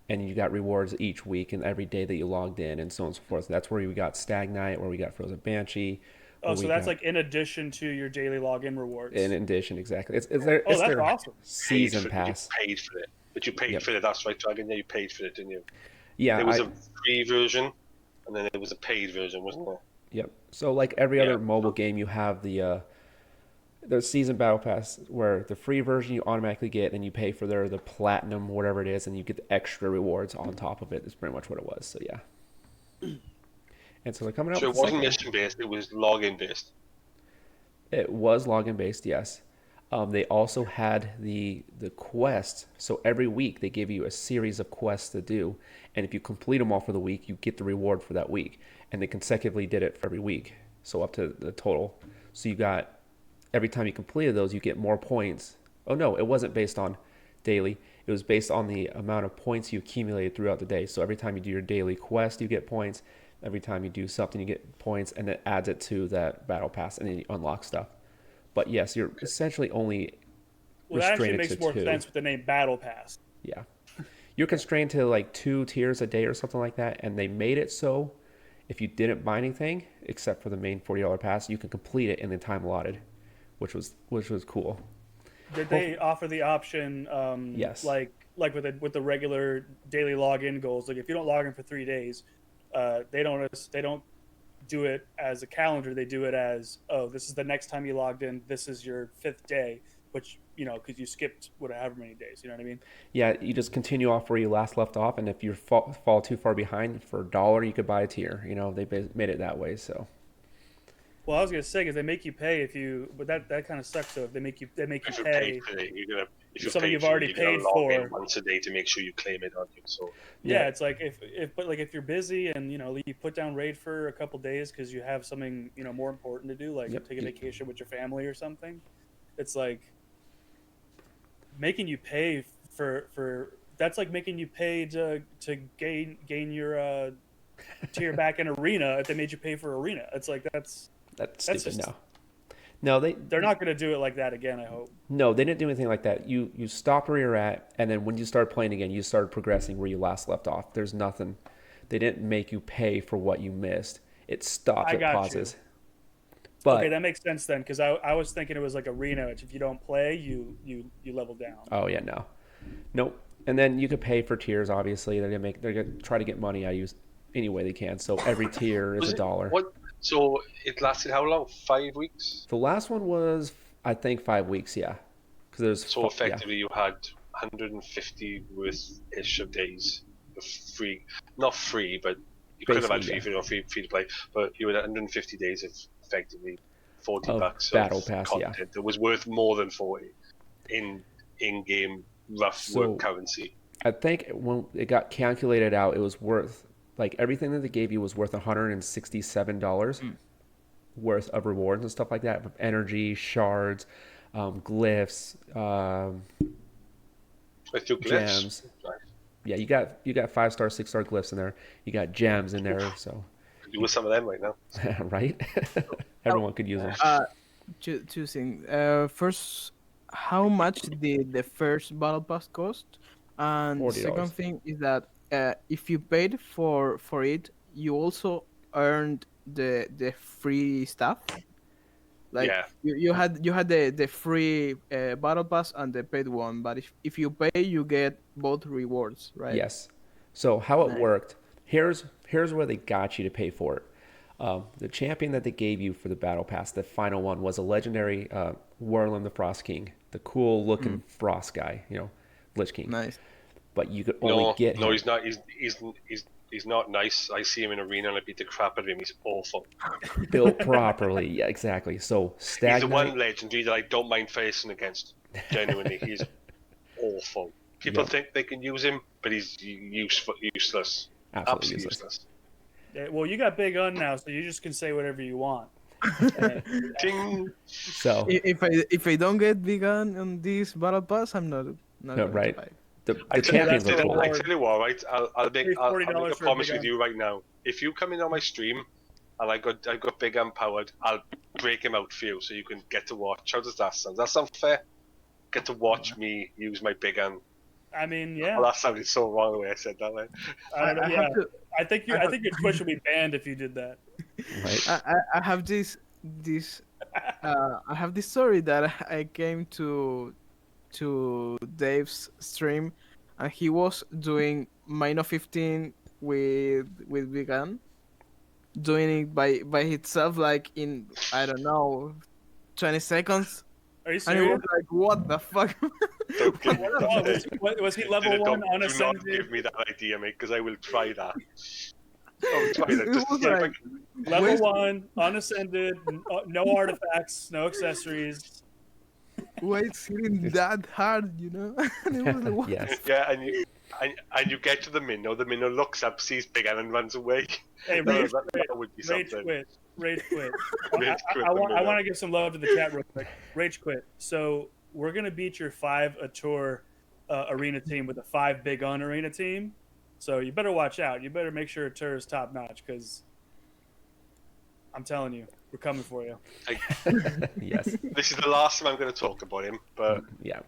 and you got rewards each week and every day that you logged in and so on and so forth. That's where we got Stag Knight, where we got Frozen Banshee. Oh, where so we that's got- like in addition to your daily login rewards. in addition, exactly. It's Oh, that's their awesome. season Paid pass. You paid for it. But you paid Yep. for it, that's right, Dragon. Yeah, you paid for it, didn't you? Yeah, There was a free version, and then there was a paid version, wasn't there? Yep. So like every Yeah. other mobile game, you have the season battle pass where the free version you automatically get, and you pay for the platinum, whatever it is, and you get the extra rewards on top of it. Is pretty much what it was. So yeah. And so they're coming out. So it with the wasn't second mission based, it was login based. one. It was login based, yes. They also had the quest. So every week they give you a series of quests to do, and if you complete them all for the week, you get the reward for that week. And they consecutively did it for every week, so up to the total. So you got every time you completed those, you get more points. Oh no, it wasn't based on daily. It was based on the amount of points you accumulated throughout the day. So every time you do your daily quest, you get points. Every time you do something, you get points, and it adds it to that battle pass, and then you unlock stuff. But yes, you're essentially only Well, that actually restrained makes to more 2. sense with the name Battle Pass. Yeah. You're constrained to like 2 tiers a day or something like that, and they made it so if you didn't buy anything except for the main $40 pass, you can complete it in the time allotted, which was cool. Did they offer the option? Yes. Like with the regular daily login goals. Like if you don't log in for 3 days, they don't do it as a calendar. They do it as, oh, this is the next time you logged in. This is your 5th day, which because you skipped whatever many days. You know what I mean? Yeah, you just continue off where you last left off, and if you fall too far behind, for $1 you could buy a tier. They made it that way. So Well, I was gonna say because they make you pay if you, but that kind of sucks. So if they make you If you pay. paid for it, if you Something paid you've for it, already you're gonna paid log in for. once a day to make sure you claim it, aren't you? So Yeah, it's like if you're busy and you put down raid for a couple days because you have something more important to do, like Yep. take a vacation with your family or something. It's like making you pay for that's like making you pay to gain your tier back in arena if they made you pay for arena. It's like that's stupid. just- No, they're not going to do it like that again. I hope. No, they didn't do anything like that. You stopped where you're at, and then when you started playing again, you started progressing where you last left off. There's nothing. They didn't make you pay for what you missed. It stops. I It got pauses. But Okay, that makes sense then because I was thinking it was like arena, which if you don't play, you level down. oh yeah, no, nope. And then you could pay for tiers. Obviously, they're gonna try to get money out of you any way they can. So every tier is Was it- $1. What? So it lasted how long? 5 weeks. The last one was, I think, 5 weeks. Yeah, because there's So effectively, you had 150 worth ish of days of free, not free, but you could have had Basically, free to play, but you had 150 days of effectively 40 Of bucks battle of pass, yeah. content that was worth more than 40 in game rough So- work currency. I think when it got calculated out, it was worth, like, everything that they gave you was worth $167 worth of rewards and stuff like that, of energy, shards, glyphs, With your glyphs. gems. Right. Yeah, you got 5-star, 6-star glyphs in there. You got gems in there, so You with some of them right now. right? Everyone could use them. Two things. First, how much did the first battle pass cost? And $40. second thing is that if you paid for it, you also earned the free stuff. Like Yeah. you had the free battle pass and the paid one, but if you pay, you get both rewards, right? Yes. So how it Nice. worked, here's where they got you to pay for it. The champion that they gave you for the battle pass, the final one, was a legendary Werlin the Frost King, the cool looking Frost guy, Lich King. Nice. but you could only No, get him. no, he's not. He's not nice. I see him in arena and I beat the crap out of him. He's awful. built properly. Yeah, exactly. So He's Stag the Knight, one legendary that I don't mind facing against. Genuinely, he's awful. People Yep. think they can use him, but he's useless. absolutely Absolutely useless. useless. Yeah, well, you got Big Un now, so you just can say whatever you want. Ding. So If I don't get vegan on this battle pass, I'm not No, going right. to buy. the I champions that's are the cool. I reward. tell you what, right? I'll make Pay I'll make $40 a for a promise Big with Gun. you right now. If you come in on my stream and I got Big Gun powered, I'll break him out for you so you can get to watch. How does that sound? Does that sound fair? Get to watch me use my Big Gun. I mean, yeah. Well, that sounded so wrong the way I said that. Like. I don't know. I Yeah, have to. I think I have- your Twitch will be banned if you did that. Right. I have this I have this story that I came to Dave's stream, and he was doing Mino 15 with vegan, doing it by himself, like in, I don't know, 20 seconds, Are you and he was serious? like, "What the fuck?" Don't give me Oh, was he level Don't, one on do not Ascended? give me that idea, mate, because I will try that. Oh, try that. It Just was see if I like- can- Level Wait. one, unascended, no artifacts, no accessories. Why it's hitting that hard, you know? And it was like, what? Yes. Yeah, and you get to the minnow looks up, sees Big Ann, and runs away. Hey, No, rage that would be Rage something. quit. Rage quit. Rage quit I the want minnow. to give some love to the chat real quick. Rage quit. So we're gonna beat your 5 Atur arena team with a 5 Big Un arena team. So you better watch out. You better make sure Atur is top notch, because I'm telling you, we're coming for you. Yes. This is the last time I'm going to talk about him, but Yeah.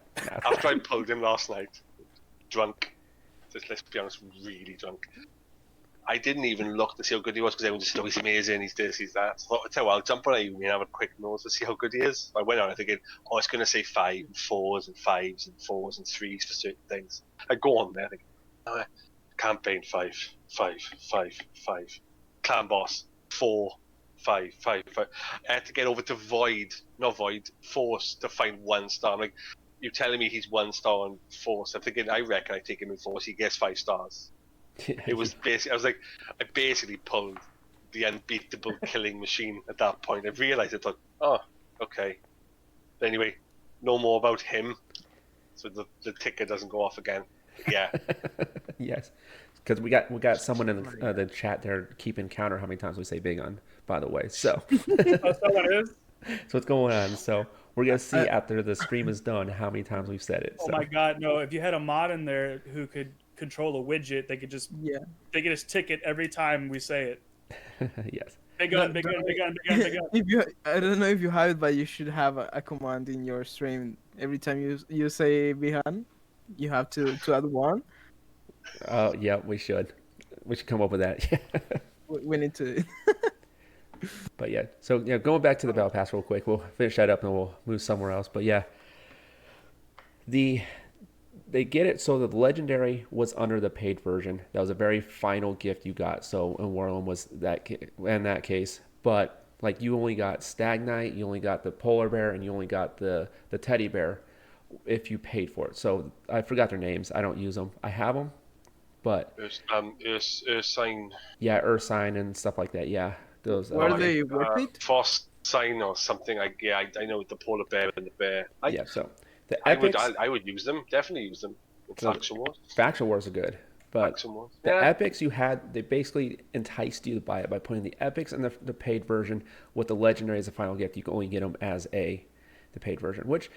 after I pulled him last night, drunk, just let's be honest, really drunk, I didn't even look to see how good he was, because everyone just said, oh, he's amazing, he's this, he's that. So I thought, I tell you what, I'll jump on Ayumi and have a quick nose to see how good he is. I went on it thinking, oh, it's going to say 5 and 4s and 5s and 4s and 3s for certain things. I go on there thinking, oh, campaign 5, 5, 5, 5. Clan boss 4, 5, 5, 5. I had to get over to not Void, Force to find 1 star. I'm like, you're telling me he's 1 star on Force? I'm thinking, I reckon I take him in Force, he gets 5 stars. It was basically, I basically pulled the unbeatable killing machine at that point. I realised, I thought, oh, okay. But anyway, no more about him, so the ticker doesn't go off again. Yeah. Yes. Because we got someone in the chat there keeping counter how many times we say Big Un, by the way. So Oh, someone is? so what's going on? So we're gonna see after the stream is done how many times we've said it. Oh So. my God, no! If you had a mod in there who could control a widget, they could just tick it every time we say it. Yes. Big gun, big gun, big gun, big gun, big gun. If you, I don't know if you have it, but you should have a command in your stream. Every time you say Bihan, you have to add 1. Oh yeah, we should come up with that. We need to. But yeah, so yeah, going back to the battle pass real quick, we'll finish that up and we'll move somewhere else. But yeah, they get it so that the legendary was under the paid version. That was a very final gift you got. So in Warlord was in that case, but like you only got Stag Knight, you only got the polar bear, and you only got the teddy bear if you paid for it. So I forgot their names. I don't use them. I have them, but Sign. yeah, Ursine and stuff like that. Yeah, those. Were they worth it? Frost sign or something. I know the polar bear and the bear. Yeah, so the I epics, would use them. Definitely use them. So- Faction Wars. faction wars are good, but Faction Wars. the Yeah. epics you had, they basically enticed you to buy it by putting the epics in the paid version with the legendary as a final gift. You can only get them as the paid version, which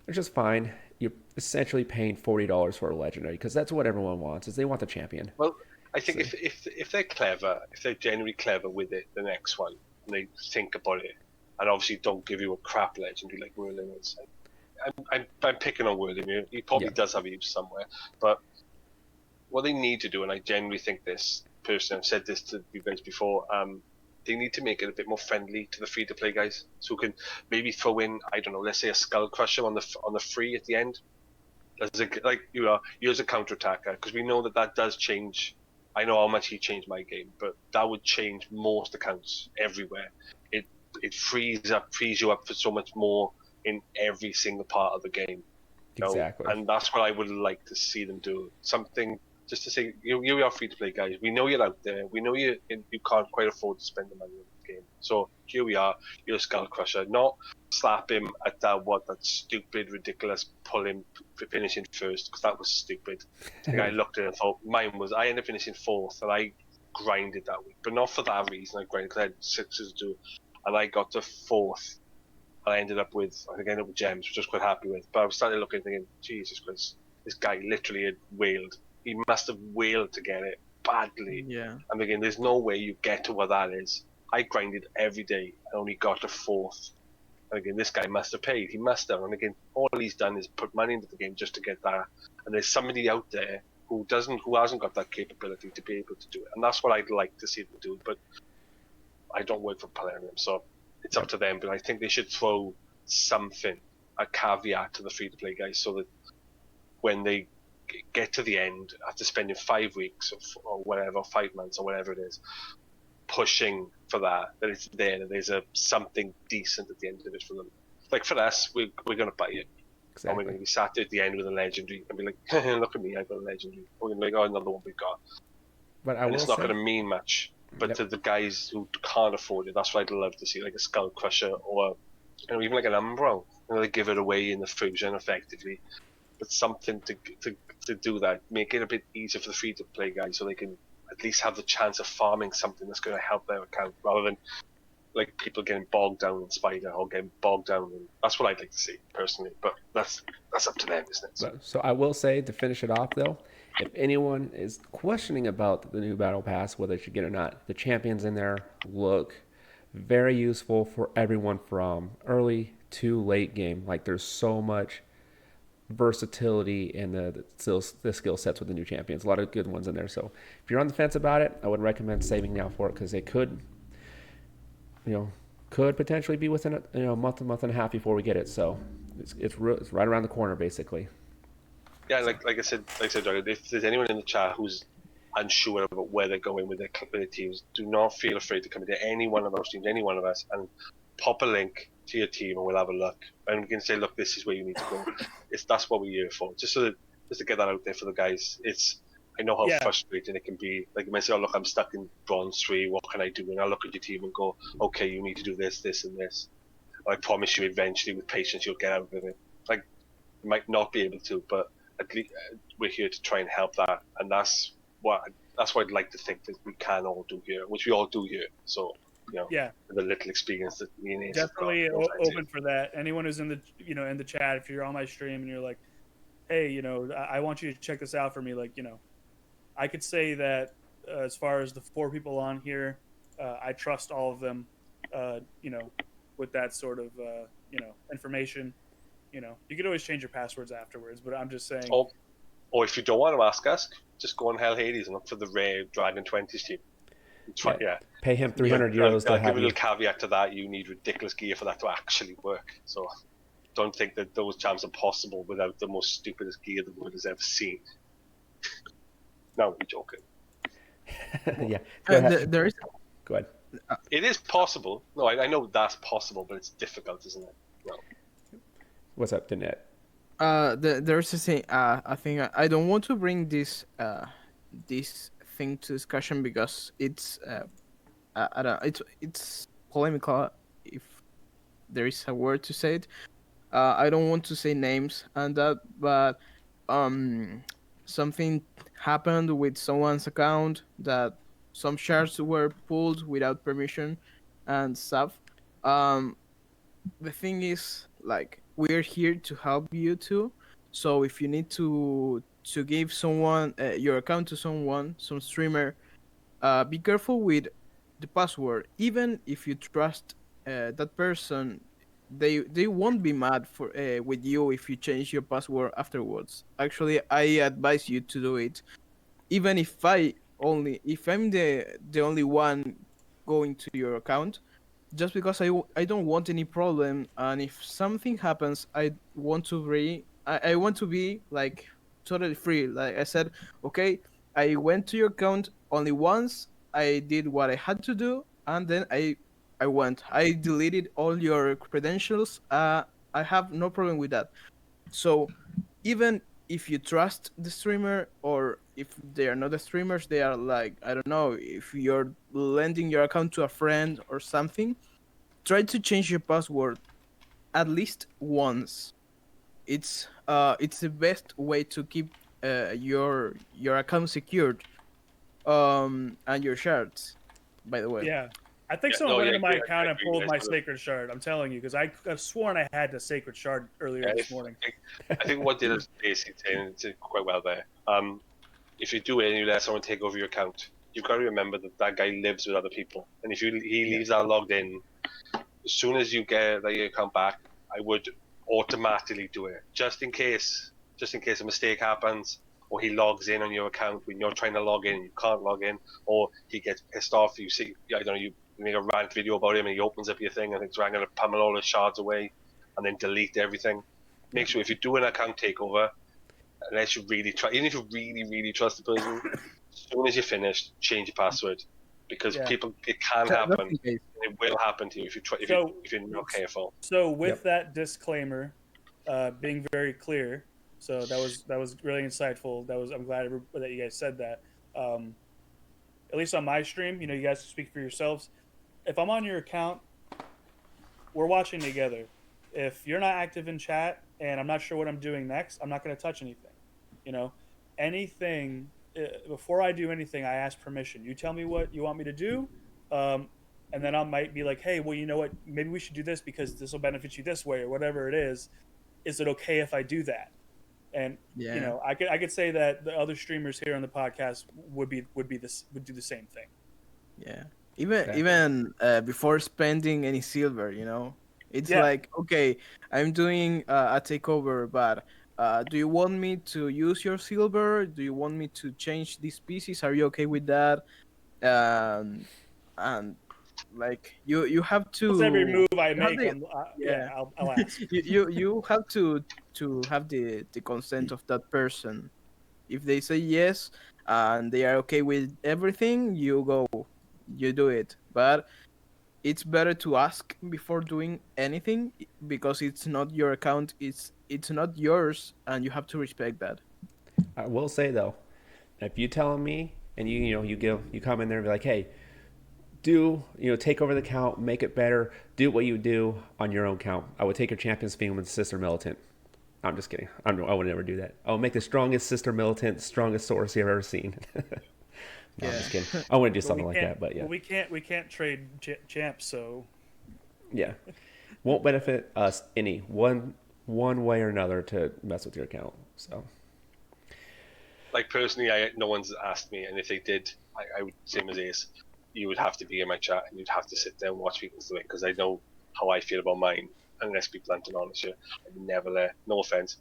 is just fine. You're essentially paying $40 for a legendary because that's what everyone wants. Is they want the champion. Well, I think if they're clever, if they're genuinely clever with it, the next one, and they think about it, and obviously don't give you a crap legendary like Whirling is. I'm picking on Whirling. He probably Yeah. does have a use somewhere, but what they need to do, and I genuinely think this person, I've said this to you guys before, they need to make it a bit more friendly to the free-to-play guys, so we can maybe throw in, I don't know, let's say a Skull Crusher on the free at the end, as here's a counter-attacker, because we know that does change. I know how much he changed my game, but that would change most accounts everywhere. It frees you up for so much more in every single part of the game. You know? Exactly. And that's what I would like to see them do. Something just to say, you are free to play, guys. We know you're out there. We know you can't quite afford to spend the money on the game. So here we are. You're a Skull Crusher. Not slap him at that stupid, ridiculous pull him finishing first, because that was stupid. Like, I looked at it and thought I ended up finishing fourth, and I grinded that week, but not for that reason. I grinded because I had sixes to do, and I got to fourth. I ended up with gems, which I was quite happy with. But I was starting looking, thinking, Jesus Christ, this guy literally had wailed. He must have wailed to get it badly. Yeah. I'm thinking, there's no way you get to what that is. I grinded every day and only got to fourth. And again, this guy must have paid. He must have. And again, all he's done is put money into the game just to get that. And there's somebody out there who hasn't got that capability to be able to do it. And that's what I'd like to see them do. But I don't work for Plarium, so it's up to them. But I think they should throw something, a caveat to the free-to-play guys, so that when they get to the end, after spending 5 weeks or whatever, 5 months or whatever it is, pushing for that it's there, that there's something decent at the end of it for them. Like for us, we're going to buy it. Exactly. And we're going to be sat at the end with a legendary and be like, look at me, I've got a legendary. We're going to be like, oh, another one we've got. But I And will it's not say, going to mean much. But Yep. to the guys who can't afford it, that's what I'd love to see, like a Skull Crusher or even like an Umbro. They give it away in the fusion effectively. But something to do that, make it a bit easier for the free-to-play guys, so they can at least have the chance of farming something that's going to help their account, rather than like people getting bogged down in Spider or getting bogged down. And that's what I'd like to see personally. But that's up to them, isn't it? so I will say, to finish it off though, if anyone is questioning about the new battle pass, whether they should get it or not, the champions in there look very useful for everyone from early to late game. Like, there's so much versatility in the skill sets with the new champions. A lot of good ones in there. So if you're on the fence about it, I would recommend saving now for it, because it could potentially be within a month and a half before we get it. So it's right around the corner, basically. Yeah, like I said, Doug, if there's anyone in the chat who's unsure about where they're going with their teams, do not feel afraid to come into any one of our teams, any one of us, and pop a link to your team, and we'll have a look. And we can say, look, this is where you need to go. That's what we're here for. Just to get that out there for the guys. I know how frustrating it can be. Like, you might say, oh, look, I'm stuck in Bronze 3, what can I do? And I'll look at your team and go, okay, you need to do this, this, and this. I promise you, eventually, with patience, you'll get out of it. Like, you might not be able to, but at least we're here to try and help that. And that's what I'd like to think that we can all do here, which we all do here. So, the little experience that me and Ace definitely open for that. Anyone who's in the chat, if you're on my stream and you're like, hey, I want you to check this out for me, like, I could say that as far as the 4 people on here, I trust all of them, with that sort of information. You could always change your passwords afterwards, but I'm just saying. Or if you don't want to ask us, just go on Hell Hades and look for the rare Dragon 20s team. Pay him 300 euros to I'll have give a little caveat to that. You need ridiculous gear for that to actually work. So don't think that those jams are possible without the most stupidest gear the world has ever seen. No, we're joking. Yeah. Go ahead. There is. Go ahead. It is possible. No, I know that's possible, but it's difficult, isn't it? No. What's up, Danette? There's a thing. I don't want to bring this thing to discussion because it's I don't. It's polemical, if there is a word to say it. I don't want to say names and that, but something happened with someone's account, that some shards were pulled without permission and stuff. The thing is, like, we're here to help you too. So if you need to give someone your account to some streamer, be careful with the password. Even if you trust that person, they won't be mad for with you if you change your password afterwards. Actually, I advise you to do it, even if I'm the only one going to your account, just because I don't want any problem. And if something happens, I want to be like totally free. Like I said, okay, I went to your account only once, I did what I had to do, and then I deleted all your credentials. I have no problem with that. So even if you trust the streamer, or if they are not the streamers, they are like, I don't know, if you're lending your account to a friend or something, try to change your password at least once. It's the best way to keep your account secured, and your shards, by the way. Yeah. I think Yeah, someone no, went yeah, into my I account and agree, pulled guys. my sacred shard. I'm telling you, because I have sworn I had the sacred shard earlier Yeah, this morning. I think what did is basically saying it quite well there. If you do it and you let someone take over your account, you've got to remember that that guy lives with other people, and if he leaves that logged in, as soon as you get your account back, I would automatically do it, just in case a mistake happens, or he logs in on your account when you're trying to log in, you can't log in, or he gets pissed off. You see, I don't know, you make a rant video about him, and he opens up your thing, and it's I'm going to pummel all his shards away, and then delete everything. Make sure if you do an account takeover, unless you really try, even if you really trust the person, as soon as you're finished, change your password, because Yeah. people, it can Just happen. in case. It will happen to you if you try, So- if you're not careful. So with Yep. that disclaimer, being very clear, so that was really insightful. I'm glad that you guys said that. At least on my stream, you know, you guys can speak for yourselves. If I'm on your account, we're watching together. If you're not active in chat and I'm not sure what I'm doing next, I'm not going to touch anything. You know, anything before I do anything, I ask permission. You tell me what you want me to do, and then I might be like, hey, well, you know what? Maybe we should do this because this will benefit you this way or whatever it is. Is it okay if I do that? And Yeah. you know, I could say that the other streamers here on the podcast would do the same thing. Yeah. Even Exactly. even before spending any silver, you know, it's Yeah. like, okay, I'm doing a takeover, but do you want me to use your silver? Do you want me to change these pieces? Are you okay with that? And like, you have Almost every to move I you have make, the, yeah, I'll ask. you have to have the consent of that person. If they say yes and they are okay with everything, you do it. But it's better to ask before doing anything, because it's not your account, it's not yours, and you have to respect that. I will say though, if you tell me and you come in there and be like, hey, take over the account, make it better, do what you do on your own account. I would take your champion's theme with Sister Militant. I'm just kidding. I would never do that. I would make the strongest Sister Militant, strongest source you've ever seen. No, I'm just kidding. I want to do something like that, but yeah. We can't trade champs, so Yeah. Won't benefit us any one way or another to mess with your account. So Like personally, no one's asked me, and if they did, I would same as Ace. You would have to be in my chat, and you'd have to sit there and watch people do it, because I know how I feel about mine. And let's be blunt and honest here, I'm never there. No offense.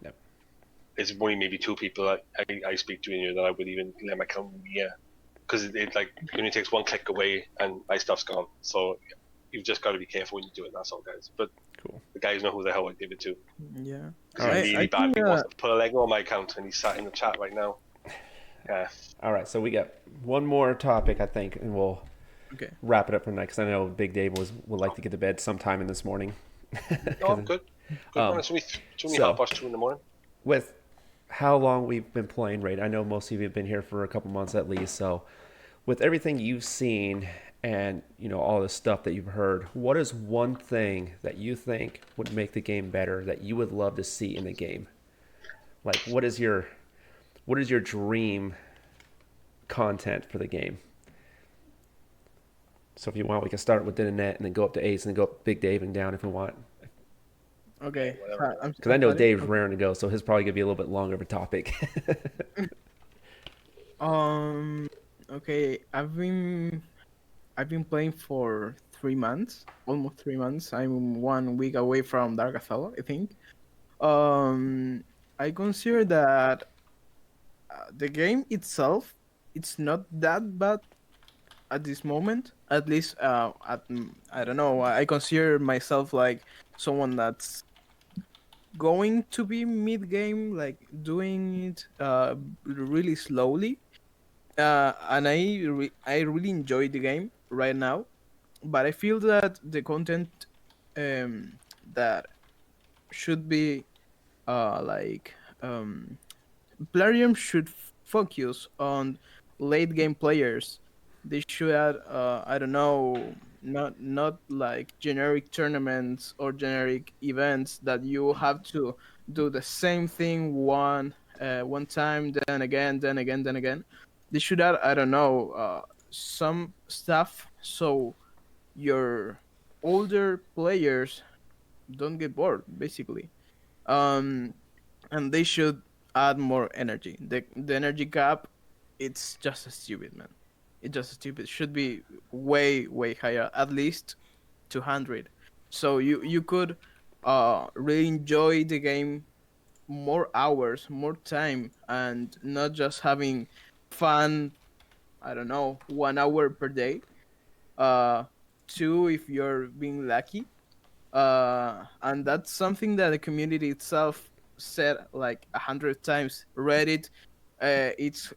Yep. There's only maybe two people I speak to in here that I would even let my account near, because it like it only takes one click away and my stuff's gone. So you've just got to be careful when you do it. That's all, guys. But cool. the guys know who the hell I give it to. Yeah. Because he really I badly think, wants to put a Lego on my account, and he's sat in the chat right now. Yeah. All right, so we got one more topic, I think, and we'll okay. wrap it up for tonight, because I know Big Dave would like to get to bed sometime in this morning. Oh, good. Good Um, one. It's only so- 2:30 in the morning. With how long we've been playing Raid, I know most of you have been here for a couple months at least. So, with everything you've seen and all the stuff that you've heard, what is one thing that you think would make the game better that you would love to see in the game? Like, what is your dream content for the game? So, if you want, we can start with Internet and then go up to Ace and then go up Big Dave and down if we want. Okay. Whatever. Because I know starting. Dave's raring to go, so his probably gonna be a little bit longer of a topic. Okay, I've been playing for 3 months, almost 3 months. I'm 1 week away from Dark Asylum, I think. I consider that the game itself, it's not that bad at this moment. At least, I don't know. I consider myself like someone that's going to be mid game, like doing it really slowly. And I really enjoy the game right now, but I feel that the content that should be like Plarium should focus on late game players. They should add, I don't know, not like generic tournaments or generic events that you have to do the same thing one time, then again, then again, then again. They should add, I don't know, some stuff so your older players don't get bored, basically. Um, and they should add more energy. The energy gap, it's just stupid, man. It's just stupid. It should be way higher, at least 200. So you could really enjoy the game more hours, more time, and not just having fun. I don't know, 1 hour per day. Uh, two if you're being lucky, and that's something that the community itself said like 100 times. Reddit, it's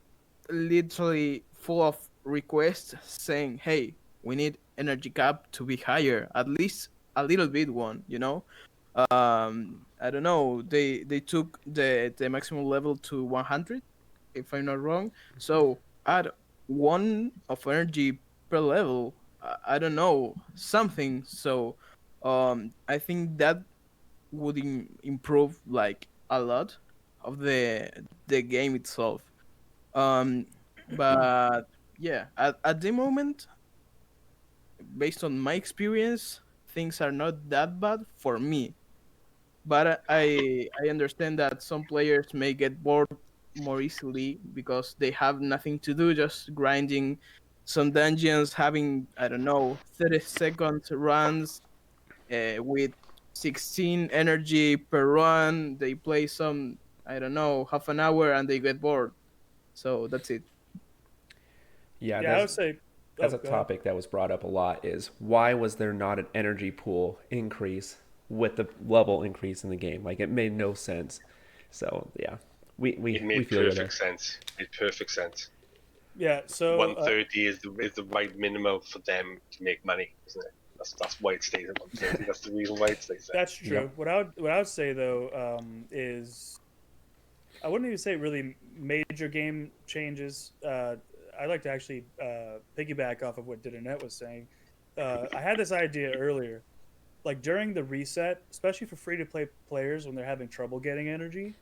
literally full of requests saying, "Hey, we need energy cap to be higher, at least a little bit one." I don't know. They took the maximum level to 100, if I'm not wrong. So add one of energy per level. I don't know, something. So I think that would improve like a lot of the game itself. Um, but yeah, at the moment, based on my experience, things are not that bad for me. But I understand that some players may get bored more easily because they have nothing to do, just grinding some dungeons, having, I don't know, 30-second runs with 16 energy per run. They play some, I don't know, half an hour and they get bored. So that's it. Yeah, Yeah, I would say. that's Oh, a go ahead. topic that was brought up a lot is why was there not an energy pool increase with the level increase in the game? Like it made no sense. So yeah, we It we, we made feel you perfect there. sense. It made perfect sense. Yeah. So 130 is the right minimum for them to make money, isn't it? That's why it stays at 130. That's the reason why it stays there. that's true. Yep. What I would say though is I wouldn't even say really major game changes. I'd like to actually piggyback off of what Didanet was saying. I had this idea earlier, like during the reset, especially for free to play players when they're having trouble getting energy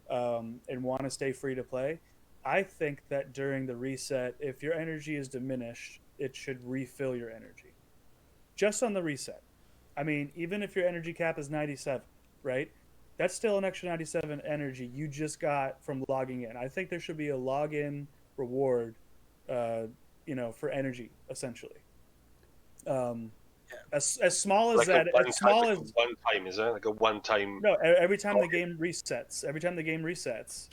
and want to stay free to play. I think that during the reset, if your energy is diminished, it should refill your energy just on the reset. I mean, even if your energy cap is 97, right? That's still an extra 97 energy you just got from logging in. I think there should be a login reward, uh, for energy, essentially. Um, as small as Like a that, one as time, small as is it? Like a one time. no, every time the game resets,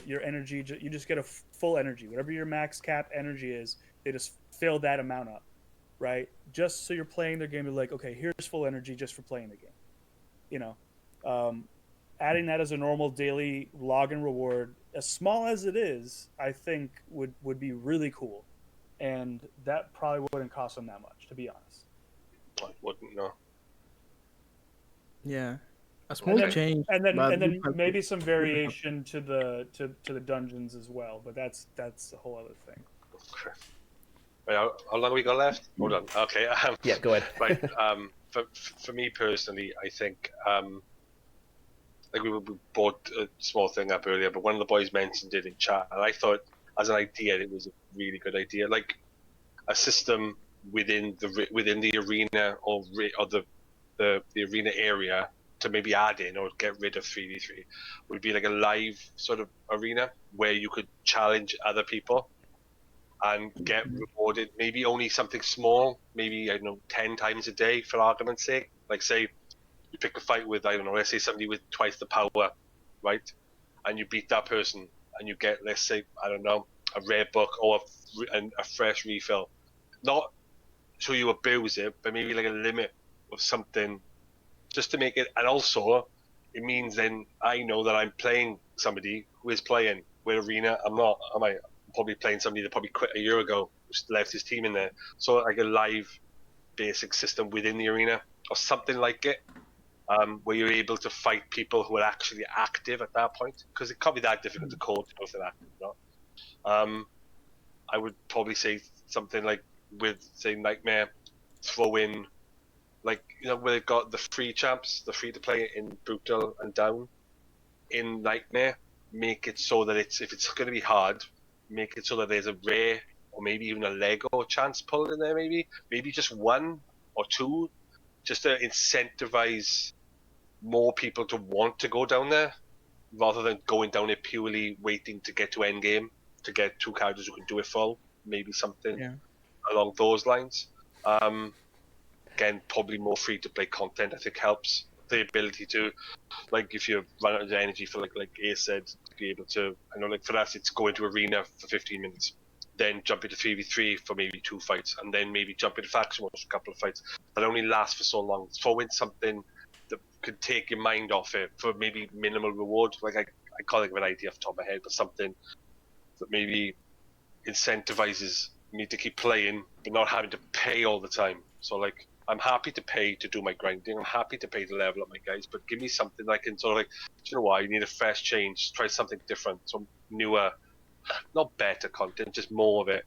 your energy you just get a full energy. Whatever your max cap energy is, they just fill that amount up, right? Just so you're playing their game, they're like, okay, here's full energy just for playing the game. You know, um, adding that as a normal daily login reward, as small as it is, I think would be really cool, and that probably wouldn't cost them that much, to be honest. I wouldn't know. Yeah, a And small then Okay. change, and then but and would then help it. maybe some variation to the dungeons as well, but that's a whole other thing. Okay. Wait, how long have we got left? Hold on. Okay. Yeah, go ahead. Right. For me personally, I think like we brought a small thing up earlier, but one of the boys mentioned it in chat, and I thought as an idea it was a really good idea. Like a system within the arena or the arena area to maybe add in or get rid of 3v3 would be like a live sort of arena where you could challenge other people and get rewarded. Maybe only something small, maybe I don't know, 10 times a day for argument's sake. Like say you pick a fight with, I don't know, let's say somebody with twice the power, right? And you beat that person and you get, let's say, I don't know, a rare book or a fresh refill. Not so you abuse it, but maybe like a limit of something just to make it. And also, it means then I know that I'm playing somebody who is playing with Arena. I'm not. I'm probably playing somebody that probably quit a year ago, just left his team in there. So like a live basic system within the arena or something like it. where you're able to fight people who are actually active at that point, because it can't be that difficult to code to both active. I would probably say something like with say Nightmare, throw in like where they've got the free champs, the free to play in Brutal and Down. In Nightmare, make it so that if it's going to be hard, make it so that there's a rare or maybe even a Lego chance pulled in there. Maybe just one or two, just to incentivize more people to want to go down there, rather than going down it purely waiting to get to endgame to get two characters who can do it full. Maybe something along those lines. Again, probably more free to play content I think helps. The ability to, like, if you run out of energy for like Ace said, to be able to, I know, like for us, it's go into arena for 15 minutes, then jump into 3v3 for maybe 2 fights, and then maybe jump into faction wars for a couple of fights. That only lasts for so long. Throw in something that could take your mind off it for maybe minimal reward. Like I can't think of an idea off the top of my head, but something that maybe incentivizes me to keep playing, but not having to pay all the time. So like, I'm happy to pay to do my grinding. I'm happy to pay to level up my guys, but give me something I can sort of like, do you know what? I need a fresh change. Try something different, some newer, not better content, just more of it.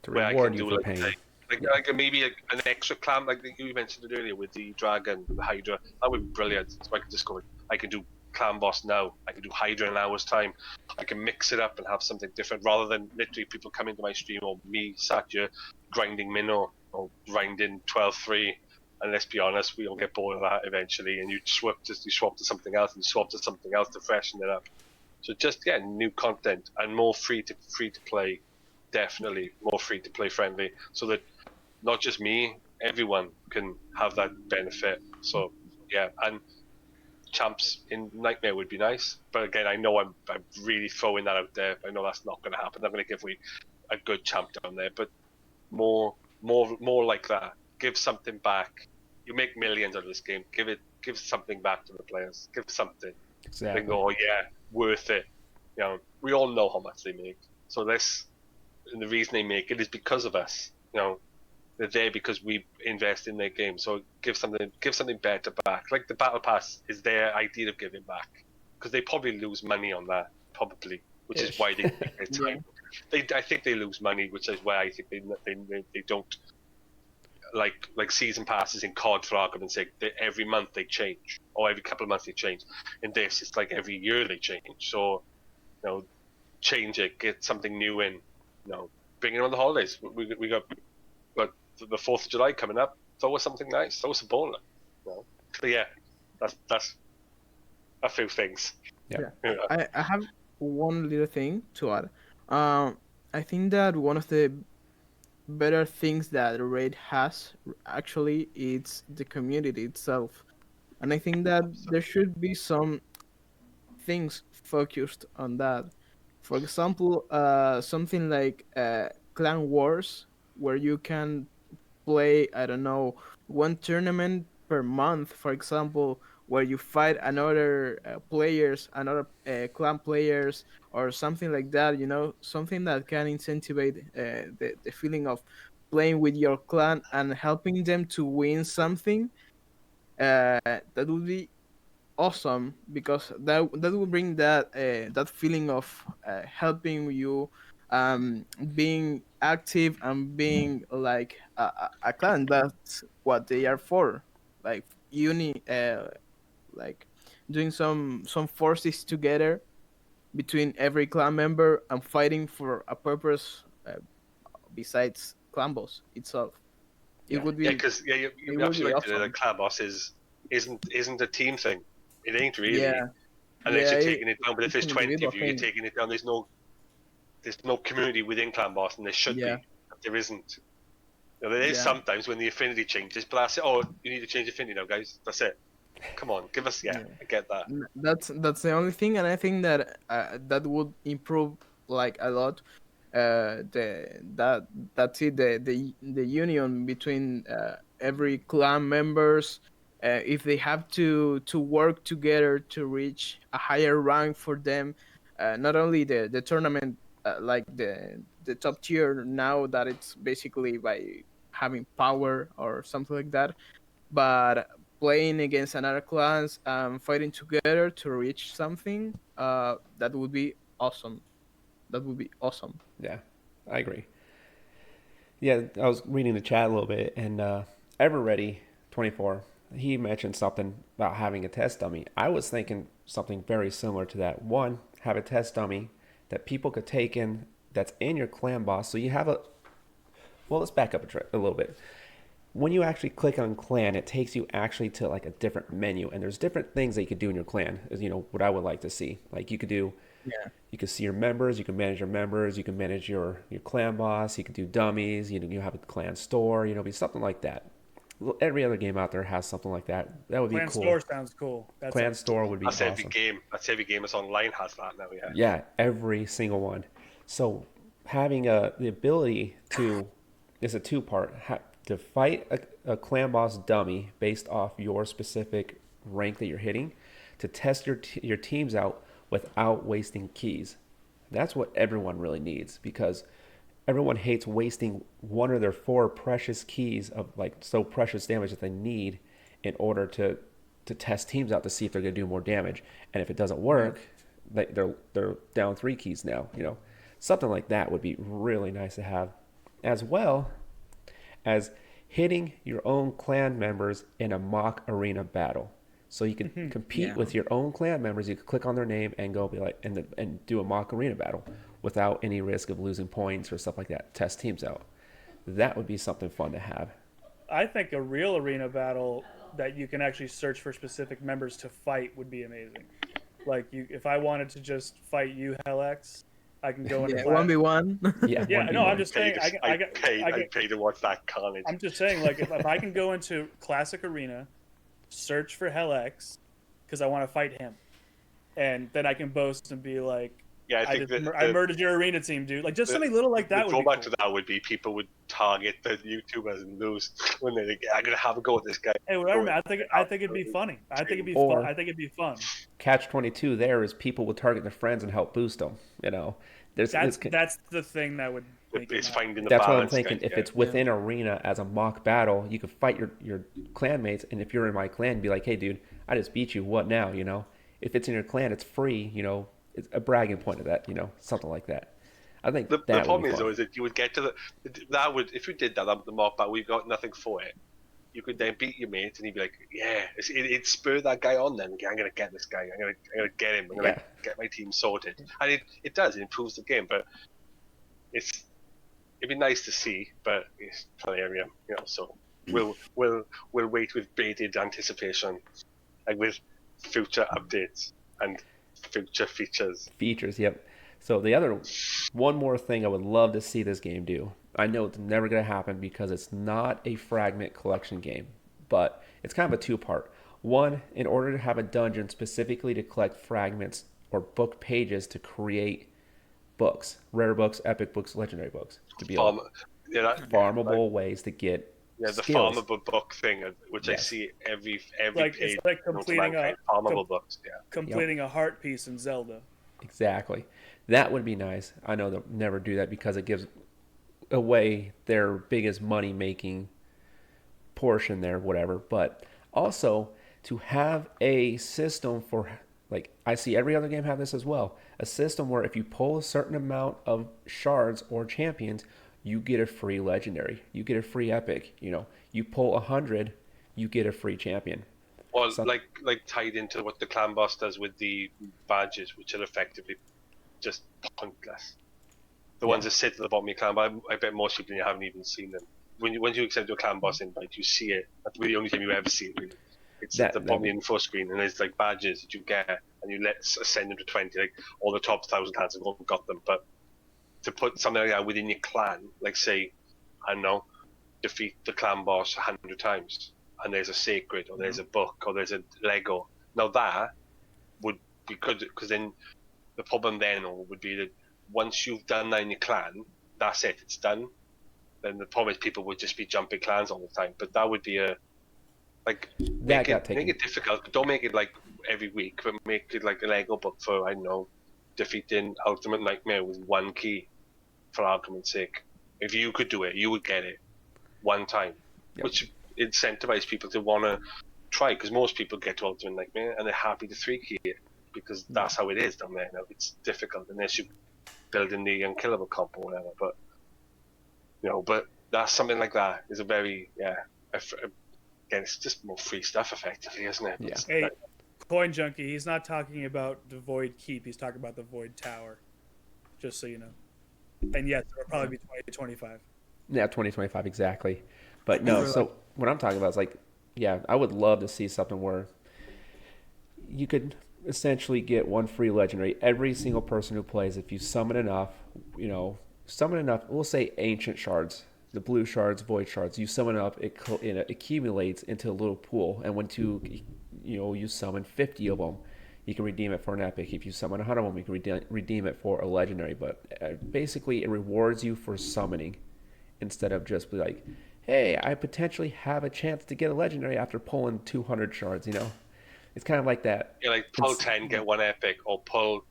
To Where I reward can you do for paying. like maybe an extra clan, like you mentioned it earlier with the dragon, with the Hydra. That would be brilliant. So I can just go. I can do clan boss now. I can do Hydra in an hour's time. I can mix it up and have something different, rather than literally people coming to my stream or me sat here grinding Minnow or grinding 12-3. And let's be honest, we all get bored of that eventually. And you swap to something else, and you swap to something else to freshen it up. So just new content and more free to play. Definitely more free to play friendly, so that not just me, everyone can have that benefit. So yeah, and champs in Nightmare would be nice, but again, I know I'm really throwing that out there. I know that's not going to happen. I'm going to give we a good champ down there, but more like that. Give something back. You make millions out of this game. Give something back to the players. Give something. Exactly. They go, oh, yeah, worth it. We all know how much they make. So and the reason they make it is because of us. They're there because we invest in their game. So give something better back. Like the battle pass is their idea of giving back, because they probably lose money on that, which is why they take their time. I think they lose money, which is why I think they don't like season passes in COD, for argument's sake. Every month they change, or every couple of months they change. In this, it's like every year they change. So change it, get something new in. Bring it on the holidays. We got the 4th of July coming up. Throw us something nice. Throw us a baller. So yeah, that's a few things. Yeah. I have one little thing to add. I think that one of the better things that Raid has actually it's the community itself, and I think that there should be some things focused on that. For example, something like Clan Wars, where you can play, I don't know, one tournament per month, for example, where you fight another another clan players, or something like that. Something that can incentivize the feeling of playing with your clan and helping them to win something. That would be awesome, because that will bring that feeling of helping you, being active and being like a clan. That's what they are for, like like doing some forces together between every clan member and fighting for a purpose, besides clan boss itself. It would be because you're it would absolutely be right. The awesome. clan boss isn't a team thing. It ain't really. Yeah, Unless yeah, you're taking it down. But if it's there's an 20 individual of you, you're thing. taking it down. There's no community within clan boss, and there should Yeah. be. But there isn't. There is Yeah. sometimes when the affinity changes, but that's it. Oh, you need to change affinity now, guys. That's it. Come on, give us. Yeah, I get that. That's the only thing, and I think that that would improve like a lot. That's it. The union between every clan members, if they have to work together to reach a higher rank for them, not only the tournament, like the top tier now, that it's basically by having power or something like that, but playing against another clans and fighting together to reach something, that would be awesome. That would be awesome. Yeah, I agree. Yeah, I was reading the chat a little bit, and EverReady24, he mentioned something about having a test dummy. I was thinking something very similar to that. One, have a test dummy that people could take in that's in your clan boss. So you have a. Well, let's back up a little bit. When you actually click on clan, it takes you actually to like a different menu, and there's different things that you could do in your clan. Is what I would like to see. Like you could do. Yeah. You can see your members. You can manage your members. You can manage your clan boss. You can do dummies. You have a clan store. Be something like that. Every other game out there has something like that. That would be Clan cool. store sounds cool. Clan store would be That's awesome. every game. That's every game that's online has that now. Yeah. Yeah, every single one. So having the ability to is a two-part to fight a clan boss dummy based off your specific rank that you're hitting, to test your teams out without wasting keys. That's what everyone really needs, because everyone hates wasting one of their 4 precious keys of so precious damage that they need in order to test teams out to see if they're going to do more damage. And if it doesn't work, they're down 3 keys now. Something like that would be really nice to have, as well as hitting your own clan members in a mock arena battle. So you can compete with your own clan members. You can click on their name and go be like and do a mock arena battle without any risk of losing points or stuff like that. Test teams out. That would be something fun to have. I think a real arena battle that you can actually search for specific members to fight would be amazing. Like if I wanted to just fight you, Hellx, I can go into 1v1. Yeah, Yeah, no, I'm just saying. I pay to watch that carnage. I'm just saying, like, if I can go into Classic Arena, search for Hellx, because I want to fight him, and then I can boast and be like, Yeah, I think I murdered your arena team, dude. Like, just something little like that the would be drawback cool. to that would be people would target the YouTubers and lose when they're like, I'm gonna have a go at this guy. Hey, whatever, man. I think it'd be funny. I think it'd be Or- fun. I think it'd be fun. Catch-22 there is people will target their friends and help boost them. There's That's the thing that would make It's it matter. finding the That's what I'm balance. thinking. If it's within arena as a mock battle, you could fight your clanmates, and if you're in my clan, be like, hey, dude, I just beat you. What now? If it's in your clan, it's free. It's a bragging point of that. Something like that. I think The that problem would be is, fun. though, is that you would get to if you did that, the mock battle, we've got nothing for it. You could then beat your mate, and he'd be like, yeah, it spurred that guy on. Then I'm gonna get this guy. I'm gonna get him. I'm gonna get my team sorted. And it does. It improves the game, but it'd be nice to see, but it's Planaria, So we'll wait with bated anticipation, like with future updates and future features. Features, yep. So the other one more thing I would love to see this game do. I know it's never going to happen because it's not a fragment collection game, but it's kind of a two-part. One, in order to have a dungeon specifically to collect fragments or book pages to create books, rare books, epic books, legendary books, to be farmable ways to get the skills. farmable book thing, which I see every Like page. it's like completing farmable books. Yeah. completing a heart piece in Zelda. Exactly. That would be nice. I know they'll never do that because it gives away their biggest money-making portion there, whatever. But also to have a system for, like, I see every other game have this as well. A system where if you pull a certain amount of shards or champions, you get a free legendary. You get a free epic. You pull 100, you get a free champion. Well, like tied into what the clan boss does with the badges, which are effectively just pointless. The ones that sit at the bottom of your clan boss, I bet most people haven't even seen them. Once you accept your clan boss invite, you see it. That's really the only time you ever see it. Really. It's at the bottom of the info screen, and there's like badges that you get, and you ascend them to 20. Like all the top 1,000 clans have got them, but to put something like that within your clan, like say, I don't know, defeat the clan boss 100 times, and there's a sacred, or there's a book, or there's a Lego. Now that would be good, because then the problem then would be that once you've done that in your clan, that's it, it's done. Then the problem is people would just be jumping clans all the time. But that would be make it difficult. Don't make it like every week, but make it like a Lego book for, I don't know, defeating Ultimate Nightmare with 1 key, for argument's sake. If you could do it, you would get it one time, which incentivizes people to want to try, because most people get to Ultimate Nightmare and they're happy to 3-key it, because that's how it is down there now. It's difficult unless you build in the unkillable comp or whatever, but but that's something like that is a very again, it's just more free stuff effectively, isn't it? Yeah. Hey, Coin Junkie, he's not talking about the Void Keep. He's talking about the Void Tower, just so you know. And yes, it'll probably be 20 to 25. Yeah, 2025 exactly. But no, so what I'm talking about is like, yeah, I would love to see something where you could essentially get one free legendary every single person who plays if you summon enough, we'll say ancient shards, the blue shards, void shards. You summon up, it accumulates into a little pool, and when you summon 50 of them, you can redeem it for an epic. If you summon 100 of them, you can redeem it for a legendary. But basically, it rewards you for summoning instead of just be like, hey, I potentially have a chance to get a legendary after pulling 200 shards. It's kind of like that. Yeah, like pull 10, get one epic, or pull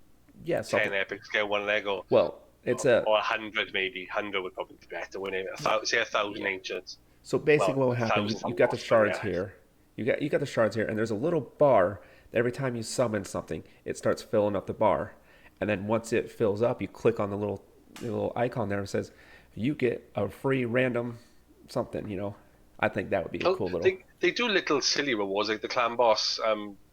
10 epics, get one Lego. Well, it's or 100 maybe. 100 would probably be better, wouldn't it? Say 1,000 ancients. So basically, what happens? You've got the shards here. You got the shards here, and there's a little bar that every time you summon something, it starts filling up the bar, and then once it fills up, you click on the little icon there and it says you get a free random something. I think that would be a cool little. They do little silly rewards like the clan boss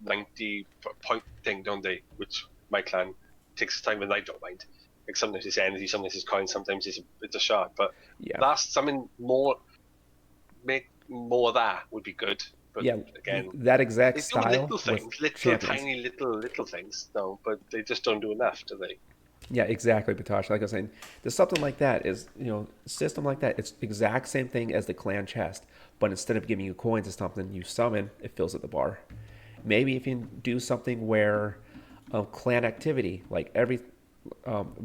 90 point thing, don't they? Which my clan takes time and I don't mind. Like sometimes it's energy, sometimes it's coins, sometimes it's a shard. But that's something more. Make more of that would be good. But again, that exact they style. do little things, tiny little things. No, but they just don't do enough, do they? Yeah, exactly, Patosh. Like I was saying, there's something like that is, system like that. It's exact same thing as the clan chest, but instead of giving you coins or something, you summon, it fills at the bar. Maybe if you do something where clan activity, like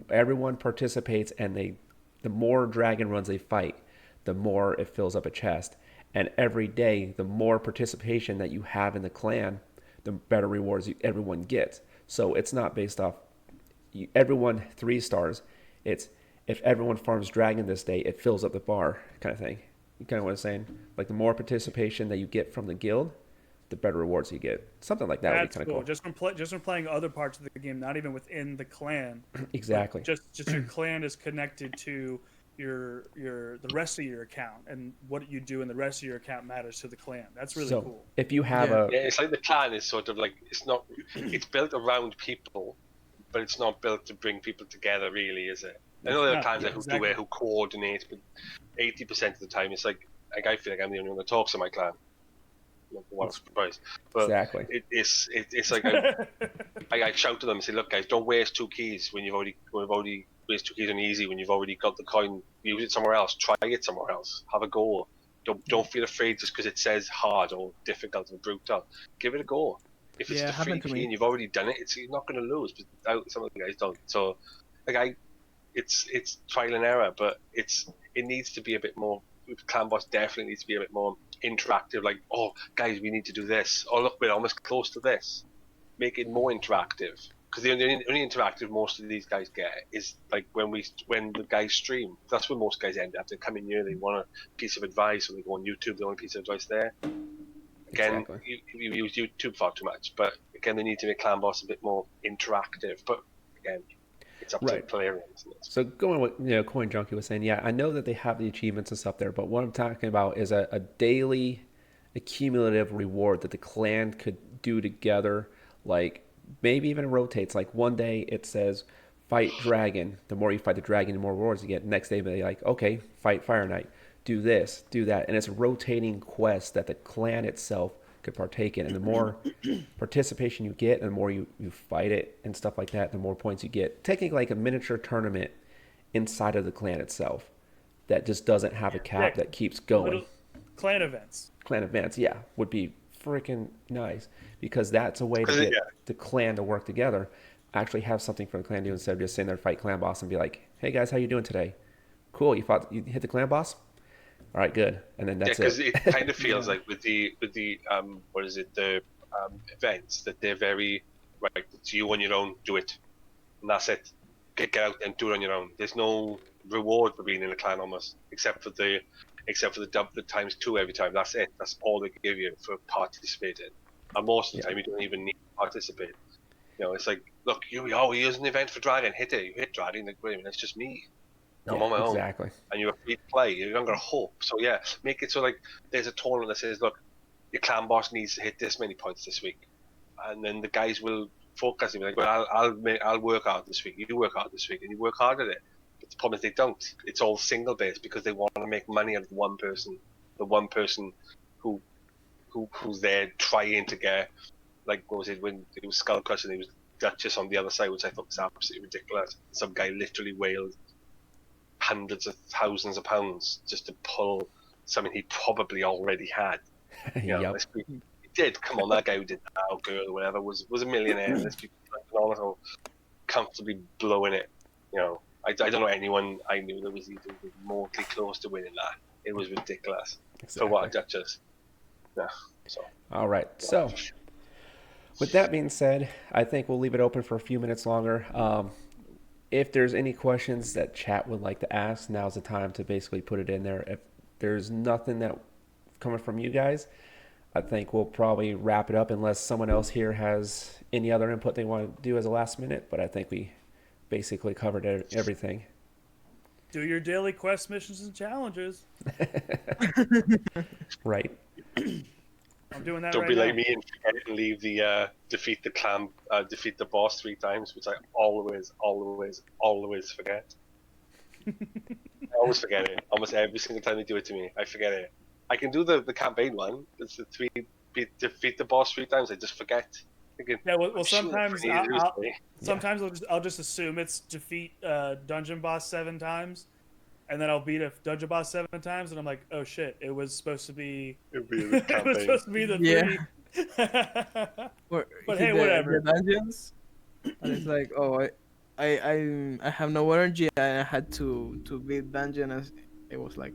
everyone participates, and the more dragon runs they fight, the more it fills up a chest. And every day, the more participation that you have in the clan, the better rewards everyone gets. So it's not based off everyone 3 stars. It's if everyone farms dragon this day, it fills up the bar kind of thing. You kind of what I'm saying? Like the more participation that you get from the guild, the better rewards you get. Something like that would be kind of cool. Just from playing other parts of the game, not even within the clan. Exactly. Just your clan is connected to the rest of your account, and what you do in the rest of your account matters to the clan. That's really cool. If you have it's like the clan is sort of like it's built around people, but it's not built to bring people together, really, is it? I know there are clans who coordinate, but 80% of the time it's like I feel like I'm the only one that talks to my clan. One surprise, but exactly. It's like I shout to them and say, look guys, don't waste 2 keys when you've already waste 2 keys on easy when you've already got the coin. Use it somewhere else. Try it somewhere else. Have a go. Don't feel afraid just because it says hard or difficult or brutal. Give it a go. If it's the free key and you've already done it, you're not going to lose. But some of the guys don't. So, it's trial and error, but it needs to be a bit more. Clan boss definitely needs to be a bit more interactive. Like, oh guys, we need to do this. Oh look, we're almost close to this. Make it more interactive. Because the only interactive most of these guys get is like when the guys stream. That's when most guys end up. They come in here, they want a piece of advice, or they go on YouTube. The only piece of advice there. Again, you use YouTube far too much. But again, they need to make Clan Boss a bit more interactive. But again, it's up to the player. So going with Coin Junkie was saying, I know that they have the achievements and stuff there, but what I'm talking about is a daily accumulative reward that the clan could do together, like. Maybe even it rotates. Like one day it says, fight dragon. The more you fight the dragon, the more rewards you get. Next day they're like, okay, fight Fire Knight. Do this, do that. And it's a rotating quest that the clan itself could partake in. And the more participation you get and the more you fight it and stuff like that, the more points you get. Technically like a miniature tournament inside of the clan itself that just doesn't have a cap that keeps going. Little clan events. Clan events, would be freaking nice, because that's a way to get the clan to work together, actually have something for the clan to do instead of just sitting there fight clan boss and be like, hey guys, how you doing today? Cool, you hit the clan boss? All right, good. And then that's because it kind of feels like with the events that they're very it's you on your own, do it, and that's it. Get out and do it on your own. There's no reward for being in a clan almost, except for except for the times 2 every time. That's it. That's all they give you for participating. And most of the time, you don't even need to participate. It's like, look, here's an event for Dragon. Hit it. You hit Dragon. Like, wait a minute, it's just me. I'm on my own. Exactly. And you're free to play. You're not going to hope. So, yeah, make it so, like, there's a tournament that says, look, your clan boss needs to hit this many points this week. And then the guys will focus and be like, well, I'll work hard this week. You work hard this week. And you work hard at it. But the problem is they don't. It's all single-based because they want to make money out of one person. The one person who's there trying to get, like, what was it, when it was Skull Crush and it was Duchess on the other side, which I thought was absolutely ridiculous. Some guy literally wailed hundreds of thousands of pounds just to pull something he probably already had. Yep. He did. Come on, that guy who did that, or girl, or whatever, was a millionaire. Let's be phenomenal, comfortably blowing it. I don't know anyone I knew that was even remotely close to winning that. It was ridiculous. Exactly. For what a Duchess. Yeah. So. All right. So, with that being said, I think we'll leave it open for a few minutes longer. If there's any questions that chat would like to ask, now's the time to basically put it in there. If there's nothing that coming from you guys, I think we'll probably wrap it up unless someone else here has any other input they want to do as a last minute. But I think we basically covered everything. Do your daily quest missions and challenges. Right. I'm doing that Don't right be now. like me and forget and leave the defeat the boss 3 times, which I always forget. I always forget it. Almost every single time they do it to me, I forget it. I can do the campaign one. It's the defeat the boss 3 times. I just forget. Thinking, Yeah, well sure, sometimes pretty easily. I'll just assume it's defeat dungeon boss 7 times, and then I'll beat a dungeon boss 7 times, and I'm like, oh shit, it was supposed to be It'd be the it was campaign. supposed to be the Yeah. 3. Or But hit hey, whatever. the dungeons, and it's like, oh, I have no energy, and I had to beat dungeon, and it was like,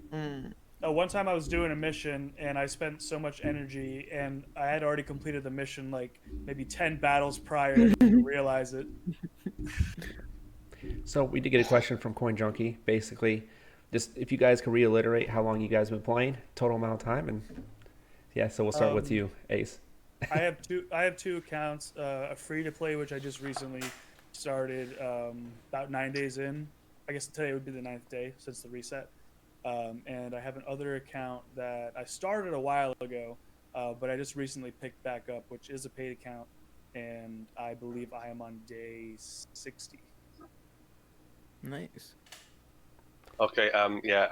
One time I was doing a mission and I spent so much energy and I had already completed the mission like maybe 10 battles prior and I didn't even realize it. So we did get a question from Coin Junkie. Basically, just if you guys could reiterate how long you guys have been playing, total amount of time, and yeah. So we'll start with you, Ace. I have two accounts, a free to play which I just recently started about 9 days in. I guess today would be the 9th day since the reset. And I have an other account that I started a while ago, but I just recently picked back up, which is a paid account, and I believe I am on day 60. nice. Okay, yeah,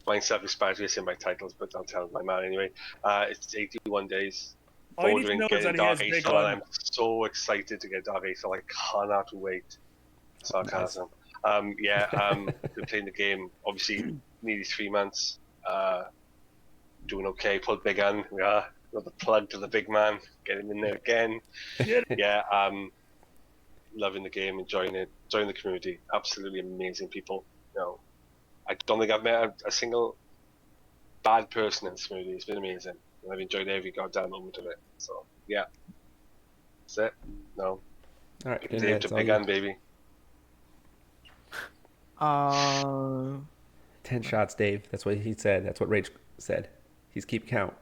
mine's self-explanatory in my titles, but I'll tell my man anyway. It's 81 days. All you need to know is that he has Dark a big Aethel, and gun. I'm so excited to get Dark Aethel. I cannot wait. Sarcasm. Been playing the game, obviously, nearly 3 months. Doing okay, pulled big gun. Yeah, another plug to the big man. Get him in there again. Yeah, loving the game, enjoying it, enjoying the community. Absolutely amazing people. I don't think I've met a single bad person in this community. It's been amazing. And I've enjoyed every goddamn moment of it. So yeah, that's it. No, All right, Dave Dave, to it's all big you. gun, baby. 10 shots, Dave. That's what he said. That's what Rage said. He's keep count.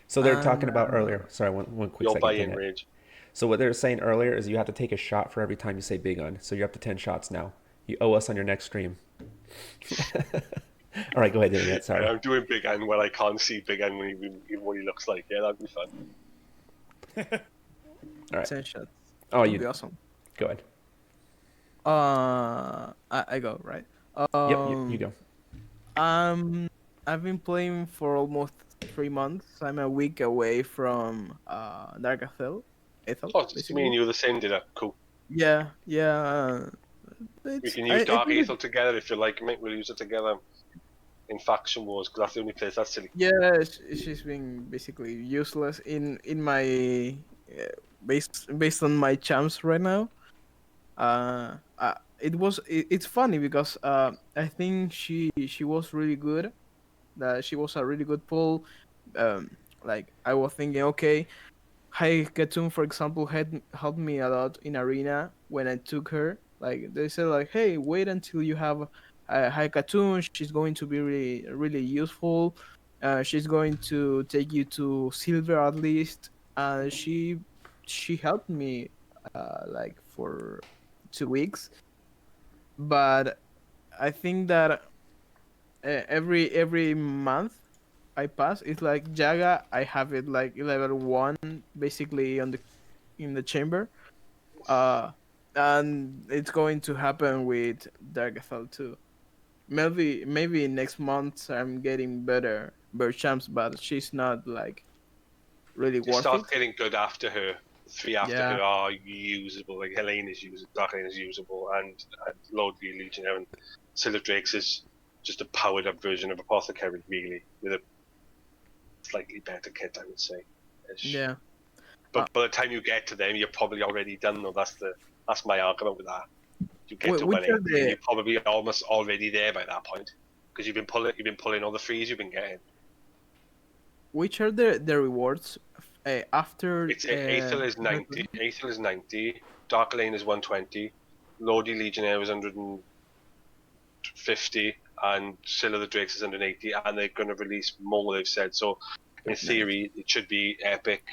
So they're talking about earlier. Sorry, one quick You'll second. buy thing. in rage. So what they were saying earlier is you have to take a shot for every time you say big gun. So you're up to 10 shots now. You owe us on your next stream. All right, go ahead, Internet. Sorry. I'm doing big gun when I can't see big gun what he looks like. Yeah, that'd be fun. All right. 10 shots. Oh, That'd you be awesome. go ahead. I go, right? Yep, you go. I've been playing for almost 3 months. I'm a week away from Dark Aethel. Oh, just basically. me and you are the same dinner. Cool. Yeah. We can use Dark Aethel together if you like, mate. We'll use it together in Faction Wars because that's the only place that's silly. Yeah, she's been basically useless in my based on my champs right now. It's funny because I think she was really good. That she was a really good pull. Like I was thinking, okay, Hai Ketun, for example, had helped me a lot in arena when I took her. Like they said, like, hey, wait until you have Haikatun. She's going to be really really useful. She's going to take you to silver at least. She helped me like for 2 weeks, but I think that every month I pass, it's like Jaga. I have it like level 1, basically on the in the chamber. Uh, and it's going to happen with Dargathal too. Maybe next month I'm getting better champs, but she's not like really You worth start it. getting good after her. Three after Yeah, her are usable. Like Helene is usable, Dark Lane is usable, and Lord of the Legionnaire and Scylla Drakes is just a powered up version of Apothecary, really, with a slightly better kit, I would say. Ish. yeah. Uh, But by the time you get to them, you're probably already done. Though that's my argument with that. You get to which are 180, and the you're probably almost already there by that point because you've been pulling all the frees you've been getting. the rewards after It's Aethel is 90. Aethel is 90. Dark Lane is 120. Lordy Legionnaire is 150. And Scylla the Drakes is 180. And they're going to release more, they've said. So, in theory, it should be epic,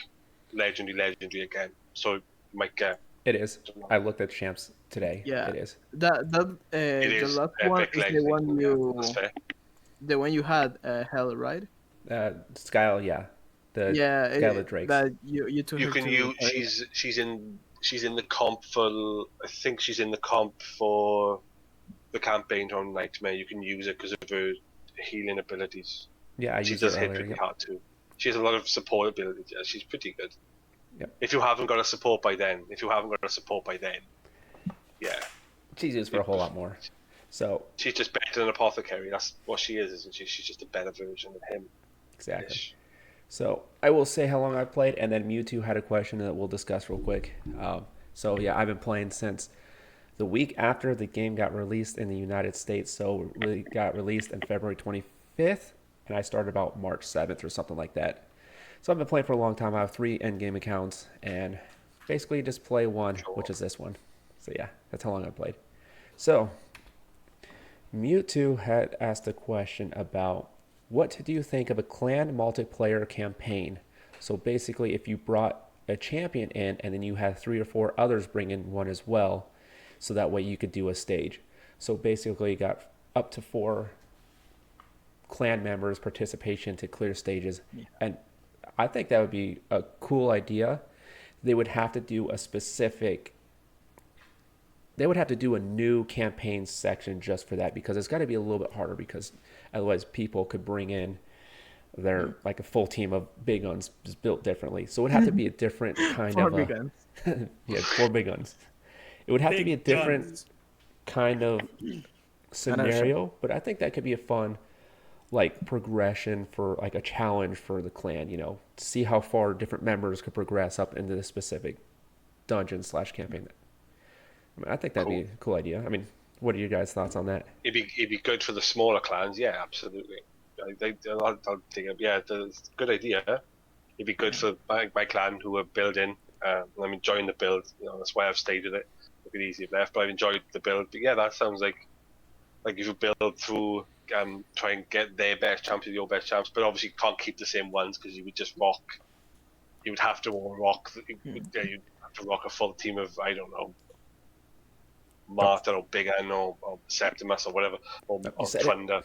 legendary again. So, you might get. It is. I looked at champs today. Yeah, It is. that It the is last one epic, is the legendary. one Yeah, that's fair. you had hell, right? Skyle, yeah. The Yeah, Skylar Drakes. that you took You her can to use. She's in the comp for. I think she's in the comp for the campaign on Nightmare. You can use it because of her healing abilities. Yeah, I She used does it hit earlier. pretty Yep. hard too. She has a lot of support abilities. Yeah, she's pretty good. Yep. If you haven't got a support by then, yeah, She's used for a whole lot more. So she's just better than Apothecary. That's what she is, isn't she? She's just a better version of him. exactly. Ish. So I will say how long I've played, and then Mewtwo had a question that we'll discuss real quick. So yeah, I've been playing since the week after the game got released in the United States. So it really got released on February 25th, and I started about March 7th or something like that. So I've been playing for a long time. I have 3 endgame accounts, and basically just play one, which is this one. So yeah, that's how long I've played. So Mewtwo had asked a question about what do you think of a clan multiplayer campaign? So basically, if you brought a champion in and then you had 3 or 4 others bring in one as well, so that way you could do a stage. So basically, you got up to 4 clan members' participation to clear stages. Yeah. And I think that would be a cool idea. They would have to do a new campaign section just for that, because it's got to be a little bit harder, because otherwise people could bring in their like a full team of big guns just built differently. So it would have to be a different kind for of big guns. yeah, 4 big guns. It would have to be a Big different guns. kind of scenario, but I think that could be a fun like progression for like a challenge for the clan, to see how far different members could progress up into the specific dungeon / campaign. I think that'd be a cool idea. I mean, what are your guys' thoughts on that? It'd be good for the smaller clans. Yeah, absolutely. I'll take it. Yeah, it's a good idea. It'd be good for my clan who are building. I'm enjoying the build. That's why I've stayed with it. It'd be easy if left, but I've enjoyed the build. But yeah, that sounds like if you build through, try and get their best champs with your best champs, but obviously you can't keep the same ones because you would just rock. You would have to all rock. You'd have to rock a full team of, I don't know, Martyr or Big N or Septimus or whatever, or said it. Thunder.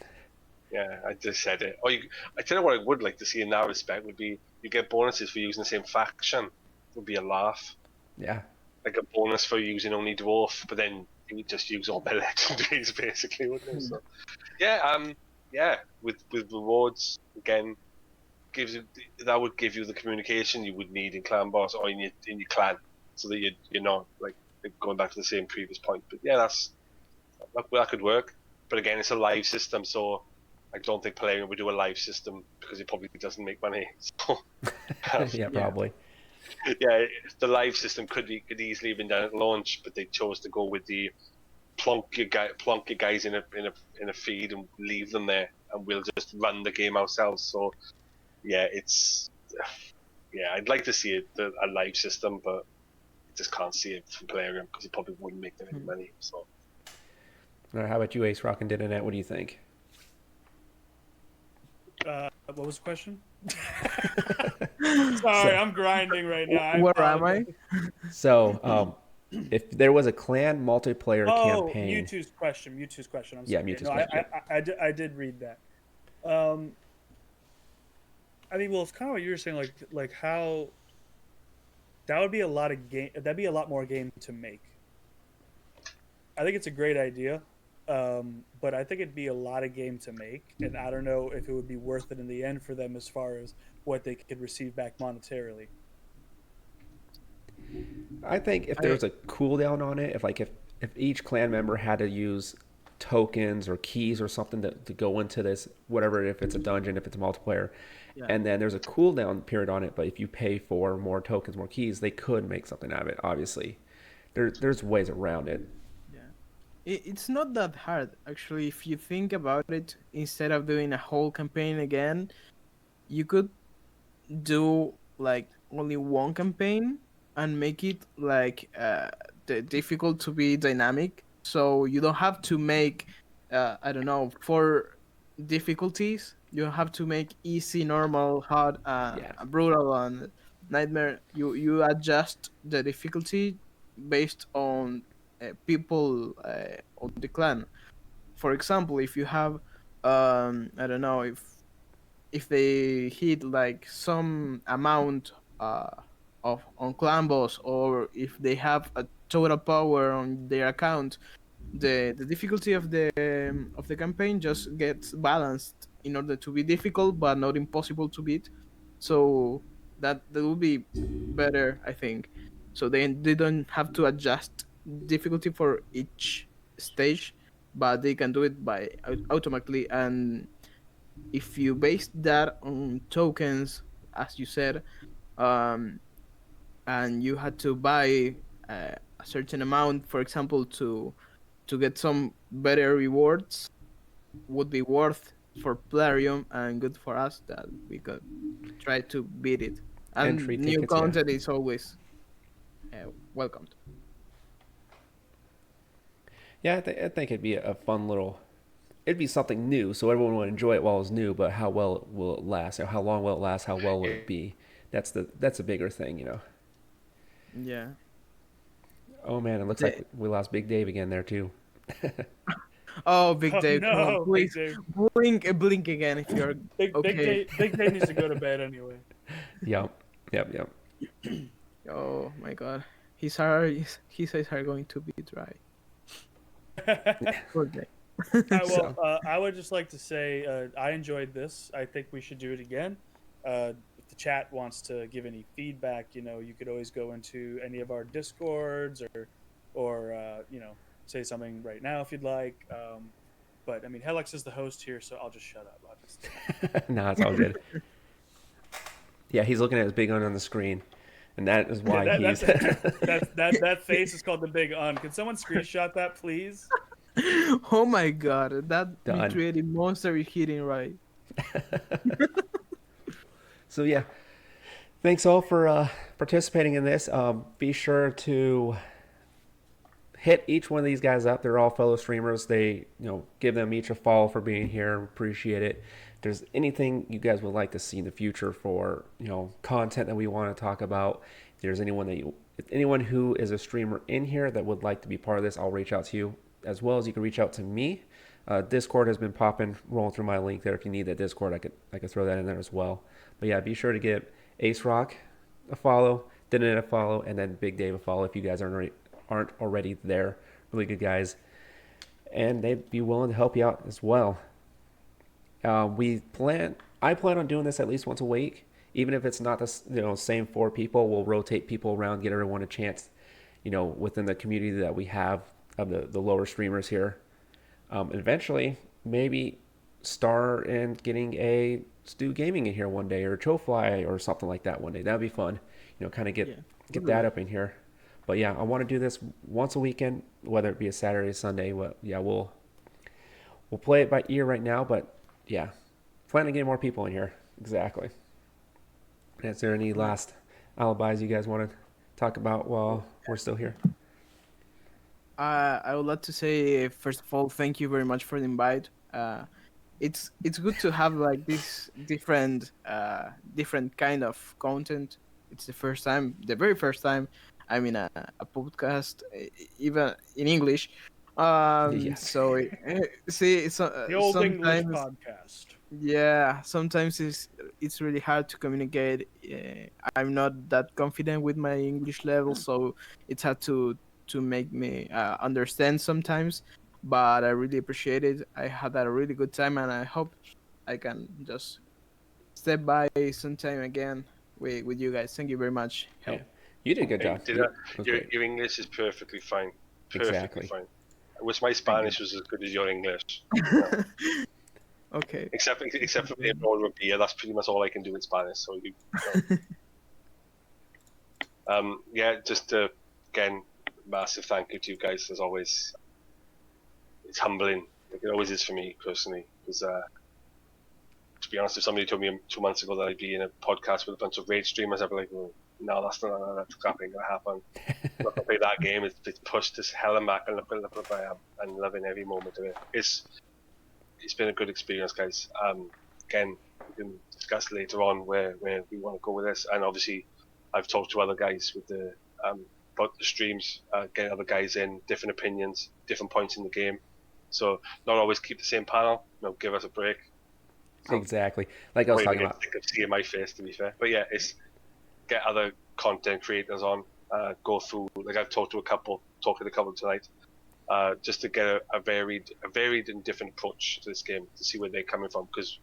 Yeah, I just said it. I tell you what I would like to see in that respect would be you get bonuses for using the same faction. Would be a laugh. Yeah. Like a bonus for using only Dwarf, but then you would just use all their legendaries basically, wouldn't you? So, yeah, with rewards again, that would give you the communication you would need in Clan Boss or in your clan, so that you're not like going back to the same previous point. But yeah, that could work. But again, it's a live system, so I don't think Palladium would do a live system because it probably doesn't make money. So, Yeah, probably. yeah, the live system could easily have been done at launch, but they chose to go with the plonk your guys in a feed and leave them there, and we'll just run the game ourselves. So yeah, I'd like to see a live system, but I just can't see it from Palladium because it probably wouldn't make them any money. So How about you, Ace Rock and Internet? What do you think? What was the question? Sorry, I'm grinding right now. I Where am I? apologize. So, if there was a clan multiplayer Oh, campaign, Mewtwo's question. Mewtwo's question. I'm yeah, sorry. Mewtwo's No, question. I did read that. Um, I mean, well, it's kind of what you were saying, like how that would be a lot of game. That'd be a lot more game to make. I think it's a great idea, but I think it'd be a lot of game to make, and I don't know if it would be worth it in the end for them as far as what they could receive back monetarily. I think if there I was a cooldown on it, if each clan member had to use tokens or keys or something to go into this, whatever, if it's a dungeon, if it's a multiplayer, yeah. and then there's a cooldown period on it, but if you pay for more tokens, more keys, they could make something out of it. Obviously, there's ways around it. Yeah. It's not that hard, actually. If you think about it, instead of doing a whole campaign again, you could do like only one campaign and make it like difficult to be dynamic. So you don't have to make, I don't know, 4 difficulties. You have to make easy, normal, hard, Yeah, brutal, and nightmare. You adjust the difficulty based on people on the clan. For example, if you have, I don't know, if they hit like some amount of on clan boss, or if they have a total power on their account, the difficulty of the campaign just gets balanced in order to be difficult but not impossible to beat. So that will be better, I think. So they don't have to adjust difficulty for each stage, but they can do it by automatically. And if you base that on tokens, as you said, um, and you had to buy a certain amount, for example, to get some better rewards, would be worth for Plarium and good for us that we could try to beat it. And entry new tickets. Yeah, content is always welcomed. yeah. I think it'd be a fun little. It'd be something new, so everyone would enjoy it while it's new. But how well will it last? Or how long will it last? How well will it be? That's a bigger thing, you know. Yeah. Oh man, it looks The, like we lost Big Dave again there too. oh, Big Oh Dave, come on, no, Big please Dave. blink again if you're okay. Big Dave needs to go to bed anyway. Yep, yep, yep. Oh my God, his eyes are going to be dry. Poor Dave. So I would just like to say I enjoyed this. I think we should do it again. If the chat wants to give any feedback, you could always go into any of our discords or say something right now if you'd like. But I mean, Helix is the host here, so I'll just shut up. no, it's all good. Yeah, he's looking at his big one on the screen, and that is why Yeah, he's that face is called the big un. Can someone screenshot that, please? Oh my God, that done. recreated monster is hitting right. So yeah, thanks all for participating in this. Be sure to hit each one of these guys up. They're all fellow streamers. They, give them each a follow for being here. Appreciate it. If there's anything you guys would like to see in the future for, content that we want to talk about, if there's anyone who is a streamer in here that would like to be part of this, I'll reach out to you, as well as you can reach out to me. Discord has been rolling through my link there. If you need that Discord, I could throw that in there as well. But yeah, be sure to give Ace Rock a follow, Dinnet a follow, and then Big Dave a follow if you guys aren't already there. Really good guys, and they'd be willing to help you out as well. I plan on doing this at least once a week, even if it's not the same 4 people. We'll rotate people around, get everyone a chance, within the community that we have of the lower streamers here. Eventually, maybe start in getting a Stu Gaming in here one day, or Chofly or something like that one day. That'd be fun. Kind of get that up in here. But yeah, I want to do this once a weekend, whether it be a Saturday, Sunday. We'll play it by ear right now, but yeah, plan on getting more people in here. Exactly. Is there any last alibis you guys want to talk about while we're still here? I would like to say first of all, thank you very much for the invite. It's good to have like this different kind of content. It's the very first time I'm in a podcast, even in English. Yes. So see, The old English sometimes podcast. yeah, sometimes it's really hard to communicate. I'm not that confident with my English level, so it's hard to make me understand sometimes. But I really appreciate it. I had a really good time, and I hope I can just step by sometime again with you guys. Thank you very much. Yeah. Help. You did a good Hey, job. did It I- was your, great. your English is perfectly fine. Perfectly Exactly. fine. I wish my Spanish was as good as your English. Okay. Except for the order of beer, that's pretty much all I can do in Spanish. So yeah, just again, massive thank you to you guys as always. It's humbling, like it always is for me personally. Because to be honest, if somebody told me 2 months ago that I'd be in a podcast with a bunch of raid streamers, I'd be like, well, no, that's crap ain't gonna happen. I'm not gonna play that game. It's pushed as hell and back, and look where I am, and loving every moment of it. It's been a good experience, guys. Again, we can discuss later on where we want to go with this, and obviously, I've talked to other guys with the about the streams, getting other guys in, different opinions, different points in the game. So not always keep the same panel. Give us a break. Exactly. Like I was Or talking even about. get sick of seeing my face, to be fair. But yeah, it's get other content creators on, go through. Like I've talked to a couple tonight, just to get a varied and different approach to this game to see where they're coming from. Because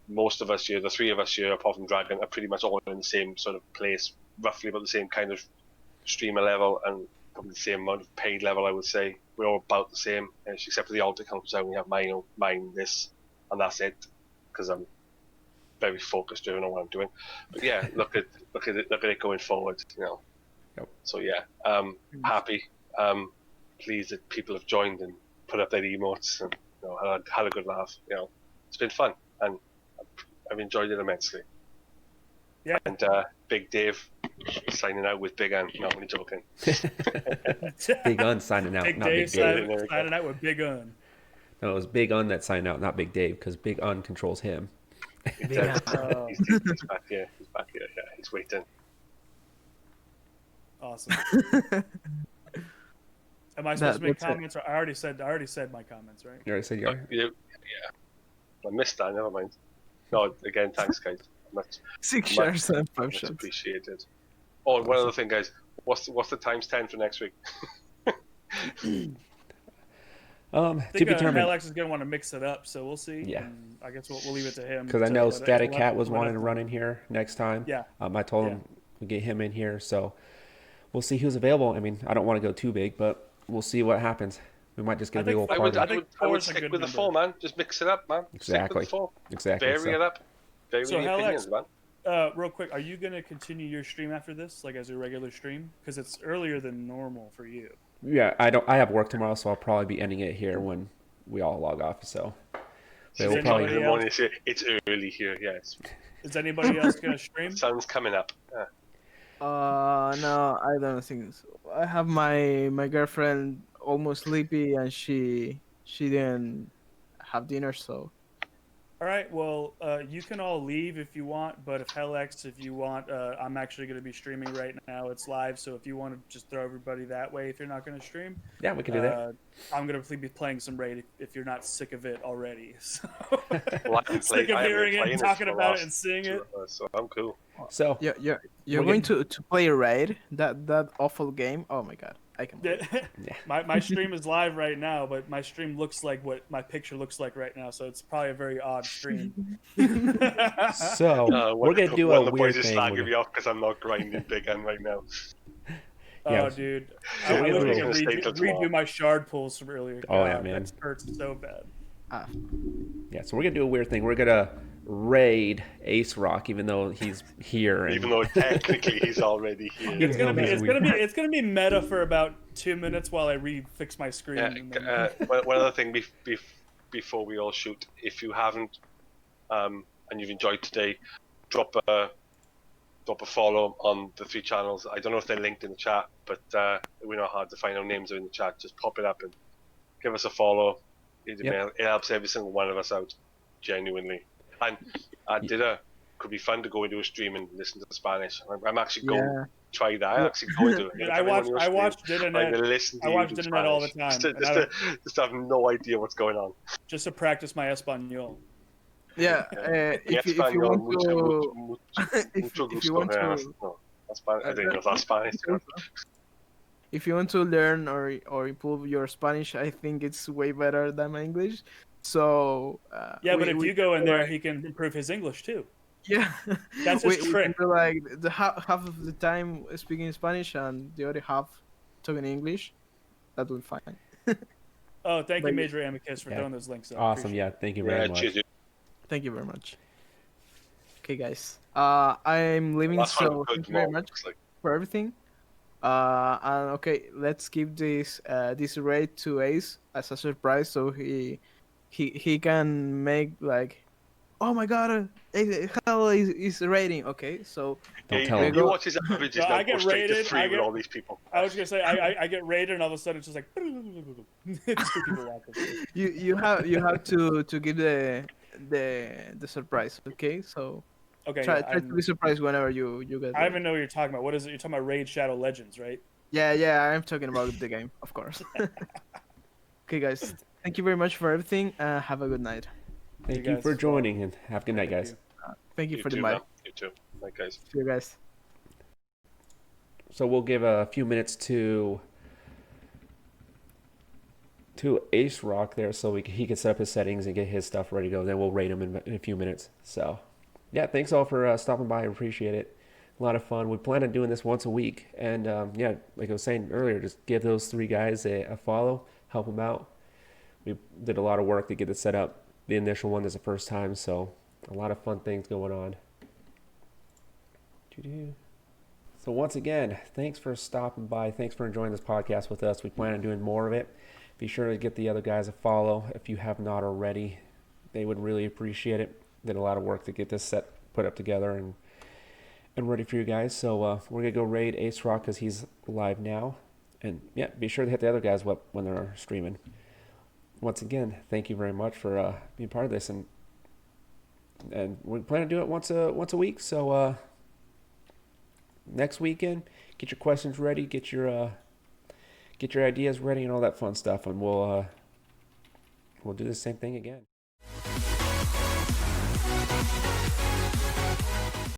most of us here, the three of us here, apart from Dragon, are pretty much all in the same sort of place, roughly about the same kind of streamer level and probably the same amount of paid level. I would say we're all about the same, except for the alter comes out. We have mine, this, and that's it. Because I'm very focused driven on what I'm doing. But yeah, look at it going forward. Yep. So yeah, happy, pleased that people have joined and put up their emotes and had a good laugh. It's been fun and I've enjoyed it immensely. Yeah. And Big Dave signing out with Big Ann. No, I'm only joking. Big Un signing out, Big not Dave Big Dave. signing out with Big Un. No, it was Big Un that signed out, not Big Dave, because Big Un controls him. He's back here. He's back here. Yeah, he's waiting. Awesome. Am I supposed to make that's it. comments? Or I already said my comments, right? You already said you are? Yeah. I missed that. Never mind. No, again, thanks, guys. Much 6 shares and 5 much shots. appreciated. Oh, and one other thing, guys. What's the times 10 for next week? I To think determine. Alex is going to want to mix it up, so we'll see. Yeah. And I guess we'll leave it to him. Because I to know let it- Static let- Cat was let wanting us to know. run in here next time. Yeah. I told him we get him in here, so we'll see who's available. I mean, I don't want to go too big, but we'll see what happens. We might just get I a big think old I party. would, think I would four's a stick good with the number. 4, man. Just mix it up, man. Stick Exactly. with the 4. Exactly. Vary it up. Vary So, the Alex, opinions, man. real quick, are you going to continue your stream after this, like as your regular stream? Because it's earlier than normal for you. Yeah, I have work tomorrow, so I'll probably be ending it here when we all log off. So Is we'll It's probably. not in the morning. It's early here. Yeah, Is anybody else going to stream? sun's coming up. No, I don't think so. I have my girlfriend almost sleepy and she didn't have dinner, so All right, well, you can all leave if you want, but if Helex, if you want, I'm actually going to be streaming right now. It's live, so if you want to just throw everybody that way, if you're not going to stream, Yeah, we can do that. I'm going to be playing some Raid if you're not sick of it already. So Well, I haven't sick played- of I haven't hearing it played and this talking for the about last it and seeing it. 2 hours, so I'm cool. So you're We're going to play Raid, that awful game. Oh my god, I can play. My stream is live right now, but my stream looks like what my picture looks like right now, so it's probably a very odd stream. we're gonna do a the weird boys are thing. slagging me off because I'm not grinding Big N right now. Yeah. Oh, dude. So I we're wish gonna I could stay till tomorrow. redo my shard pulls from earlier. Oh, yeah, God, man. That hurts so bad. Yeah, so we're gonna do a weird thing. We're gonna raid Ace Rock, even though he's here. And Even though technically he's already here. It's gonna be He's weird. it's gonna be meta for about 2 minutes while I fix my screen. and then- One other thing before we all shoot, if you haven't and you've enjoyed today, drop a drop a follow on the 3 channels. I don't know if they're linked in the chat, but we know how to find our names are in the chat. Just pop it up and give us a follow. It helps every single one of us out, genuinely. And could be fun to go into a stream and listen to the Spanish. I'm actually going to try that. I actually go into it. I watched Internet. I watched Internet all the time. Just to have no idea what's going on. Just to practice my Espanol. Yeah, if you want to, if you want to, I didn't know that's Spanish. If you want to learn or improve your Spanish, I think it's way better than my English. So but if you go in there, he can improve his English too. Yeah, that's his trick. We can do like the half of the time speaking Spanish and the other half talking English. That will be fine. Oh, thank you, Major Amicus, for throwing those links up. Awesome, thank you very much. Cheers. Thank you very much. Okay, guys. I'm leaving, so thank you very much for everything. And okay, let's give this raid to Ace as a surprise, so he can make like, oh my god, how is rating? Okay, so don't tell him. You watch his averages now. I get rated. With all these people. I was gonna say I get rated, and all of a sudden it's just like 2 people watching. You have to give the surprise. Okay, so okay, try to be surprised whenever you get. I even know what you're talking about. What is it? You're talking about Raid Shadow Legends, right? Yeah, I'm talking about the game, of course. Okay, guys, thank you very much for everything. Have a good night. Thank you for joining, and have a good night, guys. Thank you for the mic. You too. Night, guys. See you guys. So we'll give a few minutes to Ace Rock there, so he can set up his settings and get his stuff ready to go. Then we'll rate him in a few minutes. So, yeah, thanks all for stopping by. I appreciate it. A lot of fun. We plan on doing this once a week, and like I was saying earlier, just give those 3 guys a follow, help them out. We did a lot of work to get it set up. The initial one is the first time, so a lot of fun things going on. So once again, thanks for stopping by. Thanks for enjoying this podcast with us. We plan on doing more of it. Be sure to get the other guys a follow if you have not already. They would really appreciate it. Did a lot of work to get this put up together and ready for you guys. So we're going to go raid Ace Rock because he's live now. And yeah, be sure to hit the other guys up when they're streaming. Once again, thank you very much for being part of this, and we plan to do it once a week. So next weekend, get your questions ready, get your ideas ready, and all that fun stuff, and we'll do the same thing again.